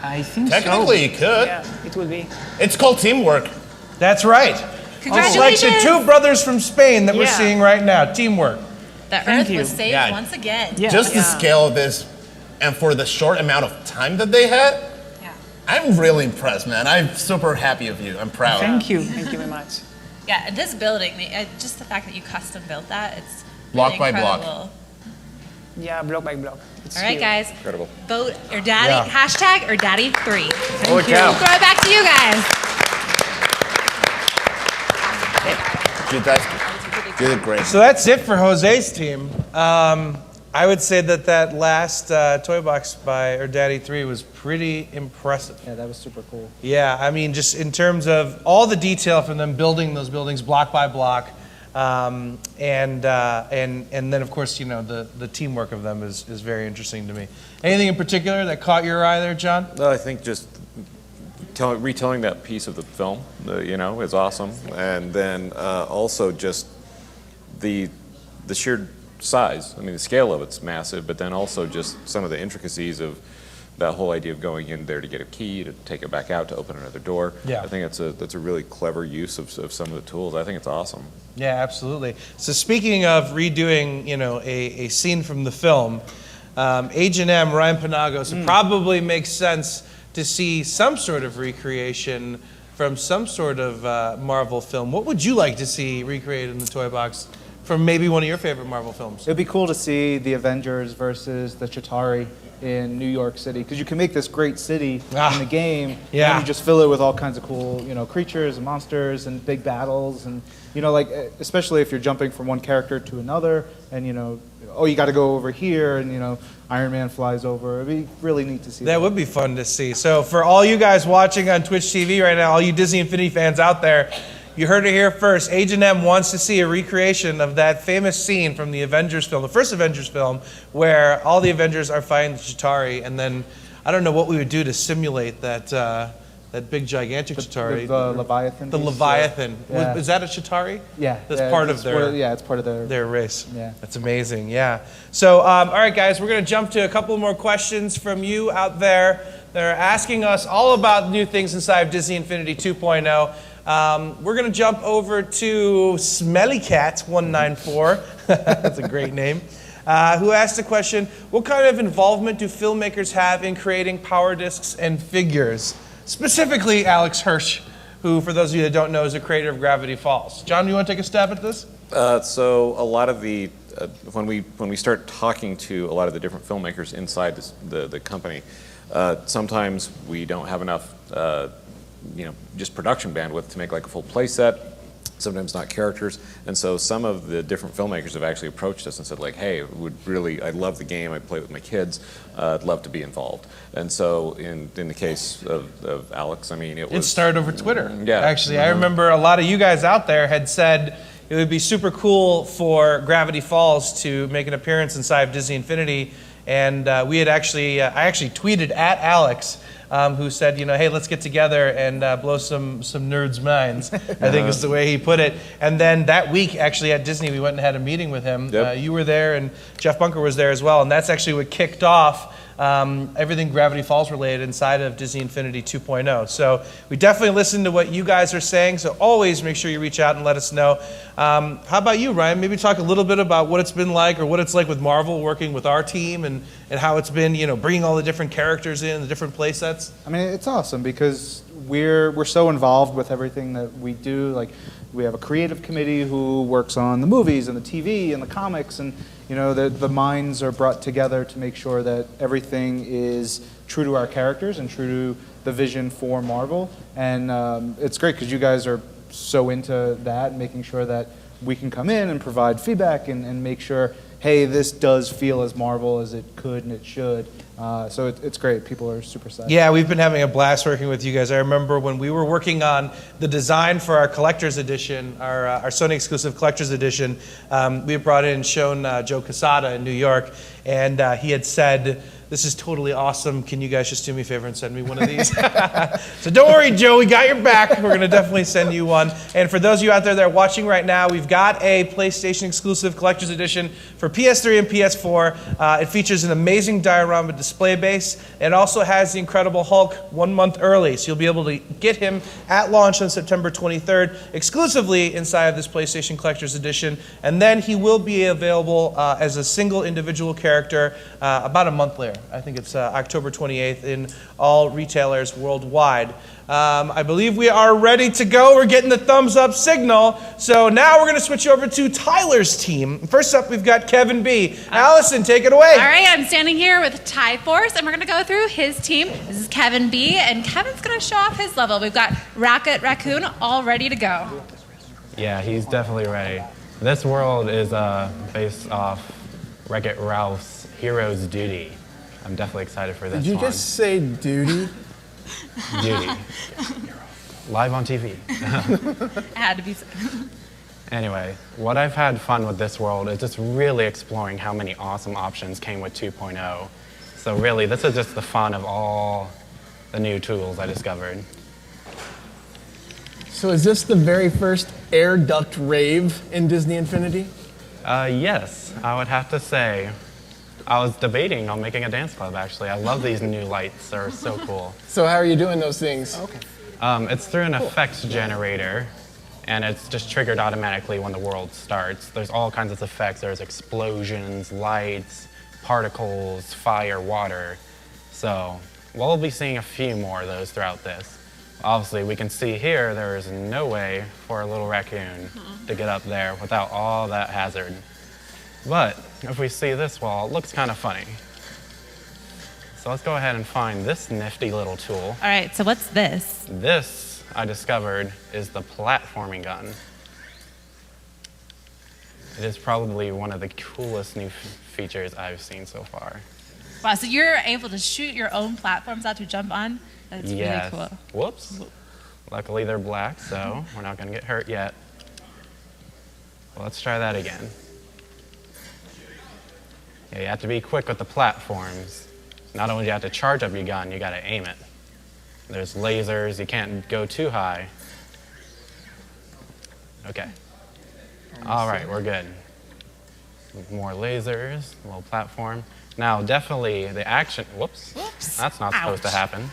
I think Technically, you could. Yeah, it will be. It's called teamwork. That's right. Congratulations. Like the 2 brothers from Spain that we're Yeah. seeing right now. Teamwork. The Earth was saved once again. Just the scale of this, and for the short amount of time that they had, I'm really impressed, man. I'm super happy of you. I'm proud. Thank you very much. Yeah, and this building, just the fact that you custom built that, it's block really by block. incredible. Yeah, block by block. It's All right, huge. guys. Incredible. Vote or daddy, hashtag or daddy3. Holy cow. Throw it back to you guys. You guys did great. So that's it for Jose's team. I would say that last toy box by Daddy3 was pretty impressive. Yeah, that was super cool. Yeah, I mean, just in terms of all the detail from them building those buildings block by block, and then of course, you know, the teamwork of them is very interesting to me. Anything in particular that caught your eye there, John? No, I think just retelling that piece of the film, you know, is awesome, and then also just the sheer size. I mean, the scale of it's massive, but then also just some of the intricacies of that whole idea of going in there to get a key, to take it back out, to open another door. Yeah. I think that's a really clever use of some of the tools. I think it's awesome. Yeah, absolutely. So speaking of redoing, you know, a scene from the film, H&M, Ryan Panagos, it probably makes sense to see some sort of recreation from some sort of Marvel film. What would you like to see recreated in the toy box from maybe one of your favorite Marvel films? It'd be cool to see the Avengers versus the Chitauri in New York City, because you can make this great city in the game, Yeah. and you just fill it with all kinds of cool, you know, creatures and monsters and big battles, and you know, like especially if you're jumping from one character to another, and you know, oh, you got to go over here, and you know, Iron Man flies over. It'd be really neat to see. That would be fun to see. So for all you guys watching on Twitch TV right now, all you Disney Infinity fans out there, you heard it here first. H&M wants to see a recreation of that famous scene from the Avengers film, the first Avengers film, where all the Avengers are fighting the Chitauri, and then I don't know what we would do to simulate that big gigantic Chitauri. The Leviathan. The piece, Leviathan. yeah. Is that a Chitauri? Yeah. That's yeah, part it's of their. it's part of their race. Yeah. That's amazing. Yeah. So, all right, guys, we're going to jump to a couple more questions from you out there that are asking us all about new things inside of Disney Infinity 2.0. We're going to jump over to Smelly Cat 194. That's a great name. Who asked the question, what kind of involvement do filmmakers have in creating power discs and figures? Specifically, Alex Hirsch, who, for those of you that don't know, is the creator of Gravity Falls. John, do you want to take a stab at this? So a lot of the when we start talking to a lot of the different filmmakers inside the company, sometimes we don't have enough you know, just production bandwidth to make like a full play set, sometimes not characters, and so some of the different filmmakers have actually approached us and said like, hey, I love the game, I play with my kids, I'd love to be involved. And so in the case of Alex, I mean, it started over Twitter. Yeah. Actually, I remember a lot of you guys out there had said it would be super cool for Gravity Falls to make an appearance inside of Disney Infinity, and we had actually, I actually tweeted at Alex, who said, you know, hey, let's get together and blow some nerds' minds, I think is the way he put it. And then that week, actually, at Disney, we went and had a meeting with him. Yep. You were there, and Jeff Bunker was there as well, and that's actually what kicked off everything Gravity Falls related inside of Disney Infinity 2.0. So we definitely listen to what you guys are saying, so always make sure you reach out and let us know. How about you, Ryan? Maybe talk a little bit about what it's been like, or what it's like with Marvel working with our team, and how it's been, you know, bringing all the different characters in, the different play sets. I mean, it's awesome because we're so involved with everything that we do. Like, we have a creative committee who works on the movies and the TV and the comics, and you know, the minds are brought together to make sure that everything is true to our characters and true to the vision for Marvel. And it's great because you guys are so into that, making sure that we can come in and provide feedback and make sure, hey, this does feel as Marvel as it could and it should. So it's great. People are super excited. Yeah, we've been having a blast working with you guys. I remember when we were working on the design for our collector's edition, our Sony exclusive collector's edition, we had brought in and shown Joe Quesada in New York, and he had said, "This is totally awesome. Can you guys just do me a favor and send me one of these?" So don't worry, Joe, we got your back. We're going to definitely send you one. And for those of you out there that are watching right now, we've got a PlayStation exclusive collector's edition for PS3 and PS4. It features an amazing diorama display base. It also has the Incredible Hulk 1 month early, so you'll be able to get him at launch on September 23rd, exclusively inside of this PlayStation collector's edition. And then he will be available as a single individual character about a month later. I think it's October 28th in all retailers worldwide. I believe we are ready to go. We're getting the thumbs up signal. So now we're going to switch over to Tyler's team. First up, we've got KevinB. Allison, take it away. All right, I'm standing here with Ty Force, and we're going to go through his team. This is KevinB, and Kevin's going to show off his level. We've got Rocket Raccoon all ready to go. Yeah, he's definitely ready. This world is based off Wreck-It Ralph's Hero's Duty. I'm definitely excited for this one. Did you just say duty? Duty. Live on TV. It had to be said. Anyway, what I've had fun with this world is just really exploring how many awesome options came with 2.0. So really, this is just the fun of all the new tools I discovered. So is this the very first air duct rave in Disney Infinity? Yes, I would have to say. I was debating on making a dance club, actually. I love these new lights. They're so cool. So how are you doing those things? Okay. It's through an effects generator, and it's just triggered automatically when the world starts. There's all kinds of effects. There's explosions, lights, particles, fire, water. So we'll be seeing a few more of those throughout this. Obviously, we can see here there is no way for a little raccoon to get up there without all that hazard. But if we see this wall, it looks kind of funny. So let's go ahead and find this nifty little tool. All right, so what's this? This, I discovered, is the platforming gun. It is probably one of the coolest new features I've seen so far. Wow, so you're able to shoot your own platforms out to jump on? That's Yes. really cool. Whoops. Luckily they're black, so we're not going to get hurt yet. Well, let's try that again. Yeah, you have to be quick with the platforms. Not only do you have to charge up your gun, you got to aim it. There's lasers, you can't go too high. Okay. All right, we're good. More lasers, a little platform. Now, definitely the action, whoops. That's not supposed to happen.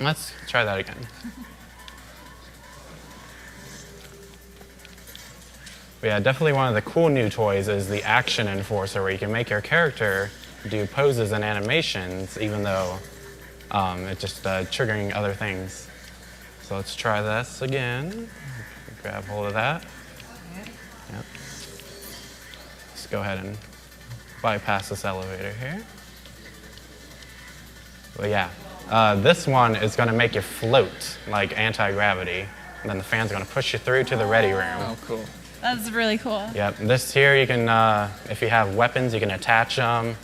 Let's try that again. But yeah, definitely one of the cool new toys is the Action Enforcer, where you can make your character do poses and animations, even though it's just triggering other things. So let's try this again. Grab hold of that. Yep. Let's go ahead and bypass this elevator here. But yeah, this one is going to make you float like anti-gravity, and then the fan's going to push you through to the ready room. Oh, cool. That's really cool. Yep, this here you can, if you have weapons, you can attach them.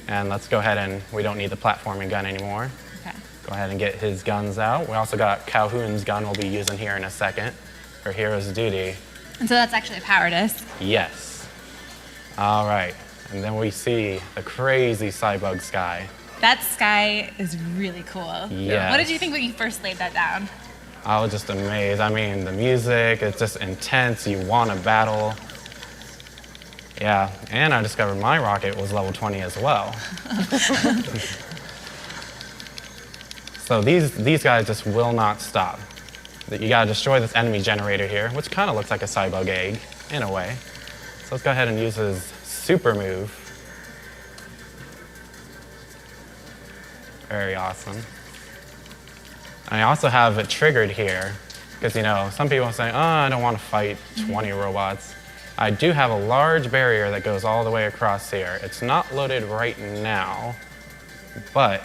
And let's go ahead and, we don't need the platforming gun anymore. Okay. Go ahead and get his guns out. We also got Calhoun's gun we'll be using here in a second for Hero's Duty. And so that's actually a power disc. Yes. All right, and then we see the crazy Cybug sky. That sky is really cool. Yes. What did you think when you first laid that down? I was just amazed. I mean, the music, it's just intense. You want to battle. Yeah, and I discovered my rocket was level 20 as well. So these guys just will not stop. You gotta destroy this enemy generator here, which kind of looks like a Cybug egg, in a way. So let's go ahead and use his super move. Very awesome. I also have it triggered here, because, you know, some people say, oh, I don't want to fight 20 robots. I do have a large barrier that goes all the way across here. It's not loaded right now, but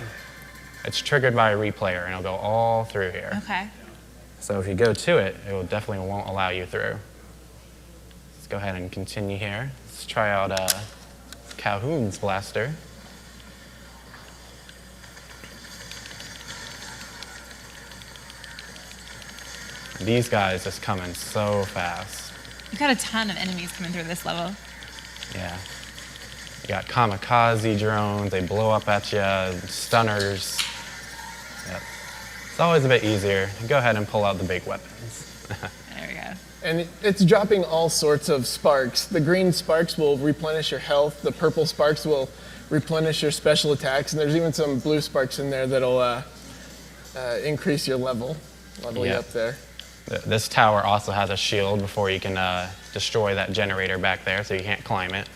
it's triggered by a replayer, and it'll go all through here. Okay. So if you go to it, it will definitely won't allow you through. Let's go ahead and continue here. Let's try out Calhoun's blaster. These guys just come in so fast. You've got a ton of enemies coming through this level. Yeah. got kamikaze drones, they blow up at you, stunners. Yep. It's always a bit easier. Go ahead and pull out the big weapons. There we go. And it's dropping all sorts of sparks. The green sparks will replenish your health. The purple sparks will replenish your special attacks. And there's even some blue sparks in there that'll increase your level you Yep. up there. This tower also has a shield before you can destroy that generator back there, so you can't climb it.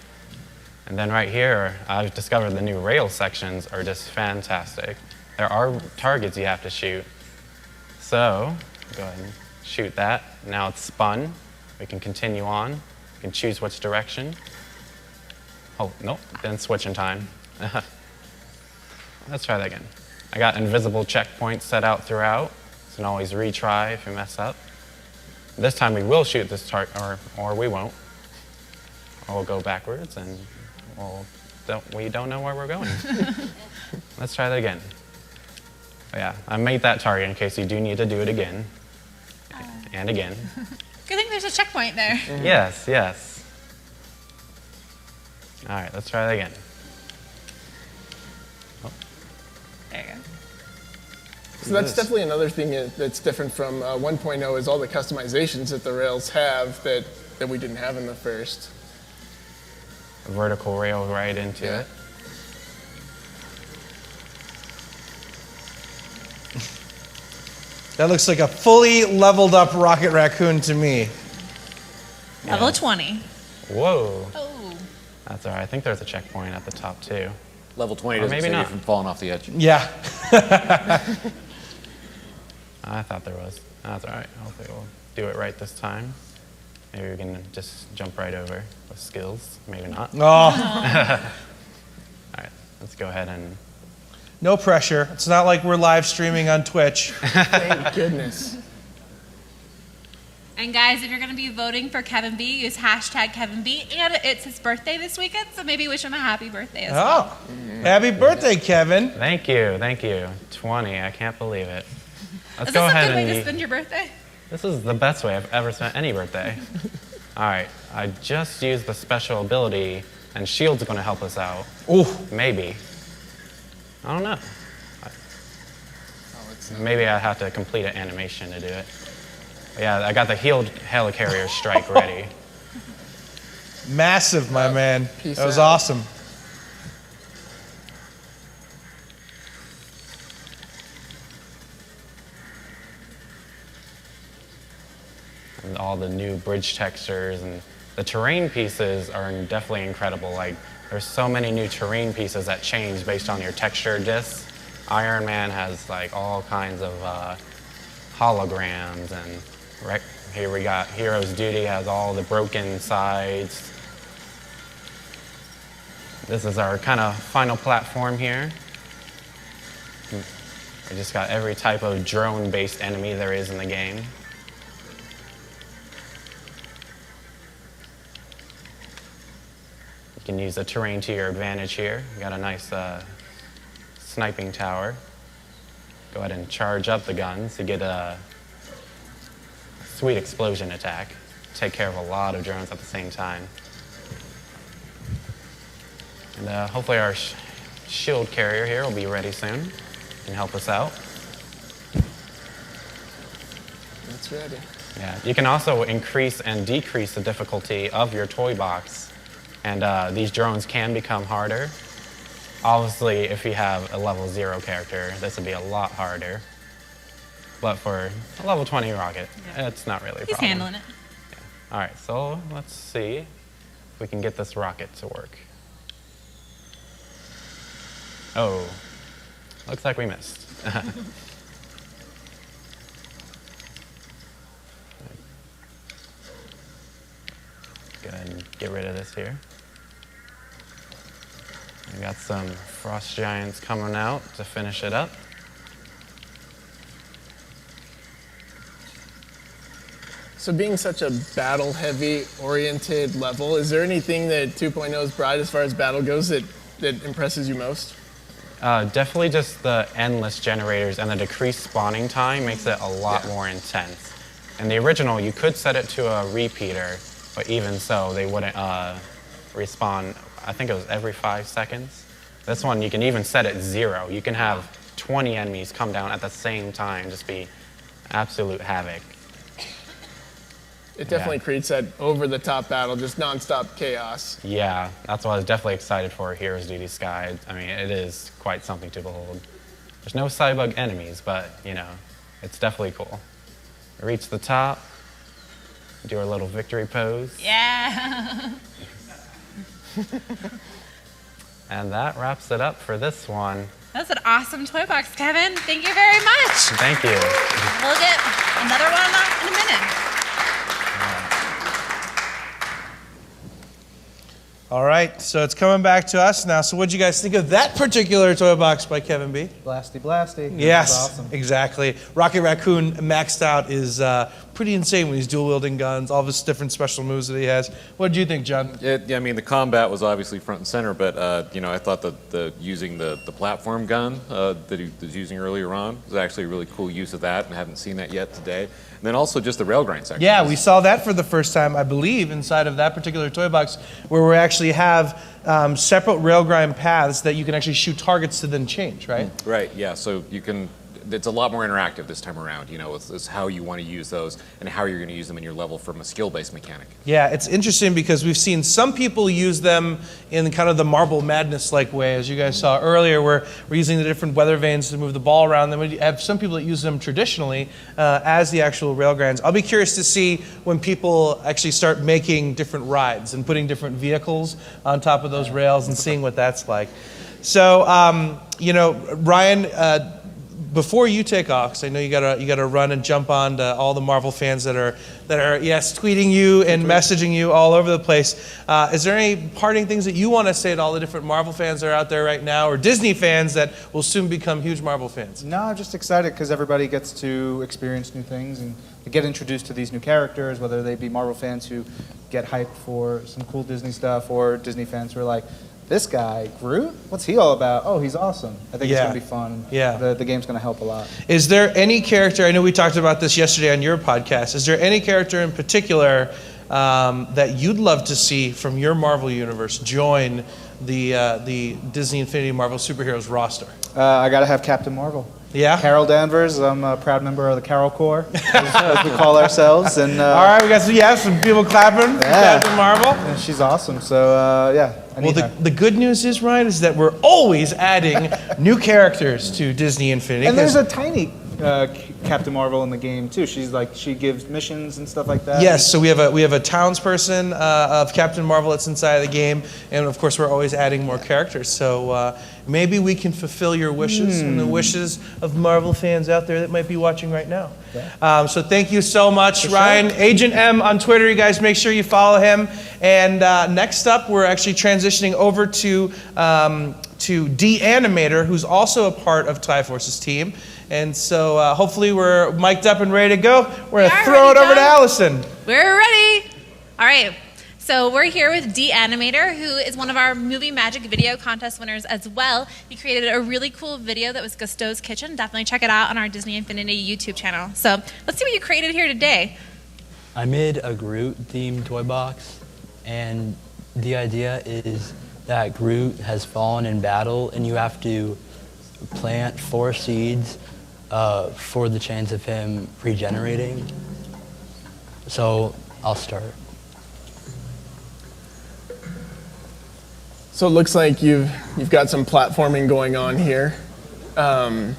And then right here, I've discovered the new rail sections are just fantastic. There are targets you have to shoot. So, go ahead and shoot that. Now it's spun. We can continue on. We can choose which direction. Oh, nope, didn't switch in time. Let's try that again. I got invisible checkpoints set out throughout. You can always retry if you mess up. This time we will shoot this target, or we won't. Or we'll go backwards and we don't know where we're going. Let's try that again. But yeah, I made that target in case you do need to do it again. And again. Good thing there's a checkpoint there. Yes, yes. All right, let's try that again. Oh. There you go. So that's definitely another thing that's different from 1.0 is all the customizations that the rails have that we didn't have in the first. A vertical rail right into it. That looks like a fully leveled up Rocket Raccoon to me. Level 20. Whoa. Oh. That's all right. I think there's a checkpoint at the top too. Level 20 Or doesn't maybe save you not. from falling off the edge. Yeah. I thought there was. That's all right. Hopefully we'll do it right this time. Maybe we can just jump right over with skills. Maybe not. Oh. All right. Let's go ahead and. No pressure. It's not like we're live streaming on Twitch. Thank goodness. And guys, if you're going to be voting for KevinB, use hashtag KevinB. And it's his birthday this weekend, so maybe wish him a happy birthday as well. Happy birthday, Kevin. Thank you. Thank you. 20. I can't believe it. Let's Is go this a ahead good way and. to spend your birthday? This is the best way I've ever spent any birthday. All right. I just used the special ability, and shield's going to help us out. Oh. Maybe. I don't know. Maybe I have to complete an animation to do it. But yeah, I got the healed helicarrier strike ready. Massive, my man. Peace That was out. awesome. And all the new bridge textures and the terrain pieces are definitely incredible. Like, there's so many new terrain pieces that change based on your texture discs. Iron Man has like all kinds of holograms, and right here we got Hero's Duty has all the broken sides. This is our kind of final platform here. We just got every type of drone-based enemy there is in the game. You can use the terrain to your advantage here. You got a nice sniping tower. Go ahead and charge up the guns to get a sweet explosion attack. Take care of a lot of drones at the same time. And hopefully our shield carrier here will be ready soon and help us out. That's ready. Yeah, you can also increase and decrease the difficulty of your toy box, and these drones can become harder. Obviously, if you have a level 0 character, this would be a lot harder. But for a level 20 rocket, it's not really a He's problem. handling it. All right, so let's see if we can get this rocket to work. Oh, looks like we missed. Go ahead and get rid of this here. We got some frost giants coming out to finish it up. So being such a battle-heavy oriented level, is there anything that 2.0 has brought as far as battle goes that impresses you most? Definitely just the endless generators and the decreased spawning time makes it a lot more intense. In the original, you could set it to a repeater, but even so, they wouldn't respawn I think it was every 5 seconds. This one, you can even set it 0. You can have 20 enemies come down at the same time, just be absolute havoc. It definitely creates that over-the-top battle, just nonstop chaos. Yeah, that's what I was definitely excited for Heroes Duty Sky. I mean, it is quite something to behold. There's no Cybug enemies, but, you know, it's definitely cool. Reach the top, do our little victory pose. Yeah. And that wraps it up for this one. That's an awesome toy box, Kevin. Thank you very much. Thank you. We'll get another one in a minute. All right, so it's coming back to us now. So what did you guys think of that particular toy box by KevinB? Blasty, blasty. Yes, Awesome. exactly. Rocket Raccoon maxed out is pretty insane when he's dual wielding guns, all his different special moves that he has. What did you think, John? I mean, the combat was obviously front and center, but you know, I thought that using the platform gun that he was using earlier on was actually a really cool use of that, and I haven't seen that yet today. And then also just the rail grind section. Yeah, we saw that for the first time, I believe, inside of that particular toy box, where we actually have separate rail grind paths that you can actually shoot targets to then change, right? Right, yeah, so you can, it's a lot more interactive this time around, you know, it's how you want to use those and how you're going to use them in your level from a skill-based mechanic. Yeah, it's interesting because we've seen some people use them in kind of the Marble Madness-like way, as you guys saw earlier, where we're using the different weather vanes to move the ball around. Then we have some people that use them traditionally as the actual rail grinds. I'll be curious to see when people actually start making different rides and putting different vehicles on top of those rails and seeing what that's like. So, you know, Ryan, before you take off, because I know you gotta run and jump on to all the Marvel fans that are yes, tweeting you and messaging you all over the place. Is there any parting things that you want to say to all the different Marvel fans that are out there right now, or Disney fans that will soon become huge Marvel fans? No, I'm just excited because everybody gets to experience new things and get introduced to these new characters, whether they be Marvel fans who get hyped for some cool Disney stuff, or Disney fans who are like, this guy, Groot? What's he all about? Oh, he's awesome. I think it's going to be fun. Yeah. The game's going to help a lot. Is there any character, I know we talked about this yesterday on your podcast, is there any character in particular that you'd love to see from your Marvel universe join the Disney Infinity Marvel Superheroes roster? I got to have Captain Marvel. Yeah? Carol Danvers. I'm a proud member of the Carol Corps, as we call ourselves. And all right, we got some people clapping for Captain Marvel. Yeah, she's awesome. So, yeah. Well, the good news is, Ryan, is that we're always adding new characters to Disney Infinity. And there's a tiny Captain Marvel in the game too. She gives missions and stuff like that. Yes, so we have a townsperson of Captain Marvel that's inside of the game, and of course we're always adding more characters. So maybe we can fulfill your wishes and the wishes of Marvel fans out there that might be watching right now. Yeah. So thank you so much, Ryan. Sure. Agent M on Twitter. You guys make sure you follow him. And next up, we're actually transitioning over to D Animator, who's also a part of Triforce's team. And so hopefully we're mic'd up and ready to go. We're going to throw it over to Allison. We're ready. All right. So we're here with D Animator, who is one of our Movie Magic video contest winners as well. He created a really cool video that was Gusteau's Kitchen. Definitely check it out on our Disney Infinity YouTube channel. So let's see what you created here today. I made a Groot-themed toy box, and the idea is that Groot has fallen in battle, and you have to plant 4 seeds for the chance of him regenerating. So I'll start. So it looks like you've got some platforming going on here. And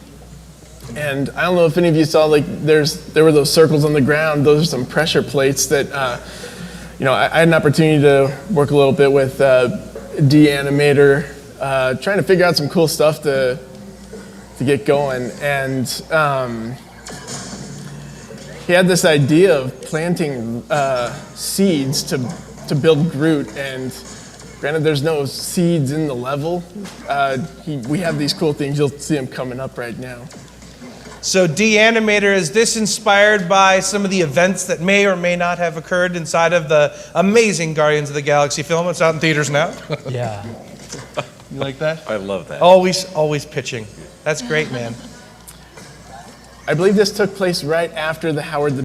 I don't know if any of you saw, like, there were those circles on the ground. Those are some pressure plates that, you know, I had an opportunity to work a little bit with D Animator, trying to figure out some cool stuff to get going. And he had this idea of planting seeds to build Groot. And granted, there's no seeds in the level. We have these cool things. You'll see them coming up right now. So D Animator, is this inspired by some of the events that may or may not have occurred inside of the amazing Guardians of the Galaxy film? It's out in theaters now. Yeah. You like that? I love that. Always pitching. That's great, man. I believe this took place right after the Howard the